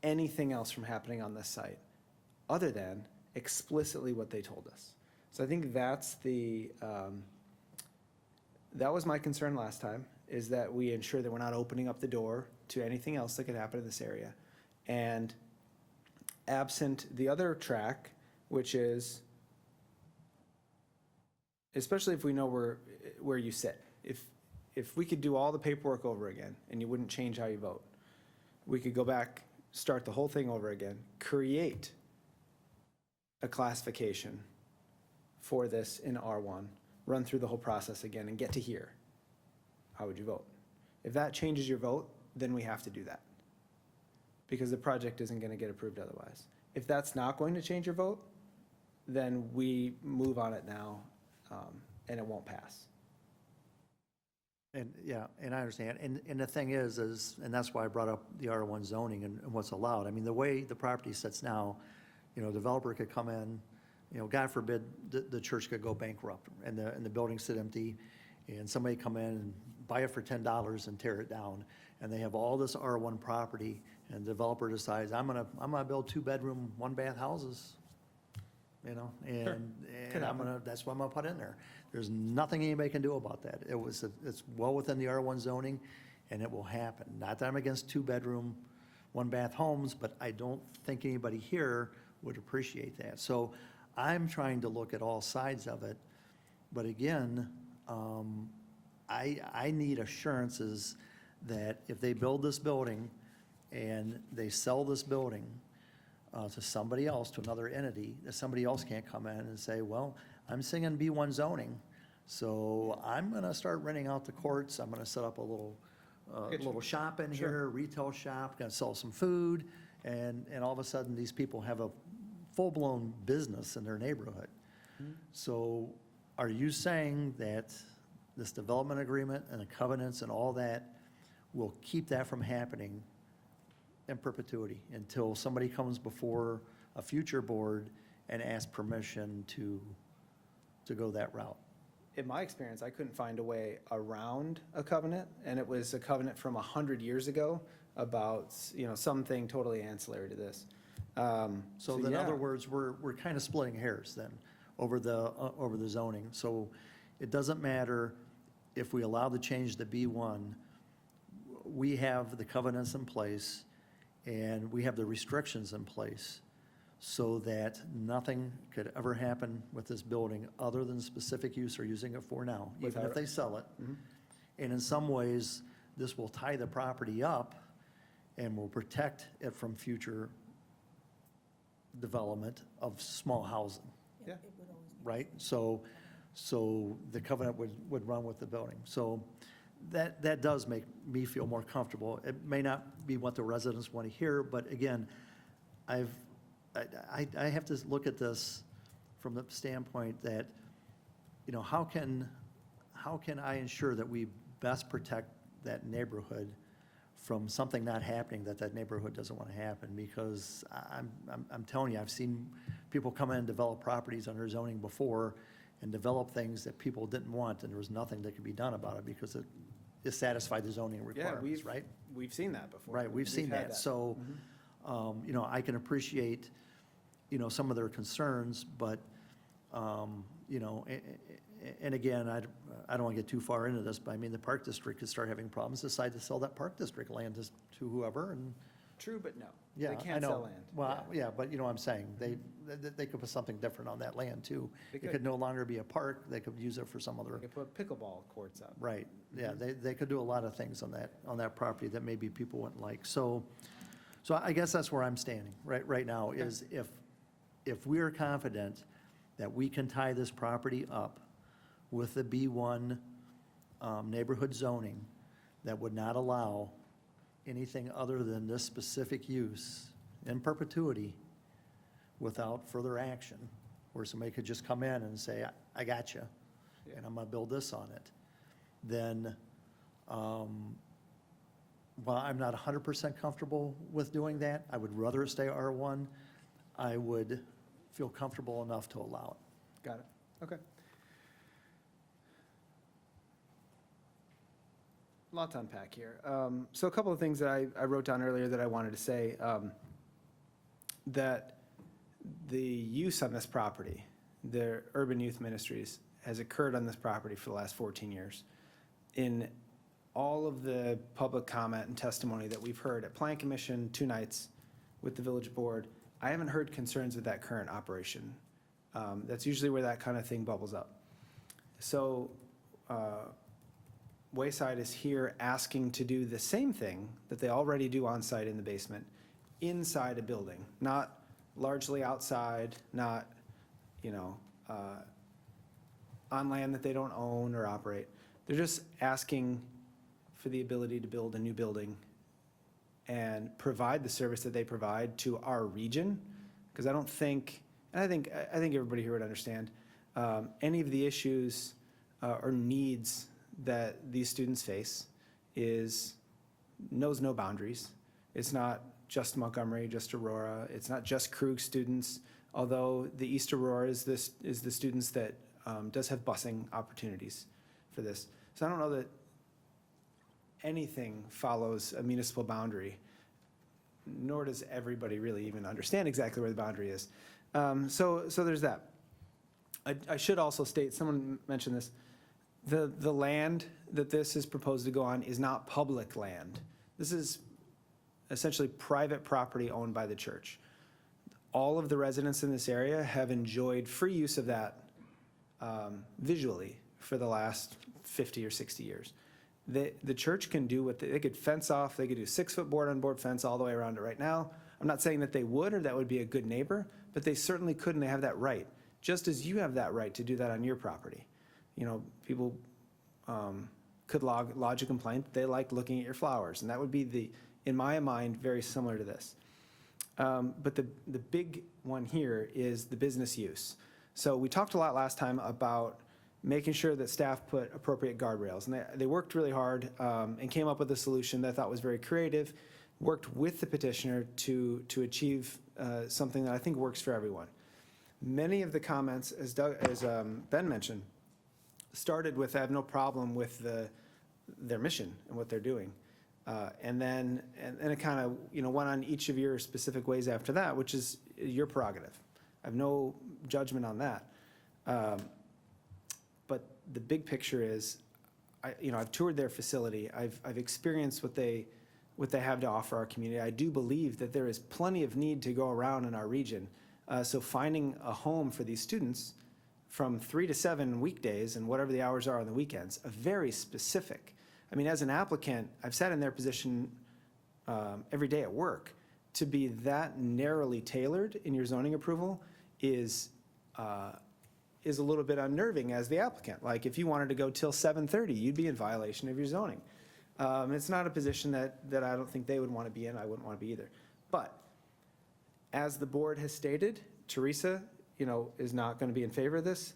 anything else from happening on this site, other than explicitly what they told us. So I think that's that was my concern last time, is that we ensure that we're not opening up the door to anything else that could happen in this area. And absent the other track, which is, especially if we know where you sit, if we could do all the paperwork over again and you wouldn't change how you vote, we could go back, start the whole thing over again, create a classification for this in R1, run through the whole process again and get to here. How would you vote? If that changes your vote, then we have to do that, because the project isn't going to get approved otherwise. If that's not going to change your vote, then we move on it now, and it won't pass. And, yeah, and I understand. And the thing is, and that's why I brought up the R1 zoning and what's allowed. I mean, the way the property sits now, developer could come in, God forbid, the church could go bankrupt and the building sit empty, and somebody come in and buy it for $10 and tear it down. And they have all this R1 property, and the developer decides, I'm gonna build 2-bedroom, 1-bath houses, and that's what I'm gonna put in there. There's nothing anybody can do about that. It's well within the R1 zoning, and it will happen. Not that I'm against 2-bedroom, 1-bath homes, but I don't think anybody here would appreciate that. So I'm trying to look at all sides of it But again, I need assurances that if they build this building and they sell this building to somebody else, to another entity, that somebody else can't come in and say, well, I'm singing B1 zoning, so I'm gonna start renting out the courts, I'm gonna set up a little shop in here, retail shop, gonna sell some food, and all of a sudden, these people have a full-blown business in their neighborhood. So are you saying that this development agreement and the covenants and all that will keep that from happening in perpetuity until somebody comes before a future board and asks permission to go that route? In my experience, I couldn't find a way around a covenant, and it was a covenant from 100 years ago about, something totally ancillary to this. So in other words, we're kind of splitting hairs then over the zoning. So it doesn't matter if we allow the change to B1, we have the covenants in place and we have the restrictions in place so that nothing could ever happen with this building other than specific use they're using it for now, even if they sell it. And in some ways, this will tie the property up and will protect it from future development of small housing. Yeah. Right? So the covenant would run with the building. So that does make me feel more comfortable. It may not be what the residents want to hear, but again, I have to look at this from the standpoint that, how can I ensure that we best protect that neighborhood from something not happening that neighborhood doesn't want to happen? Because I'm telling you, I've seen people come in and develop properties under zoning before and develop things that people didn't want, and there was nothing that could be done about it because it satisfied the zoning requirements, right? We've seen that before. Right, we've seen had that. So, I can appreciate, some of their concerns, but, and again, I don't want to get too far into this, but I mean, the Park District could start having problems, decide to sell that Park District land to whoever, and. True, but no. Yeah, They I can't know. sell land. Well, yeah, but what I'm saying, they could put something different on that land too. They It could. could no longer be a park, they could use it for some other. They could put pickleball courts up. Right, yeah, they could do a lot of things on that property that maybe people wouldn't like. So I guess that's where I'm standing right now, is if we are confident that we can tie this property up with the B1 neighborhood zoning that would not allow anything other than this specific use in perpetuity without further action, where somebody could just come in and say, I got you, and I'm going to build this on it, then while I'm not 100% comfortable with doing that, I would rather stay R1, I would feel comfortable enough to allow it. Got it. Okay. A lot to unpack here. So a couple of things that I wrote down earlier that I wanted to say, that the use on this property, the Urban Youth Ministries, has occurred on this property for the last 14 years. In all of the public comment and testimony that we've heard at Plan Commission 2 nights with the village board, I haven't heard concerns with that current operation. That's usually where that kind of thing bubbles up. So Wayside is here asking to do the same thing that they already do on site in the basement, inside a building, not largely outside, not, on land that they don't own or operate. They're just asking for the ability to build a new building and provide the service that they provide to our region. Because I don't think, and I think everybody here would understand, any of the issues or needs that these students face knows no boundaries. It's not just Montgomery, just Aurora. It's not just Krug students, although the East Aurora is the students that does have busing opportunities for this. So I don't know that anything follows a municipal boundary, nor does everybody really even understand exactly where the boundary is. So there's that. I should also state, someone mentioned this, the land that this is proposed to go on is not public land. This is essentially private property owned by the church. All of the residents in this area have enjoyed free use of that visually for the last 50 or 60 years. The church can do what they could fence off, they could do 6-foot board-on-board fence all the way around it right now. I'm not saying that they would or that would be a good neighbor, but they certainly could and they have that right, just as you have that right to do that on your property. You know, people could lodge a complaint, they like looking at your flowers, and that would be, in my mind, very similar to this. But the big one here is the business use. So we talked a lot last time about making sure that staff put appropriate guardrails. And they worked really hard and came up with a solution that I thought was very creative, worked with the petitioner to achieve something that I think works for everyone. Many of the comments, as Ben mentioned, started with, I have no problem with their mission and what they're doing. And then it kind of, went on each of your specific ways after that, which is your prerogative. I have no judgment on that. But the big picture is, I've toured their facility. I've experienced what they have to offer our community. I do believe that there is plenty of need to go around in our region. So finding a home for these students from 3 to 7 weekdays and whatever the hours are on the weekends, a very specific. I mean, as an applicant, I've sat in their position every day at work. To be that narrowly tailored in your zoning approval is a little bit unnerving as the applicant. Like, if you wanted to go till 7:30, you'd be in violation of your zoning. It's not a position that I don't think they would want to be in. I wouldn't want to be either. But as the board has stated, Teresa, is not going to be in favor of this.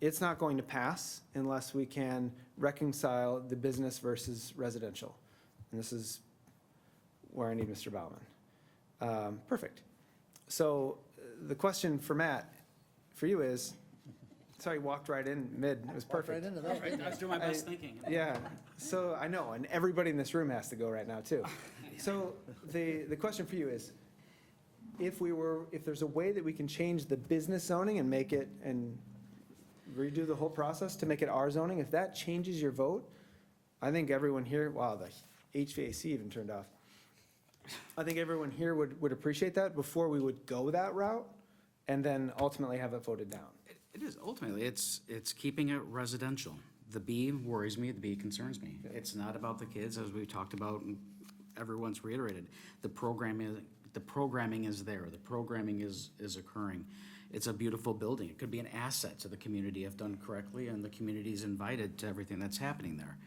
It's not going to pass unless we can reconcile the business versus residential. And this is where I need Mr. Baumann. Perfect. So the question for Matt, for you is, sorry, you walked right in mid. It was perfect. I was doing my best thinking. Yeah, so I know, and everybody in this room has to go right now, too. So the question for you is, if there's a way that we can change the business zoning and make it, and redo the whole process to make it our zoning, if that changes your vote, I think everyone here, wow, the HVAC even turned off. I think everyone here would appreciate that before we would go that route, and then ultimately have it voted down. It is, ultimately, it's keeping it residential. The B worries me, the B concerns me. It's not about the kids, as we've talked about, and everyone's reiterated. The programming is there, the programming is occurring. It's a beautiful building. It could be an asset to the community if done correctly, and the community is invited to everything that's happening there.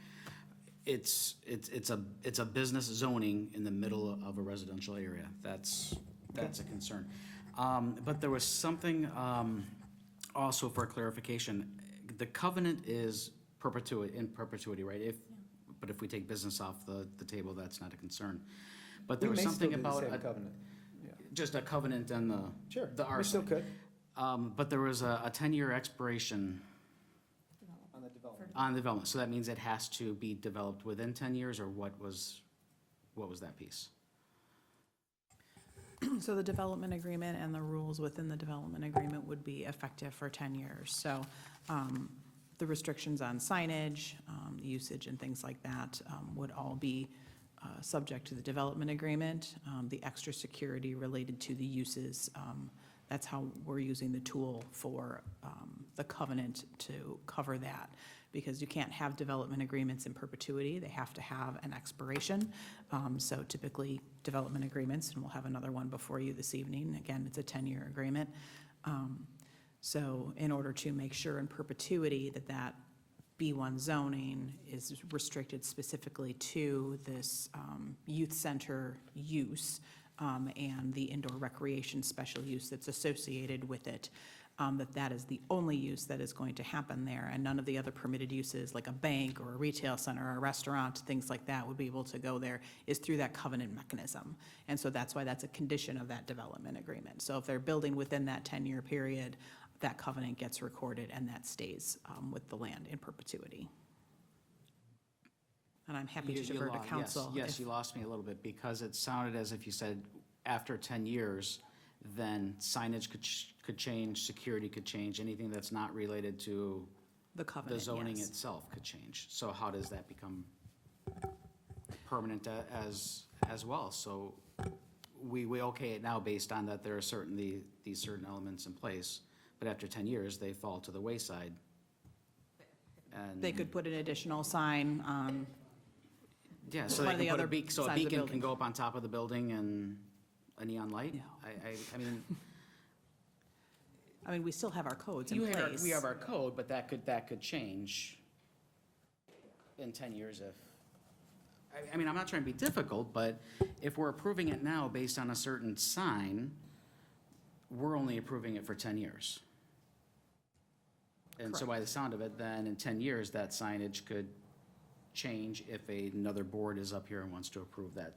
It's a business zoning in the middle of a residential area. That's a concern. But there was something also for clarification. The covenant is in perpetuity, right? But if we take business off the table, that's not a concern. But there was something about covenant. just a covenant and the R We still side. could. But there was a 10-year expiration On the development. on development. So that means it has to be developed within 10 years, or what was that piece? So the development agreement and the rules within the development agreement would be effective for 10 years. So the restrictions on signage, usage and things like that would all be subject to the development agreement. The extra security related to the uses, that's how we're using the tool for the covenant to cover that. Because you can't have development agreements in perpetuity, they have to have an expiration. So typically, development agreements, and we'll have another one before you this evening, again, it's a 10-year agreement. So in order to make sure in perpetuity that B1 zoning is restricted specifically to this youth center use and the indoor recreation special use that's associated with it, that is the only use that is going to happen there, and none of the other permitted uses, like a bank or a retail center or a restaurant, things like that, would be able to go there, is through that covenant mechanism. And so that's why that's a condition of that development agreement. So if they're building within that 10-year period, that covenant gets recorded and that stays with the land in perpetuity. And I'm happy to defer to council. Yes, you lost me a little bit, because it sounded as if you said after 10 years, then signage could change, security could change, anything that's not related to the covenant, the zoning yes. itself could change. So how does that become permanent as well? So we okay it now based on that there are these certain elements in place, but after 10 years, they fall to the wayside. And They could put an additional sign on, yeah, so one they of can the put a other beacon, so a sides of the beacon can building. go up on top of the building and a neon light? I mean, I mean, we still have our codes in we place. have our code, but that could change in 10 years if, I mean, I'm not trying to be difficult, but if we're approving it now based on a certain sign, we're only approving it for 10 years. And so by the sound of it, then in 10 years, that signage could change if another board is up here and wants to approve that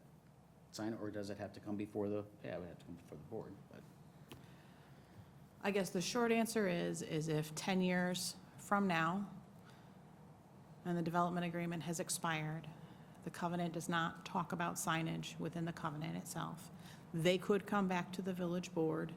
sign, or does it have to come before the, yeah, it would have to come before the board, but. I guess the short answer is if 10 years from now, and the development agreement has expired, the covenant does not talk about signage within the covenant itself, they could come back to the village board.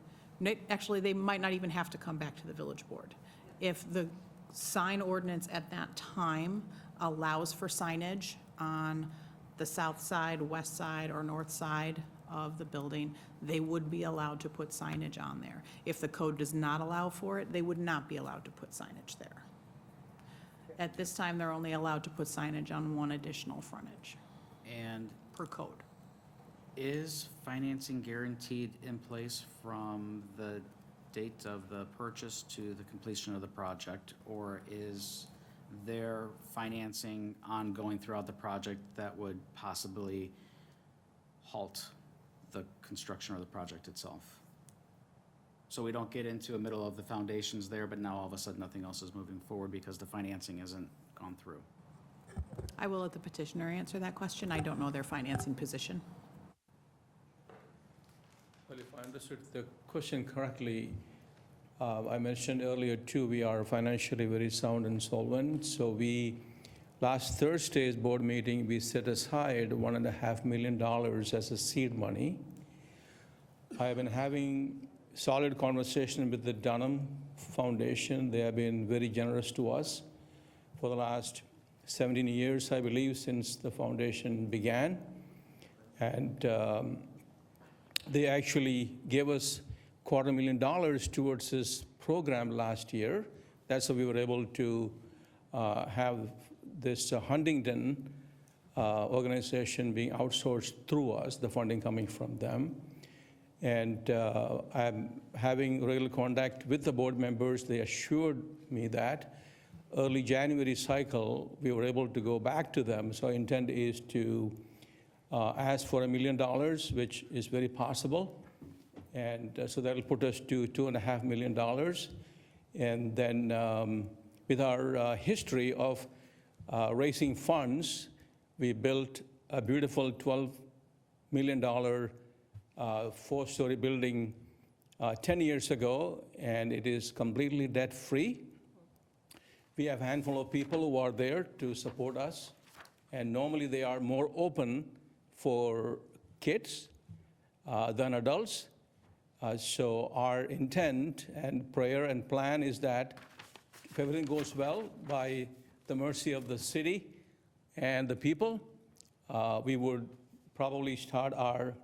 Actually, they might not even have to come back to the village board. If the sign ordinance at that time allows for signage on the south side, west side, or north side of the building, they would be allowed to put signage on there. If the code does not allow for it, they would not be allowed to put signage there. At this time, they're only allowed to put signage on one additional frontage And per code. is financing guaranteed in place from the date of the purchase to the completion of the project? Or is there financing ongoing throughout the project that would possibly halt the construction of the project itself? So we don't get into the middle of the foundations there, but now all of a sudden nothing else is moving forward because the financing isn't gone through. I will let the petitioner answer that question. I don't know their financing position. Well, if I understood the question correctly, I mentioned earlier too, we are financially very sound and solvent. So last Thursday's board meeting, we set aside $1.5 million as a seed money. I have been having solid conversation with the Dunham Foundation. They have been very generous to us for the last 17 years, I believe, since the foundation began. And they actually gave us $250,000 towards this program last year. That's how we were able to have this Huntington organization being outsourced through us, the funding coming from them. And I'm having regular contact with the board members. They assured me that early January cycle, we were able to go back to them. So our intent is to ask for $1 million, which is very possible. And so that'll put us to $2.5 million. And then with our history of raising funds, we built a beautiful $12 million four-story building 10 years ago, and it is completely debt-free. We have a handful of people who are there to support us, and normally they are more open for kids than adults. So our intent and prayer and plan is that if everything goes well, by the mercy of the city and the people, we would probably start our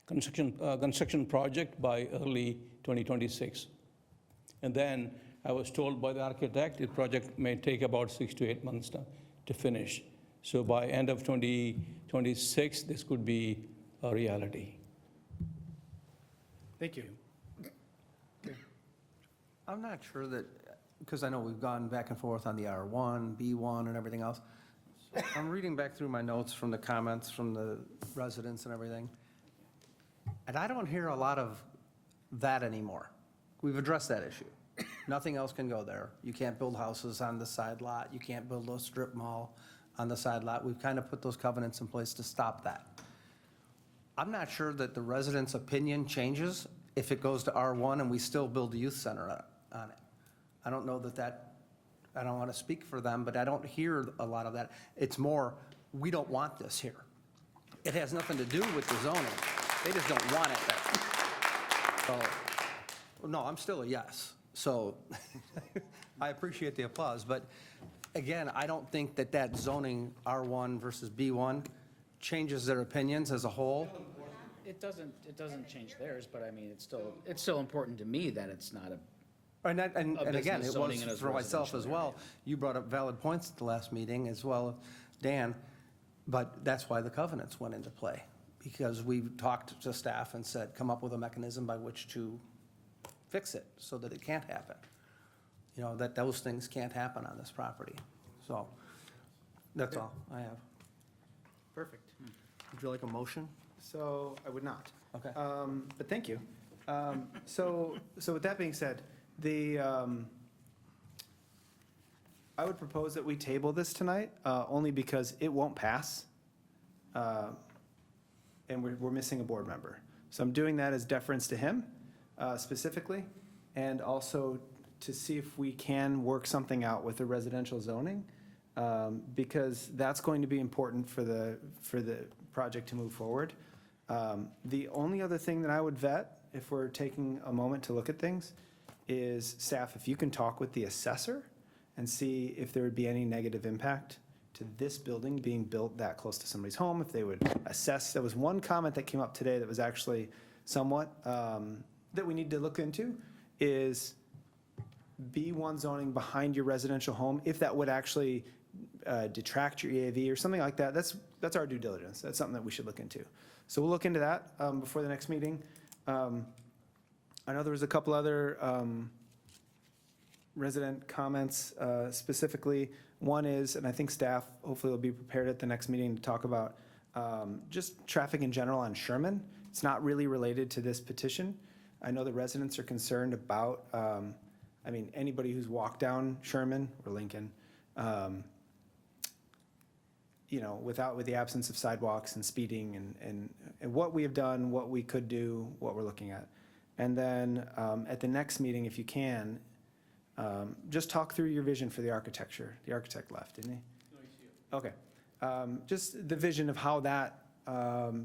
construction project by early 2026. And then I was told by the architect, the project may take about 6 to 8 months to finish. So by end of 2026, this could be a reality. Thank you. I'm not sure that, because I know we've gone back and forth on the R1, B1, and everything else. So I'm reading back through my notes from the comments from the residents and everything, and I don't hear a lot of that anymore. We've addressed that issue. Nothing else can go there. You can't build houses on the side lot. You can't build a strip mall on the side lot. We've kind of put those covenants in place to stop that. I'm not sure that the residents' opinion changes if it goes to R1 and we still build a youth center on it. I don't know that, I don't want to speak for them, but I don't hear a lot of that. It's more, we don't want this here. It has nothing to do with the zoning. They just don't want it there. So, no, I'm still a yes. So I appreciate the applause, but again, I don't think that zoning R1 versus B1 changes their opinions as a whole. It doesn't change theirs, but I mean, it's still important to me that it's not And business again, it zoning was in a for myself residential as well. You brought up valid points at the last meeting as well, Dan, but that's why the covenants went into play. Because we talked to staff and said, come up with a mechanism by which to fix it so that it can't happen. You know, that those things can't happen on this property. So, that's all I have. Perfect. Would you like a motion? So I would not. Okay. But thank you. So with that being said, I would propose that we table this tonight, only because it won't pass. And we're missing a board member. So I'm doing that as deference to him specifically, and also to see if we can work something out with the residential zoning, because that's going to be important for the project to move forward. The only other thing that I would vet, if we're taking a moment to look at things, is staff, if you can talk with the assessor and see if there would be any negative impact to this building being built that close to somebody's home, if they would assess. There was one comment that came up today that was actually somewhat, that we need to look into, is B1 zoning behind your residential home, if that would actually detract your EAV or something like that. That's our due diligence. That's something that we should look into. So we'll look into that before the next meeting. I know there was a couple other resident comments specifically. One is, and I think staff hopefully will be prepared at the next meeting to talk about just traffic in general on Sherman. It's not really related to this petition. I know the residents are concerned about, I mean, anybody who's walked down Sherman or Lincoln, you know, with the absence of sidewalks and speeding and what we have done, what we could do, what we're looking at. And then at the next meeting, if you can, just talk through your vision for the architecture. The architect left, didn't he? No, he's here. Okay. Just the vision of how that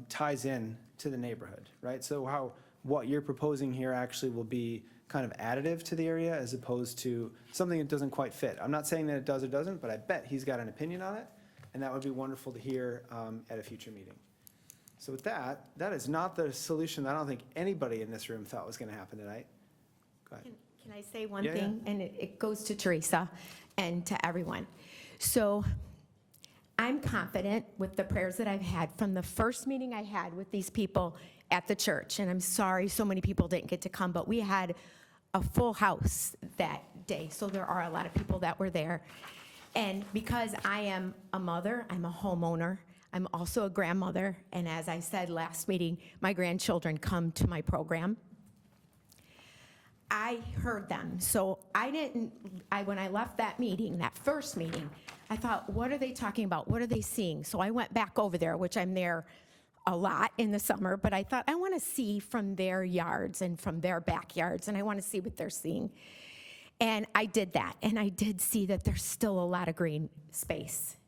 ties in to the neighborhood, right? So what you're proposing here actually will be kind of additive to the area as opposed to something that doesn't quite fit. I'm not saying that it does or doesn't, but I bet he's got an opinion on it, and that would be wonderful to hear at a future meeting. So with that is not the solution that I don't think anybody in this room thought was going to happen tonight. Go ahead. Can I say one Yeah, thing? And it goes to Teresa and to everyone. So I'm confident with the prayers that I've had from the first meeting I had with these people at the church. And I'm sorry so many people didn't get to come, but we had a full house that day. So there are a lot of people that were there. And because I am a mother, I'm a homeowner, I'm also a grandmother. And as I said last meeting, my grandchildren come to my program. I heard them. So when I left that meeting, that first meeting, I thought, what are they talking about? What are they seeing? So I went back over there, which I'm there a lot in the summer, but I thought I want to see from their yards and from their backyards, and I want to see what they're seeing. And I did that, and I did see that there's still a lot of green space.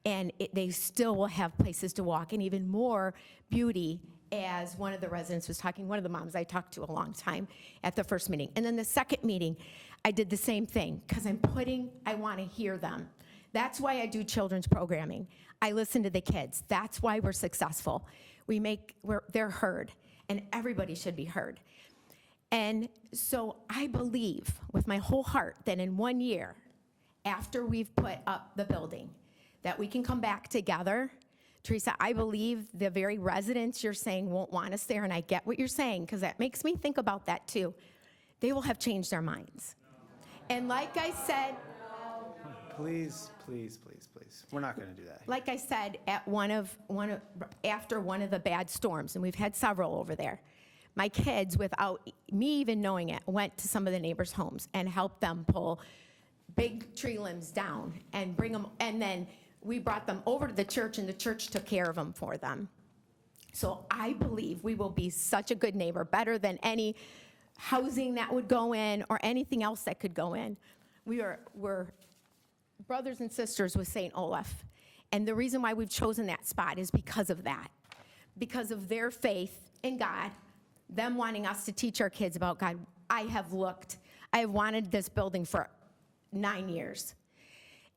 And they still will have places to walk, and even more beauty, as one of the residents was talking, one of the moms I talked to a long time at the first meeting. And then the second meeting, I did the same thing, because I want to hear them. That's why I do children's programming. I listen to the kids. That's why we're successful. They're heard, and everybody should be heard. And so I believe with my whole heart that in 1 year, after we've put up the building, that we can come back together. Teresa, I believe the very residents you're saying won't want us there, and I get what you're saying, because that makes me think about that too. They will have changed their minds. And like I said, Please, please, please, please. We're not going to do that. like I said, at after one of the bad storms, and we've had several over there, my kids, without me even knowing it, went to some of the neighbors' homes and helped them pull big tree limbs down and bring them, and then we brought them over to the church, and the church took care of them for them. So I believe we will be such a good neighbor, better than any housing that would go in or anything else that could go in. We're brothers and sisters with St. Olaf. And the reason why we've chosen that spot is because of that, because of their faith in God, them wanting us to teach our kids about God. I have wanted this building for 9 years.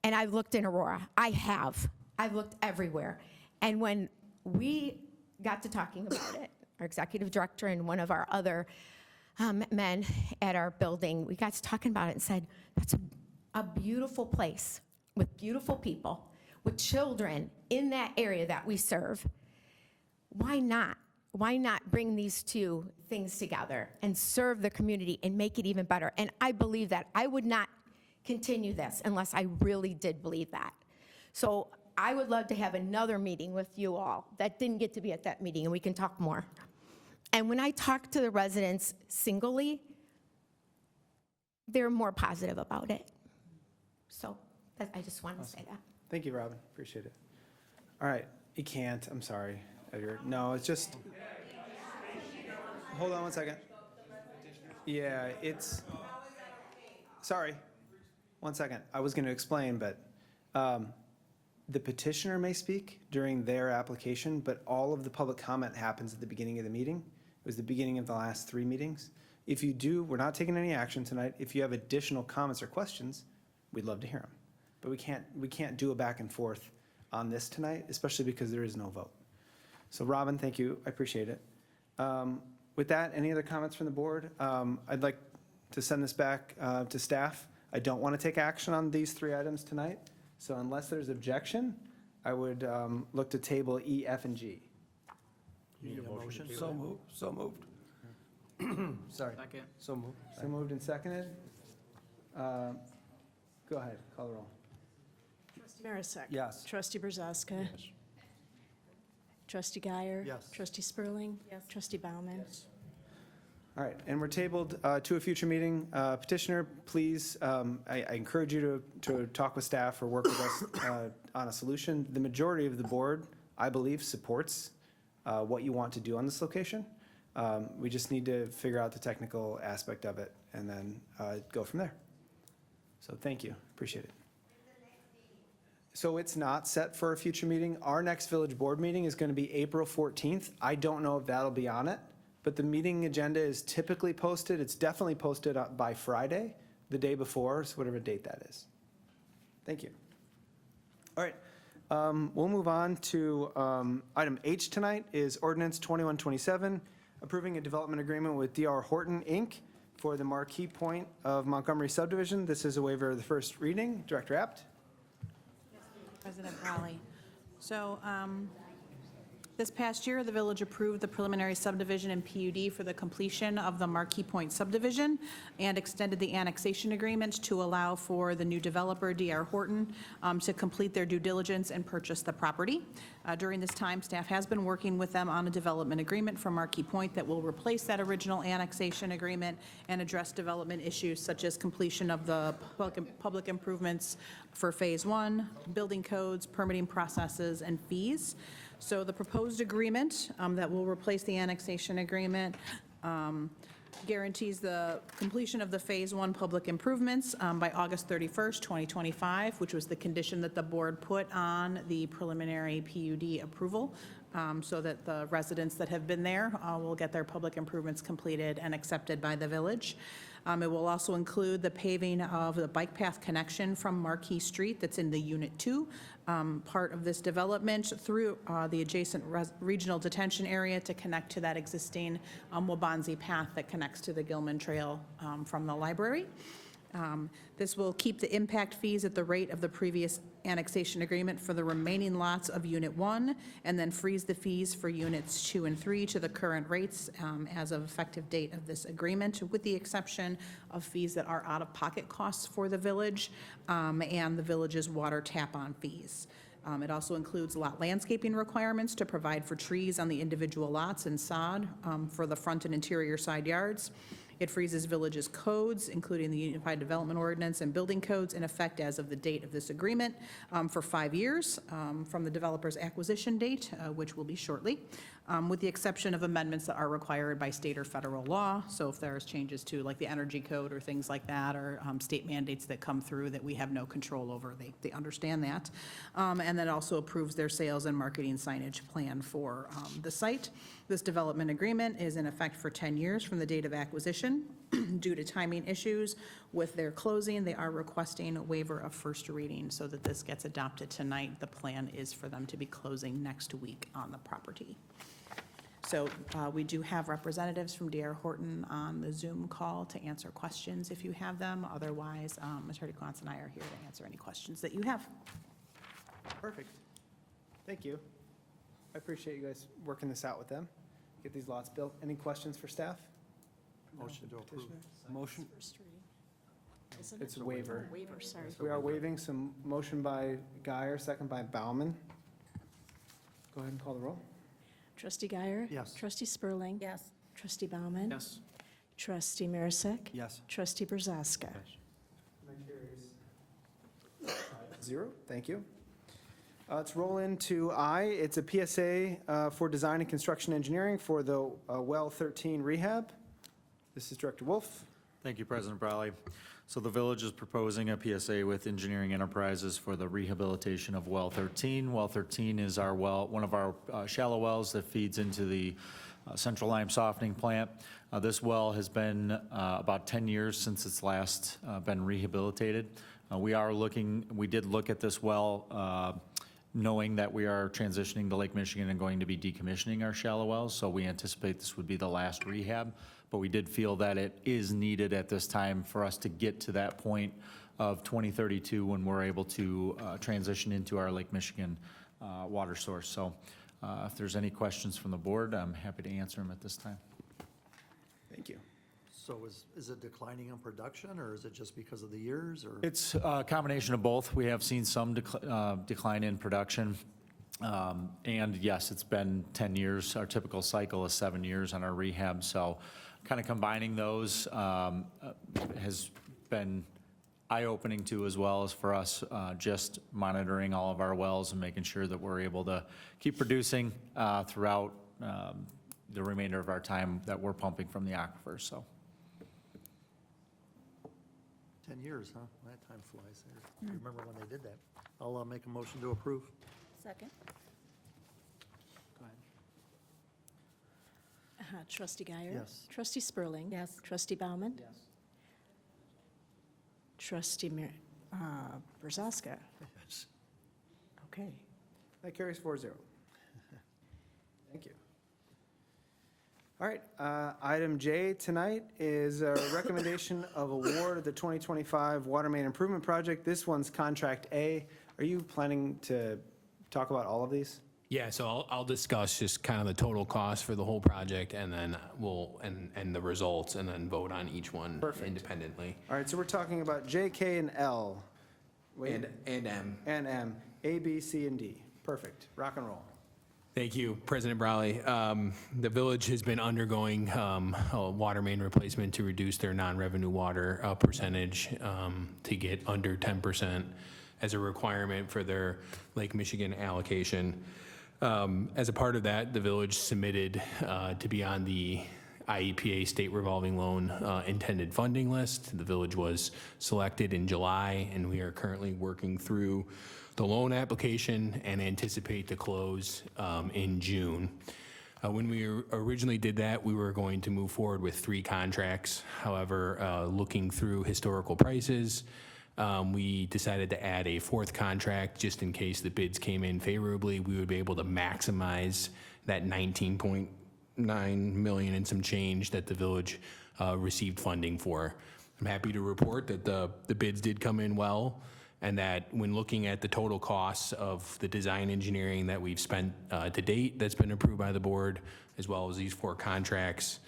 And I've looked in Aurora. I've looked everywhere. And when we got to talking about it, our executive director and one of our other men at our building, we got to talking about it and said, that's a beautiful place with beautiful people, with children in that area that we serve. Why not? Why not bring these two things together and serve the community and make it even better? And I believe that. I would not continue this unless I really did believe that. So I would love to have another meeting with you all that didn't get to be at that meeting, and we can talk more. And when I talk to the residents singly, they're more positive about it. So I just wanted to say that. Thank you, Robin. Appreciate it. All right, you can't. I'm sorry, Edgar. No, it's just. Hold on one second. Yeah, it's. Sorry. One second. I was going to explain, but the petitioner may speak during their application, but all of the public comment happens at the beginning of the meeting. It was the beginning of the last 3 meetings. If you do, we're not taking any action tonight. If you have additional comments or questions, we'd love to hear them. But we can't do a back and forth on this tonight, especially because there is no vote. So Robin, thank you. I appreciate it. With that, any other comments from the board? I'd like to send this back to staff. I don't want to take action on these 3 items tonight. So unless there's objection, I would look to table E, F, and G. Need a motion? So moved, so moved. Sorry. Second. So moved. So moved and seconded. Go ahead, call the roll. Trustee Marisak. Yes. Trustee Brzoska. Trustee Guyer. Yes. Trustee Spurling. Yes. Trustee Bauman. All right, and we're tabled to a future meeting. Petitioner, please, I encourage you to talk with staff or work with us on a solution. The majority of the board, I believe, supports what you want to do on this location. We just need to figure out the technical aspect of it and then go from there. So thank you, appreciate it. So it's not set for a future meeting. Our next village board meeting is going to be April 14th. I don't know if that'll be on it, but the meeting agenda is typically posted. It's definitely posted by Friday, the day before, so whatever date that is. Thank you. All right, we'll move on to item H tonight is ordinance 2127, approving a development agreement with D.R. Horton, Inc. for the Marquee Point of Montgomery subdivision. This is a waiver of the first reading. Director Apt. President Raleigh. So this past year, the village approved the preliminary subdivision and PUD for the completion of the Marquee Point subdivision and extended the annexation agreement to allow for the new developer, D.R. Horton, to complete their due diligence and purchase the property. During this time, staff has been working with them on a development agreement for Marquee Point that will replace that original annexation agreement and address development issues such as completion of the public improvements for Phase 1, building codes, permitting processes, and fees. So the proposed agreement that will replace the annexation agreement guarantees the completion of the Phase 1 public improvements by August 31st, 2025, which was the condition that the board put on the preliminary PUD approval, so that the residents that have been there will get their public improvements completed and accepted by the village. It will also include the paving of the bike path connection from Marquee Street that's in the Unit 2 part of this development through the adjacent regional detention area to connect to that existing Wabanzi path that connects to the Gilman Trail from the library. This will keep the impact fees at the rate of the previous annexation agreement for the remaining lots of Unit 1, and then freeze the fees for Units 2 and 3 to the current rates as of effective date of this agreement, with the exception of fees that are out-of-pocket costs for the village and the village's water tap-on fees. It also includes lot landscaping requirements to provide for trees on the individual lots and sod for the front and interior side yards. It freezes village's codes, including the Unified Development Ordinance and building codes, in effect as of the date of this agreement for 5 years from the developer's acquisition date, which will be shortly, with the exception of amendments that are required by state or federal law. So if there's changes to like the energy code or things like that, or state mandates that come through that we have no control over, they understand that. And then also approves their sales and marketing signage plan for the site. This development agreement is in effect for 10 years from the date of acquisition. Due to timing issues with their closing, they are requesting a waiver of first reading so that this gets adopted tonight. The plan is for them to be closing next week on the property. So we do have representatives from D.R. Horton on the Zoom call to answer questions if you have them. Otherwise, Attorney Clance and I are here to answer any questions that you have. Perfect. Thank you. I appreciate you guys working this out with them, get these lots built. Any questions for staff? Motion to approve. Motion, First reading. Isn't it? It's a waiver. Waiver, sorry. We are waiving some motion by Guyer, second by Bauman. Go ahead and call the roll. Trustee Guyer? Yes. Trustee Spurling? Yes. Trustee Bauman? Yes. Trustee Marisak? yes. Trustee Brazaska? Zero, thank you. Let's roll into I. It's a PSA for design and construction engineering for the Well 13 rehab. This is Director Wolf. Thank you, President Brawley. So the village is proposing a PSA with Engineering Enterprises for the rehabilitation of Well 13. Well 13 is our well, one of our shallow wells that feeds into the central lime softening plant. This well has been about 10 years since it's last been rehabilitated. We did look at this well knowing that we are transitioning to Lake Michigan and going to be decommissioning our shallow wells, so we anticipate this would be the last rehab. But we did feel that it is needed at this time for us to get to that point of 2032 when we're able to transition into our Lake Michigan water source. So if there's any questions from the board, I'm happy to answer them at this time. Thank you. So is it declining in production, or is it just because of the years, or? It's a combination of both. We have seen some decline in production. And yes, it's been 10 years. Our typical cycle is 7 years on our rehab. So kind of combining those has been eye-opening too, as well as for us just monitoring all of our wells and making sure that we're able to keep producing throughout the remainder of our time that we're pumping from the aquifer. So. 10 years, huh? That time flies there. I remember when they did that. I'll make a motion to approve. Second. Go ahead. Trustee Guyer? Yes. Trustee Spurling? Yes. Trustee Bauman? Yes. Trustee Brazaska? Yes. Okay. That carries 4-0. Thank you. All right, item J tonight is a recommendation of award of the 2025 Water Main Improvement Project. This one's Contract A. Are you planning to talk about all of these? Yeah, so I'll discuss just kind of the total cost for the whole project, and then and the results, and then vote on each one independently. All right, so we're talking about J, K, and L. Wait. And M. And M, A, B, C, and D. Perfect, rock and roll. Thank you, President Brawley. The village has been undergoing a water main replacement to reduce their non-revenue water percentage to get under 10% as a requirement for their Lake Michigan allocation. As a part of that, the village submitted to be on the IEPA state revolving loan intended funding list. The village was selected in July, and we are currently working through the loan application and anticipate to close in June. When we originally did that, we were going to move forward with 3 contracts. However, looking through historical prices, we decided to add a 4th contract just in case the bids came in favorably. We would be able to maximize that $19.9 million and some change that the village received funding for. I'm happy to report that the bids did come in well, and that when looking at the total costs of the design engineering that we've spent to date that's been approved by the board, as well as these 4 contracts,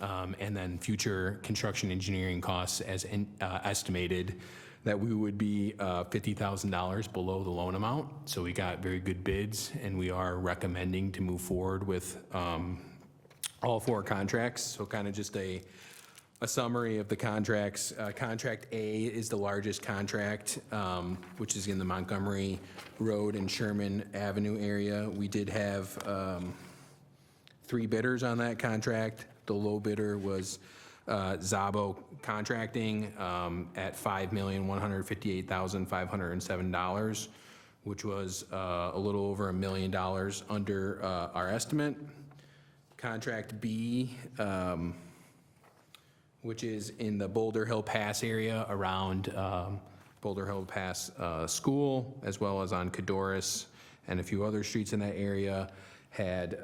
and then future construction engineering costs as estimated, that we would be $50,000 below the loan amount. So we got very good bids, and we are recommending to move forward with all 4 contracts. So kind of just a summary of the contracts. Contract A is the largest contract, which is in the Montgomery Road and Sherman Avenue area. We did have 3 bidders on that contract. The low bidder was Zabo Contracting at $5,158,507, which was a little over $1 million under our estimate. Contract B, which is in the Boulder Hill Pass area around Boulder Hill Pass School, as well as on Cadorus and a few other streets in that area, had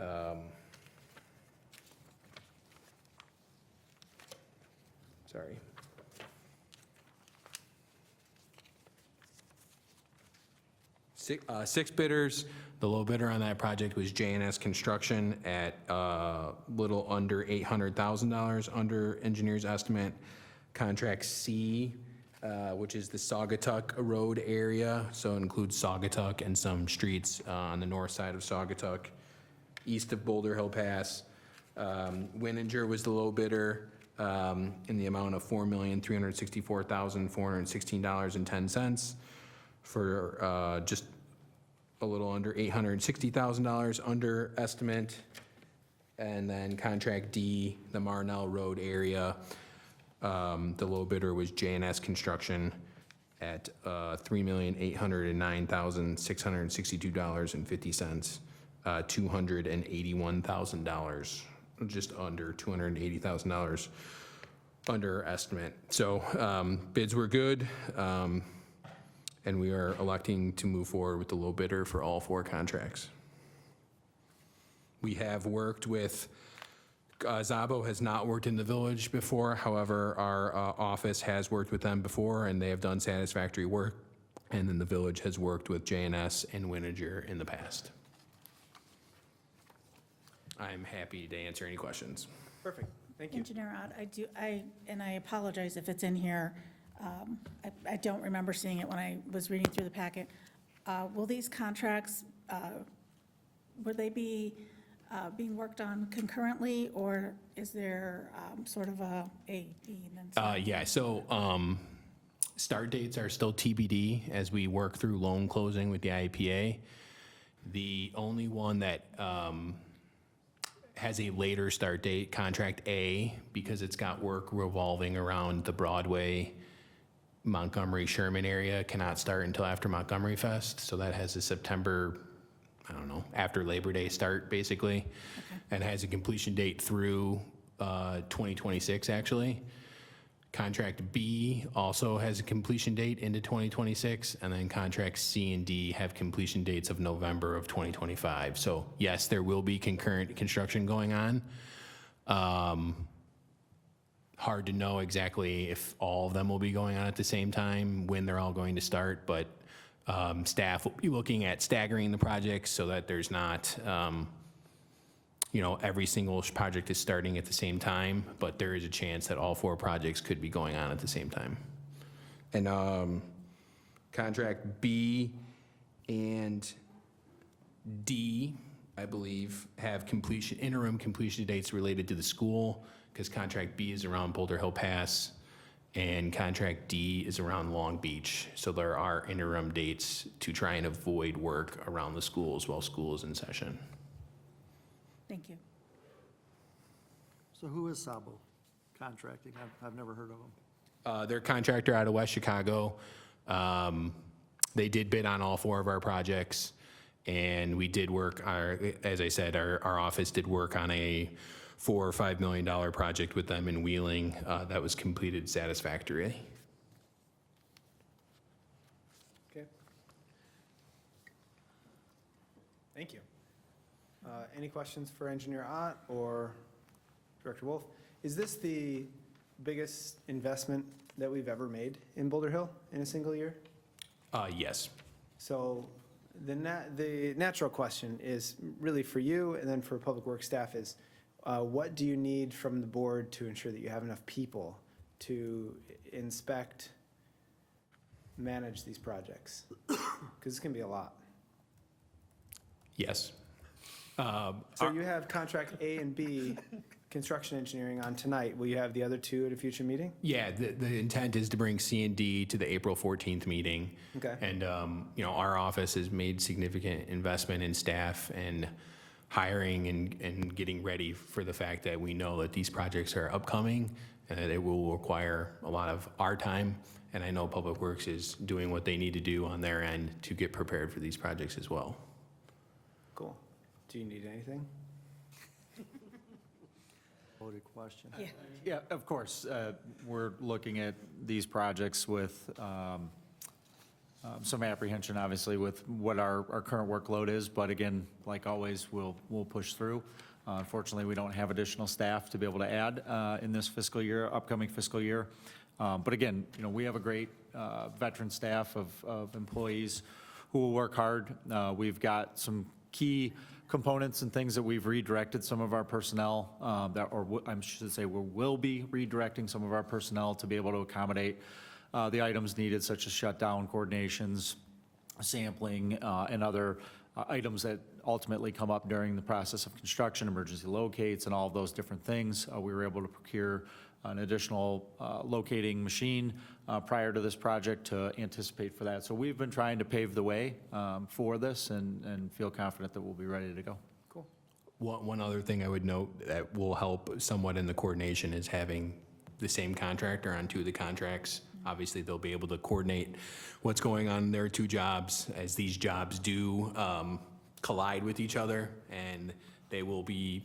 sorry. Six bidders. The low bidder on that project was J&S Construction at little under $800,000 under engineer's estimate. Contract C, which is the Saugatuck Road area, so it includes Saugatuck and some streets on the north side of Saugatuck, east of Boulder Hill Pass. Wininger was the low bidder in the amount of $4,364,416.10 for just a little under $860,000 under estimate. And then contract D, the Marnell Road area, the low bidder was J&S Construction at $3,809,662.50, $281,000, just under $280,000 under estimate. So bids were good. And we are electing to move forward with the low bidder for all 4 contracts. We have worked with, Zabo has not worked in the village before. However, our office has worked with them before, and they have done satisfactory work. And then the village has worked with J&S and Wininger in the past. I'm happy to answer any questions. Perfect, thank you. Engineer Ott, and I apologize if it's in here. I don't remember seeing it when I was reading through the packet. Will these contracts, would they be being worked on concurrently, or is there sort of a B and then C? Yeah, so start dates are still TBD as we work through loan closing with the IEPA. The only one that has a later start date, contract A, because it's got work revolving around the Broadway, Montgomery, Sherman area, cannot start until after Montgomery Fest. So that has a September, I don't know, after Labor Day start, basically, and has a completion date through 2026, actually. Contract B also has a completion date into 2026, and then contracts C and D have completion dates of November of 2025. So yes, there will be concurrent construction going on. Hard to know exactly if all of them will be going on at the same time, when they're all going to start, but staff will be looking at staggering the projects so that there's not, every single project is starting at the same time, but there is a chance that all 4 projects could be going on at the same time. And contract B and D, I believe, have interim completion dates related to the school, because contract B is around Boulder Hill Pass and contract D is around Long Beach. So there are interim dates to try and avoid work around the schools while school is in session. Thank you. So who is Sabo Contracting? I've never heard of them. They're a contractor out of West Chicago. They did bid on all 4 of our projects, and we did work, as I said, our office did work on a $4 or $5 million project with them in Wheeling that was completed satisfactorily. Okay. Thank you. Any questions for Engineer Ott or Director Wolf? Is this the biggest investment that we've ever made in Boulder Hill in a single year? Yes. So the natural question is really for you and then for Public Works staff is, what do you need from the board to ensure that you have enough people to inspect, manage these projects? Because it's going to be a lot. Yes. So you have contract A and B, construction engineering on tonight. Will you have the other 2 at a future meeting? Yeah, the intent is to bring C and D to the April 14th meeting. Okay. And, our office has made significant investment in staff and hiring and getting ready for the fact that we know that these projects are upcoming and that it will require a lot of our time. And I know Public Works is doing what they need to do on their end to get prepared for these projects as well. Cool. Do you need anything? Loaded question. Yeah, of course. We're looking at these projects with some apprehension, obviously, with what our current workload is. But again, like always, we'll push through. Unfortunately, we don't have additional staff to be able to add in this fiscal year, upcoming fiscal year. But again, we have a great veteran staff of employees who will work hard. We've got some key components and things that we've redirected some of our personnel, I should say, we will be redirecting some of our personnel to be able to accommodate the items needed, such as shutdown coordinations, sampling, and other items that ultimately come up during the process of construction, emergency locates, and all of those different things. We were able to procure an additional locating machine prior to this project to anticipate for that. So we've been trying to pave the way for this and feel confident that we'll be ready to go. Cool. One other thing I would note that will help somewhat in the coordination is having the same contractor on two of the contracts. Obviously, they'll be able to coordinate what's going on in their two jobs, as these jobs do collide with each other, and they will be,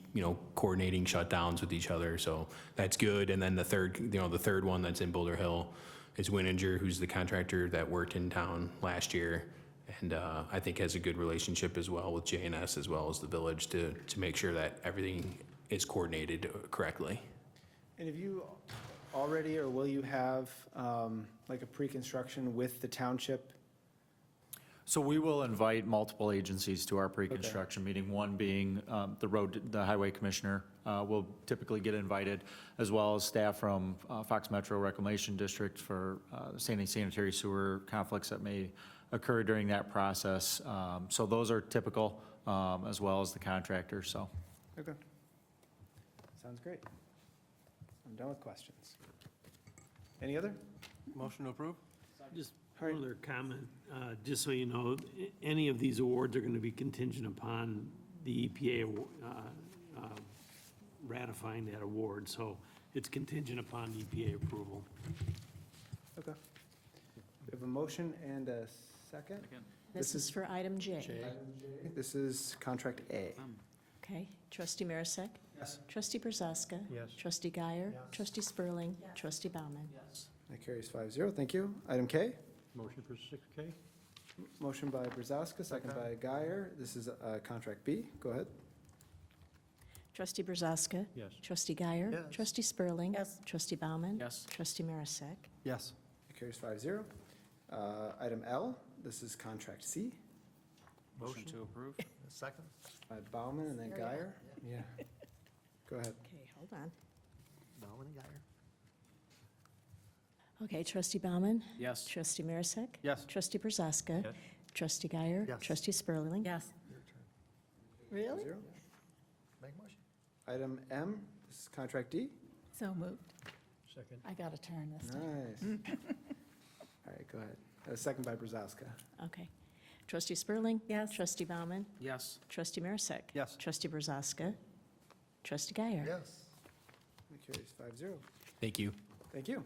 coordinating shutdowns with each other, so that's good. And then the third one that's in Boulder Hill is Winninger, who's the contractor that worked in town last year, and I think has a good relationship as well with JNS as well as the village to make sure that everything is coordinated correctly. And have you already, or will you have, like a pre-construction with the township? So we will invite multiple agencies to our pre-construction meeting, one being the highway commissioner will typically get invited, as well as staff from Fox Metro Reclamation District for sanitary sewer conflicts that may occur during that process. So those are typical, as well as the contractor, so. Okay. Sounds great. I'm done with questions. Any other? Motion to approve? Just one other comment, just so you know, any of these awards are going to be contingent upon the EPA ratifying that award, so it's contingent upon EPA approval. Okay. We have a motion and a second. This is for item J. Item J. This is contract A. Okay. Trustee Marisak? Yes. Trustee Brzoska? Yes. Trustee Guyer? Trustee Spurling? Trustee Bauman? That carries 5-0. Thank you. Item K. Motion for 6K? Motion by Brzezowska, second by Guyer. This is contract B. Go ahead. Trustee Brzoska? Yes. Trustee Guyer? Yes. Trustee Spurling? Yes. Trustee Bauman? Yes. Trustee Marisak? Yes. It carries 5-0. Item L. This is contract C Motion to approve? Second? by Bauman and then Guyer. Yeah. Go ahead. Okay, hold on. Bauman and Guyer. Okay, Trustee Bauman? Yes. Trustee Marisak? Yes. Trustee Brzoska? Yes. Trustee Guyer? Yes. Trustee Spurling? Yes. Really? 5-0. Make motion. Item M. This is contract D. So moved. Second. I got to turn this down. Nice. All right, go ahead. Second by Brzezowska. Okay. Trustee Spurling? Yes. Trustee Bauman? Yes. Trustee Marisak? Yes. Trustee Brzoska? Trustee Guyer? Yes. It carries 5-0. Thank you. Thank you.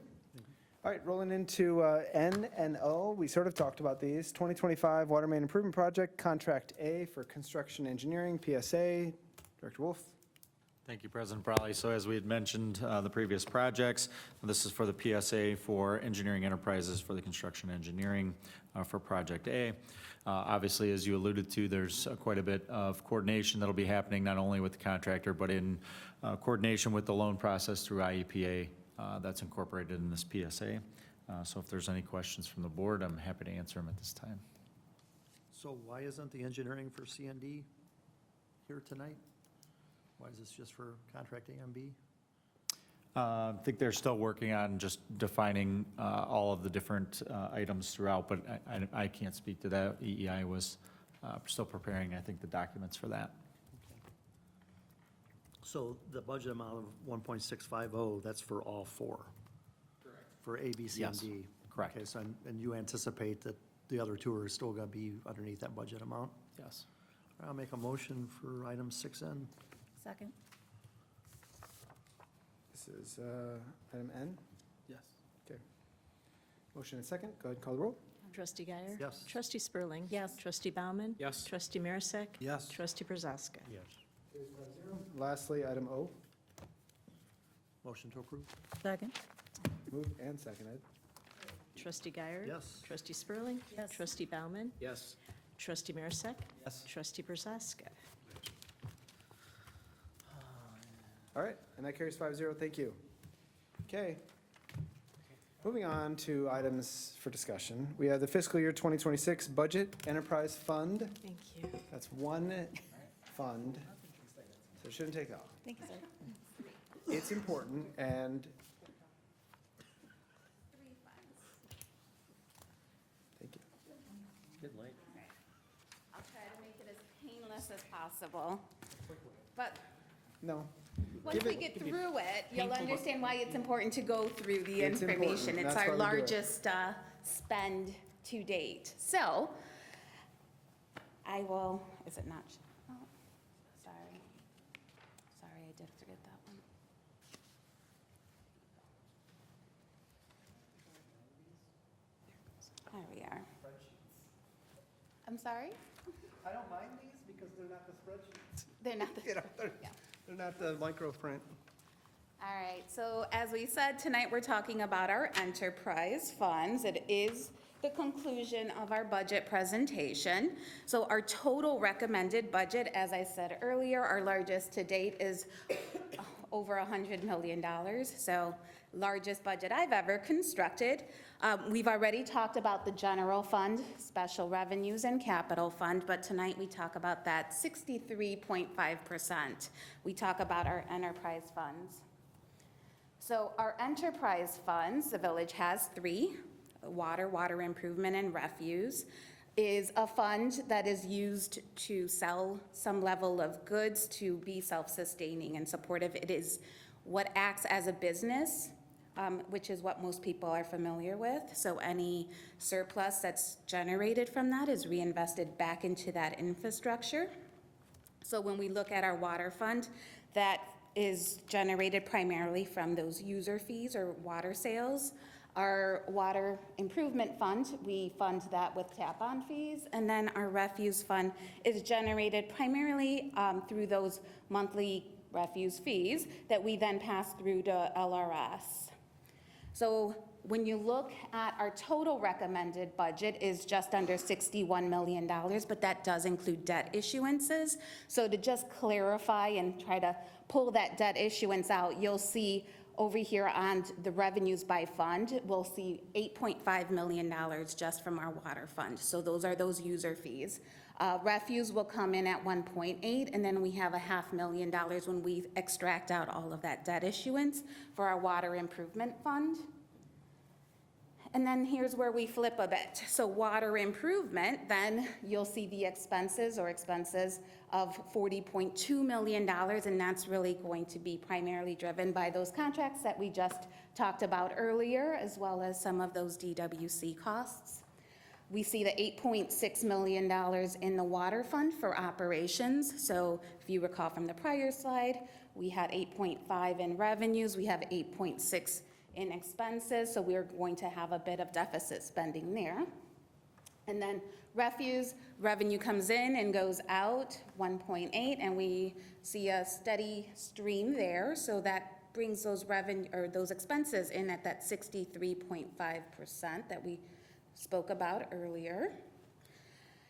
All right, rolling into N and O. We sort of talked about these. 2025 Water Main Improvement Project, Contract A for Construction Engineering, PSA. Director Wolf. Thank you, President Brawley. So as we had mentioned, the previous projects, this is for the PSA for Engineering Enterprises for the construction engineering for Project A. Obviously, as you alluded to, there's quite a bit of coordination that'll be happening not only with the contractor, but in coordination with the loan process through IEPA that's incorporated in this PSA. So if there's any questions from the board, I'm happy to answer them at this time. So why isn't the engineering for CND here tonight? Why is this just for contract A and B? I think they're still working on just defining all of the different items throughout, but I can't speak to that. EEI was still preparing, I think, the documents for that. So the budget amount of 1.650, that's for all four? Correct. For A, B, C, and Yes, D? correct. Okay, so, and you anticipate that the other two are still going to be underneath that budget amount? Yes. I'll make a motion for item 6N. Second? This is item N. Yes. Okay. Motion and second. Go ahead and call the roll. Trustee Guyer? Yes. Trustee Spurling? Yes. Trustee Bauman? Yes. Trustee Marisak? Yes. Trustee Brzoska? Yes. Lastly, item O. Motion to approve? Second? Moved and seconded. Trustee Guyer? Yes. Trustee Spurling? Yes. Trustee Bauman? Yes. Trustee Marisak? Yes. Trustee Brzoska? All right, and that carries 5-0. Thank you. Okay. Moving on to items for discussion. We have the fiscal year 2026 budget enterprise fund. Thank you. That's one fund, so it shouldn't take off. Thank you, sir. It's important, and thank you. I'll try to make it as painless as possible. But No. once we get through it, you'll understand why it's important to go through the It's important. information. It's That's our why we do it. largest spend to date. So I will, is it not? Oh, sorry. Sorry, I did forget that one. There we are. I'm sorry? I don't mind these because they're not the spreadsheets. They're not the. They're not the micro print. All right, so as we said, tonight we're talking about our enterprise funds. It is the conclusion of our budget presentation. So our total recommended budget, as I said earlier, our largest to date is over $100 million. So largest budget I've ever constructed. We've already talked about the general fund, special revenues, and capital fund, but tonight we talk about that 63.5%. We talk about our enterprise funds. So our enterprise funds, the village has three: water, water improvement, and refuse, is a fund that is used to sell some level of goods to be self-sustaining and supportive. It is what acts as a business, which is what most people are familiar with. So any surplus that's generated from that is reinvested back into that infrastructure. So when we look at our water fund, that is generated primarily from those user fees or water sales. Our water improvement fund, we fund that with tap-on fees. And then our refuse fund is generated primarily through those monthly refuse fees that we then pass through to LRS. So when you look at our total recommended budget is just under $61 million, but that does include debt issuances. So to just clarify and try to pull that debt issuance out, you'll see over here on the revenues by fund, we'll see $8.5 million just from our water fund. So those are those user fees. Refuse will come in at 1.8, and then we have $500,000 when we extract out all of that debt issuance for our water improvement fund. And then here's where we flip a bit. So water improvement, then you'll see the expenses of $40.2 million, and that's really going to be primarily driven by those contracts that we just talked about earlier, as well as some of those DWC costs. We see the $8.6 million in the water fund for operations. So if you recall from the prior slide, we had 8.5 in revenues, we have 8.6 in expenses, so we're going to have a bit of deficit spending there. And then refuse, revenue comes in and goes out, 1.8, and we see a steady stream there, so that brings those revenue, or those expenses in at that 63.5% that we spoke about earlier.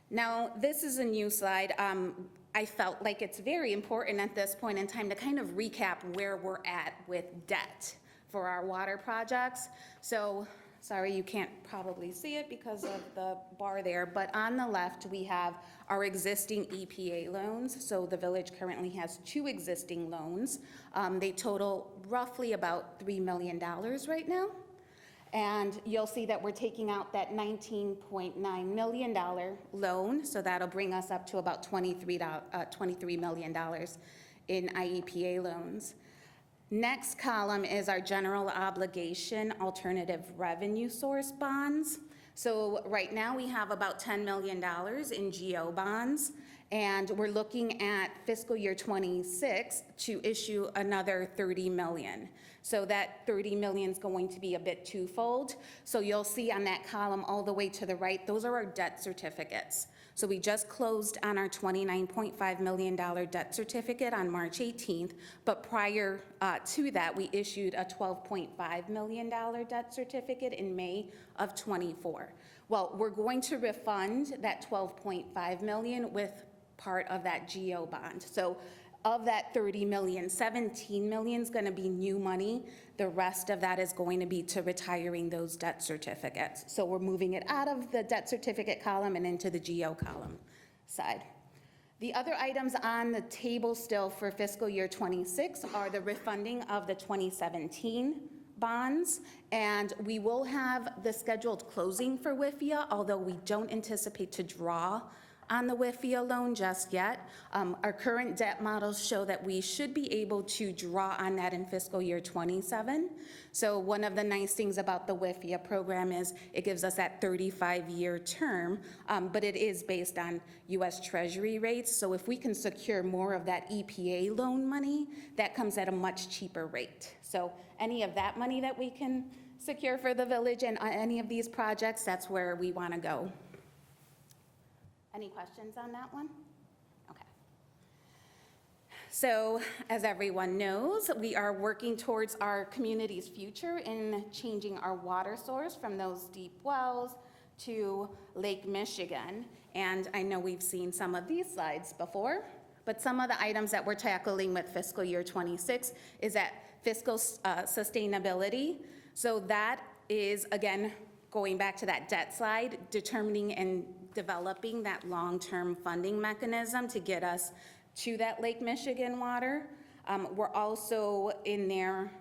Now, this is a new slide. I felt like it's very important at this point in time to kind of recap where we're at with debt for our water projects. So, sorry, you can't probably see it because of the bar there, but on the left, we have our existing EPA loans. So the village currently has 2 existing loans. They total roughly about $3 million right now. And you'll see that we're taking out that $19.9 million loan, so that'll bring us up to about $23 million in IEPA loans. Next column is our general obligation alternative revenue source bonds. So right now we have about $10 million in GO bonds, and we're looking at fiscal year 26 to issue another 30 million. So that 30 million is going to be a bit twofold. So you'll see on that column all the way to the right, those are our debt certificates. So we just closed on our $29.5 million debt certificate on March 18th, but prior to that, we issued a $12.5 million debt certificate in May of 24. Well, we're going to refund that $12.5 million with part of that GO bond. So Of that 30 million, 17 million is going to be new money. The rest of that is going to be to retiring those debt certificates. So we're moving it out of the debt certificate column and into the GO column side. The other items on the table still for fiscal year '26 are the refunding of the 2017 bonds, and we will have the scheduled closing for WIFIA, although we don't anticipate to draw on the WIFIA loan just yet. Our current debt models show that we should be able to draw on that in fiscal year '27. So one of the nice things about the WIFIA program is it gives us that 35-year term, but it is based on US Treasury rates. So if we can secure more of that EPA loan money, that comes at a much cheaper rate. So any of that money that we can secure for the village and any of these projects, that's where we want to go. Any questions on that one? Okay. So, as everyone knows, we are working towards our community's future in changing our water source from those deep wells to Lake Michigan. And I know we've seen some of these slides before, but some of the items that we're tackling with fiscal year '26 is that fiscal sustainability. So that is, again, going back to that debt slide, determining and developing that long-term funding mechanism to get us to that Lake Michigan water. We're also in there,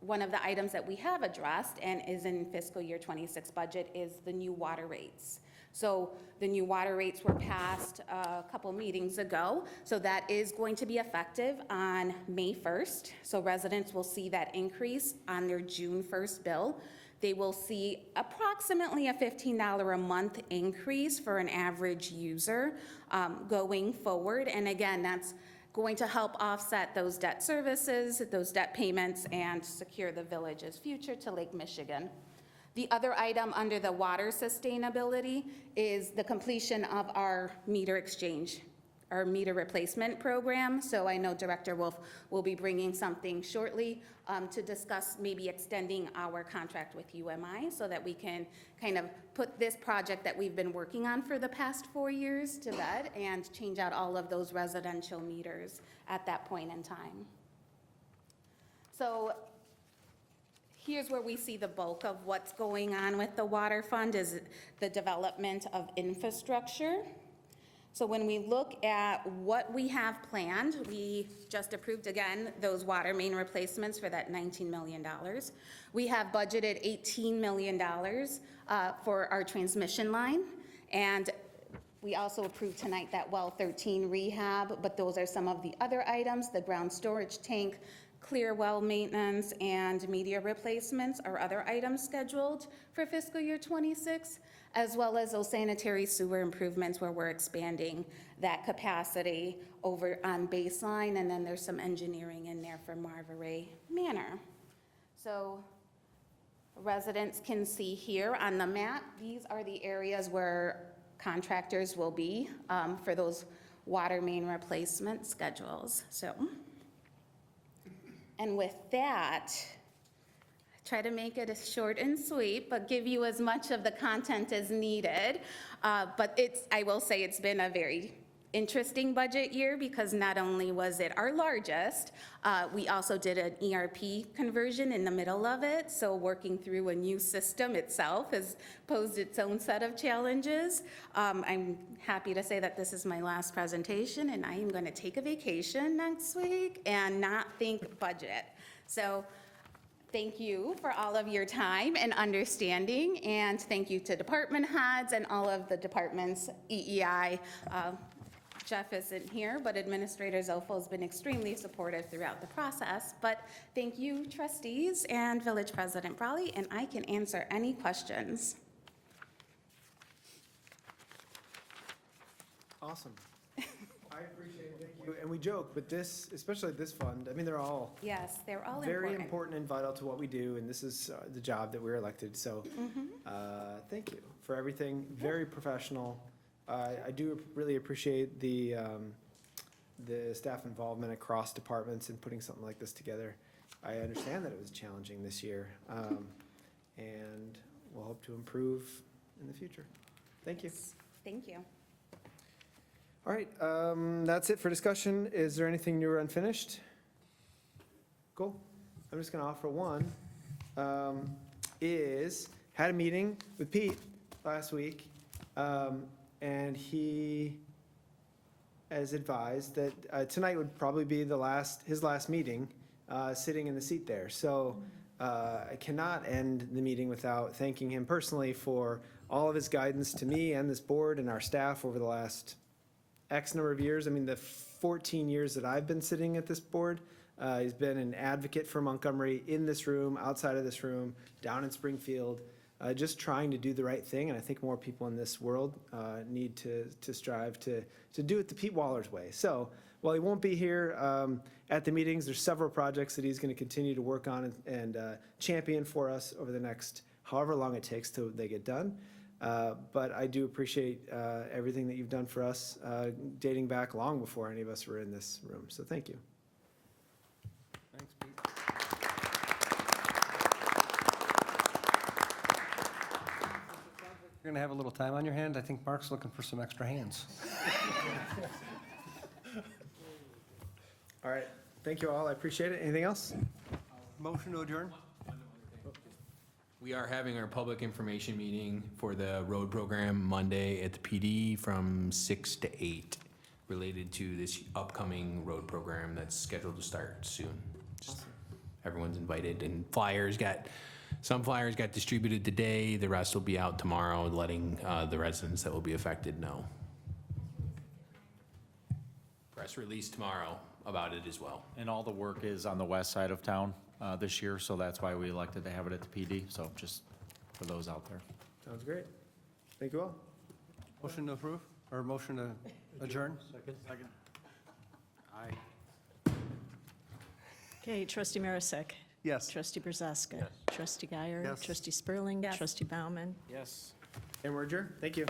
one of the items that we have addressed and is in fiscal year '26 budget is the new water rates. So the new water rates were passed a couple meetings ago. So that is going to be effective on May 1st. So residents will see that increase on their June 1st bill. They will see approximately a $15 a month increase for an average user going forward. And again, that's going to help offset those debt services, those debt payments, and secure the village's future to Lake Michigan. The other item under the water sustainability is the completion of our meter exchange, our meter replacement program. So I know Director Wolf will be bringing something shortly to discuss maybe extending our contract with UMI so that we can kind of put this project that we've been working on for the past 4 years to bed and change out all of those residential meters at that point in time. So here's where we see the bulk of what's going on with the water fund is the development of infrastructure. So when we look at what we have planned, we just approved again those water main replacements for that $19 million. We have budgeted $18 million for our transmission line. And we also approved tonight that well 13 rehab, but those are some of the other items, the ground storage tank, clear well maintenance, and media replacements are other items scheduled for fiscal year '26, as well as those sanitary sewer improvements where we're expanding that capacity over on Baseline, and then there's some engineering in there for Marveray Manor. So residents can see here on the map, these are the areas where contractors will be for those water main replacement schedules. So. And with that, try to make it as short and sweet, but give you as much of the content as needed. But I will say it's been a very interesting budget year because not only was it our largest, we also did an ERP conversion in the middle of it. So working through a new system itself has posed its own set of challenges. I'm happy to say that this is my last presentation and I am going to take a vacation next week and not think budget. So thank you for all of your time and understanding, and thank you to department heads and all of the departments, EEI. Jeff isn't here, but Administrator Zofel has been extremely supportive throughout the process. But thank you, trustees and Village President Brawley, and I can answer any questions. Awesome. I appreciate it, thank you. And we joke, but this, especially this fund, I mean, they're all Yes, they're all very important and vital to what we do, and this is the job that we're elected. So thank you for everything, very professional. I do really appreciate the staff involvement across departments in putting something like this together. I understand that it was challenging this year, and we'll hope to improve in the future. Thank you. Thank you. All right, that's it for discussion. Is there anything new or unfinished? Cool. I'm just going to offer one. Had a meeting with Pete last week, and he has advised that tonight would probably be his last meeting, sitting in the seat there. So I cannot end the meeting without thanking him personally for all of his guidance to me and this board and our staff over the last X number of years. I mean, the 14 years that I've been sitting at this board, he's been an advocate for Montgomery in this room, outside of this room, down in Springfield, just trying to do the right thing. And I think more people in this world need to strive to do it the Pete Waller's way. So while he won't be here at the meetings, there's several projects that he's going to continue to work on and champion for us over the next however long it takes till they get done. But I do appreciate everything that you've done for us, dating back long before any of us were in this room. So thank you. Thanks, Pete. You're going to have a little time on your hand. I think Mark's looking for some extra hands. All right. Thank you all. I appreciate it. Anything else? Motion to adjourn? We are having our public information meeting for the road program Monday at the PD from 6 to 8, related to this upcoming road program that's scheduled to start soon. Just everyone's invited, and some flyers got distributed today. The rest will be out tomorrow, letting the residents that will be affected know. Press release tomorrow about it as well. And all the work is on the west side of town this year, so that's why we elected to have it at the PD, so just for those out there. Sounds great. Thank you all. Motion to approve, or motion to adjourn? Second. Aye. Okay, trustee Marisak. Yes. Trustee Brazaska. Trustee Guyer. Yes. Trustee Spurling. Trustee Bauman. Yes. And we're adjourned. Thank you.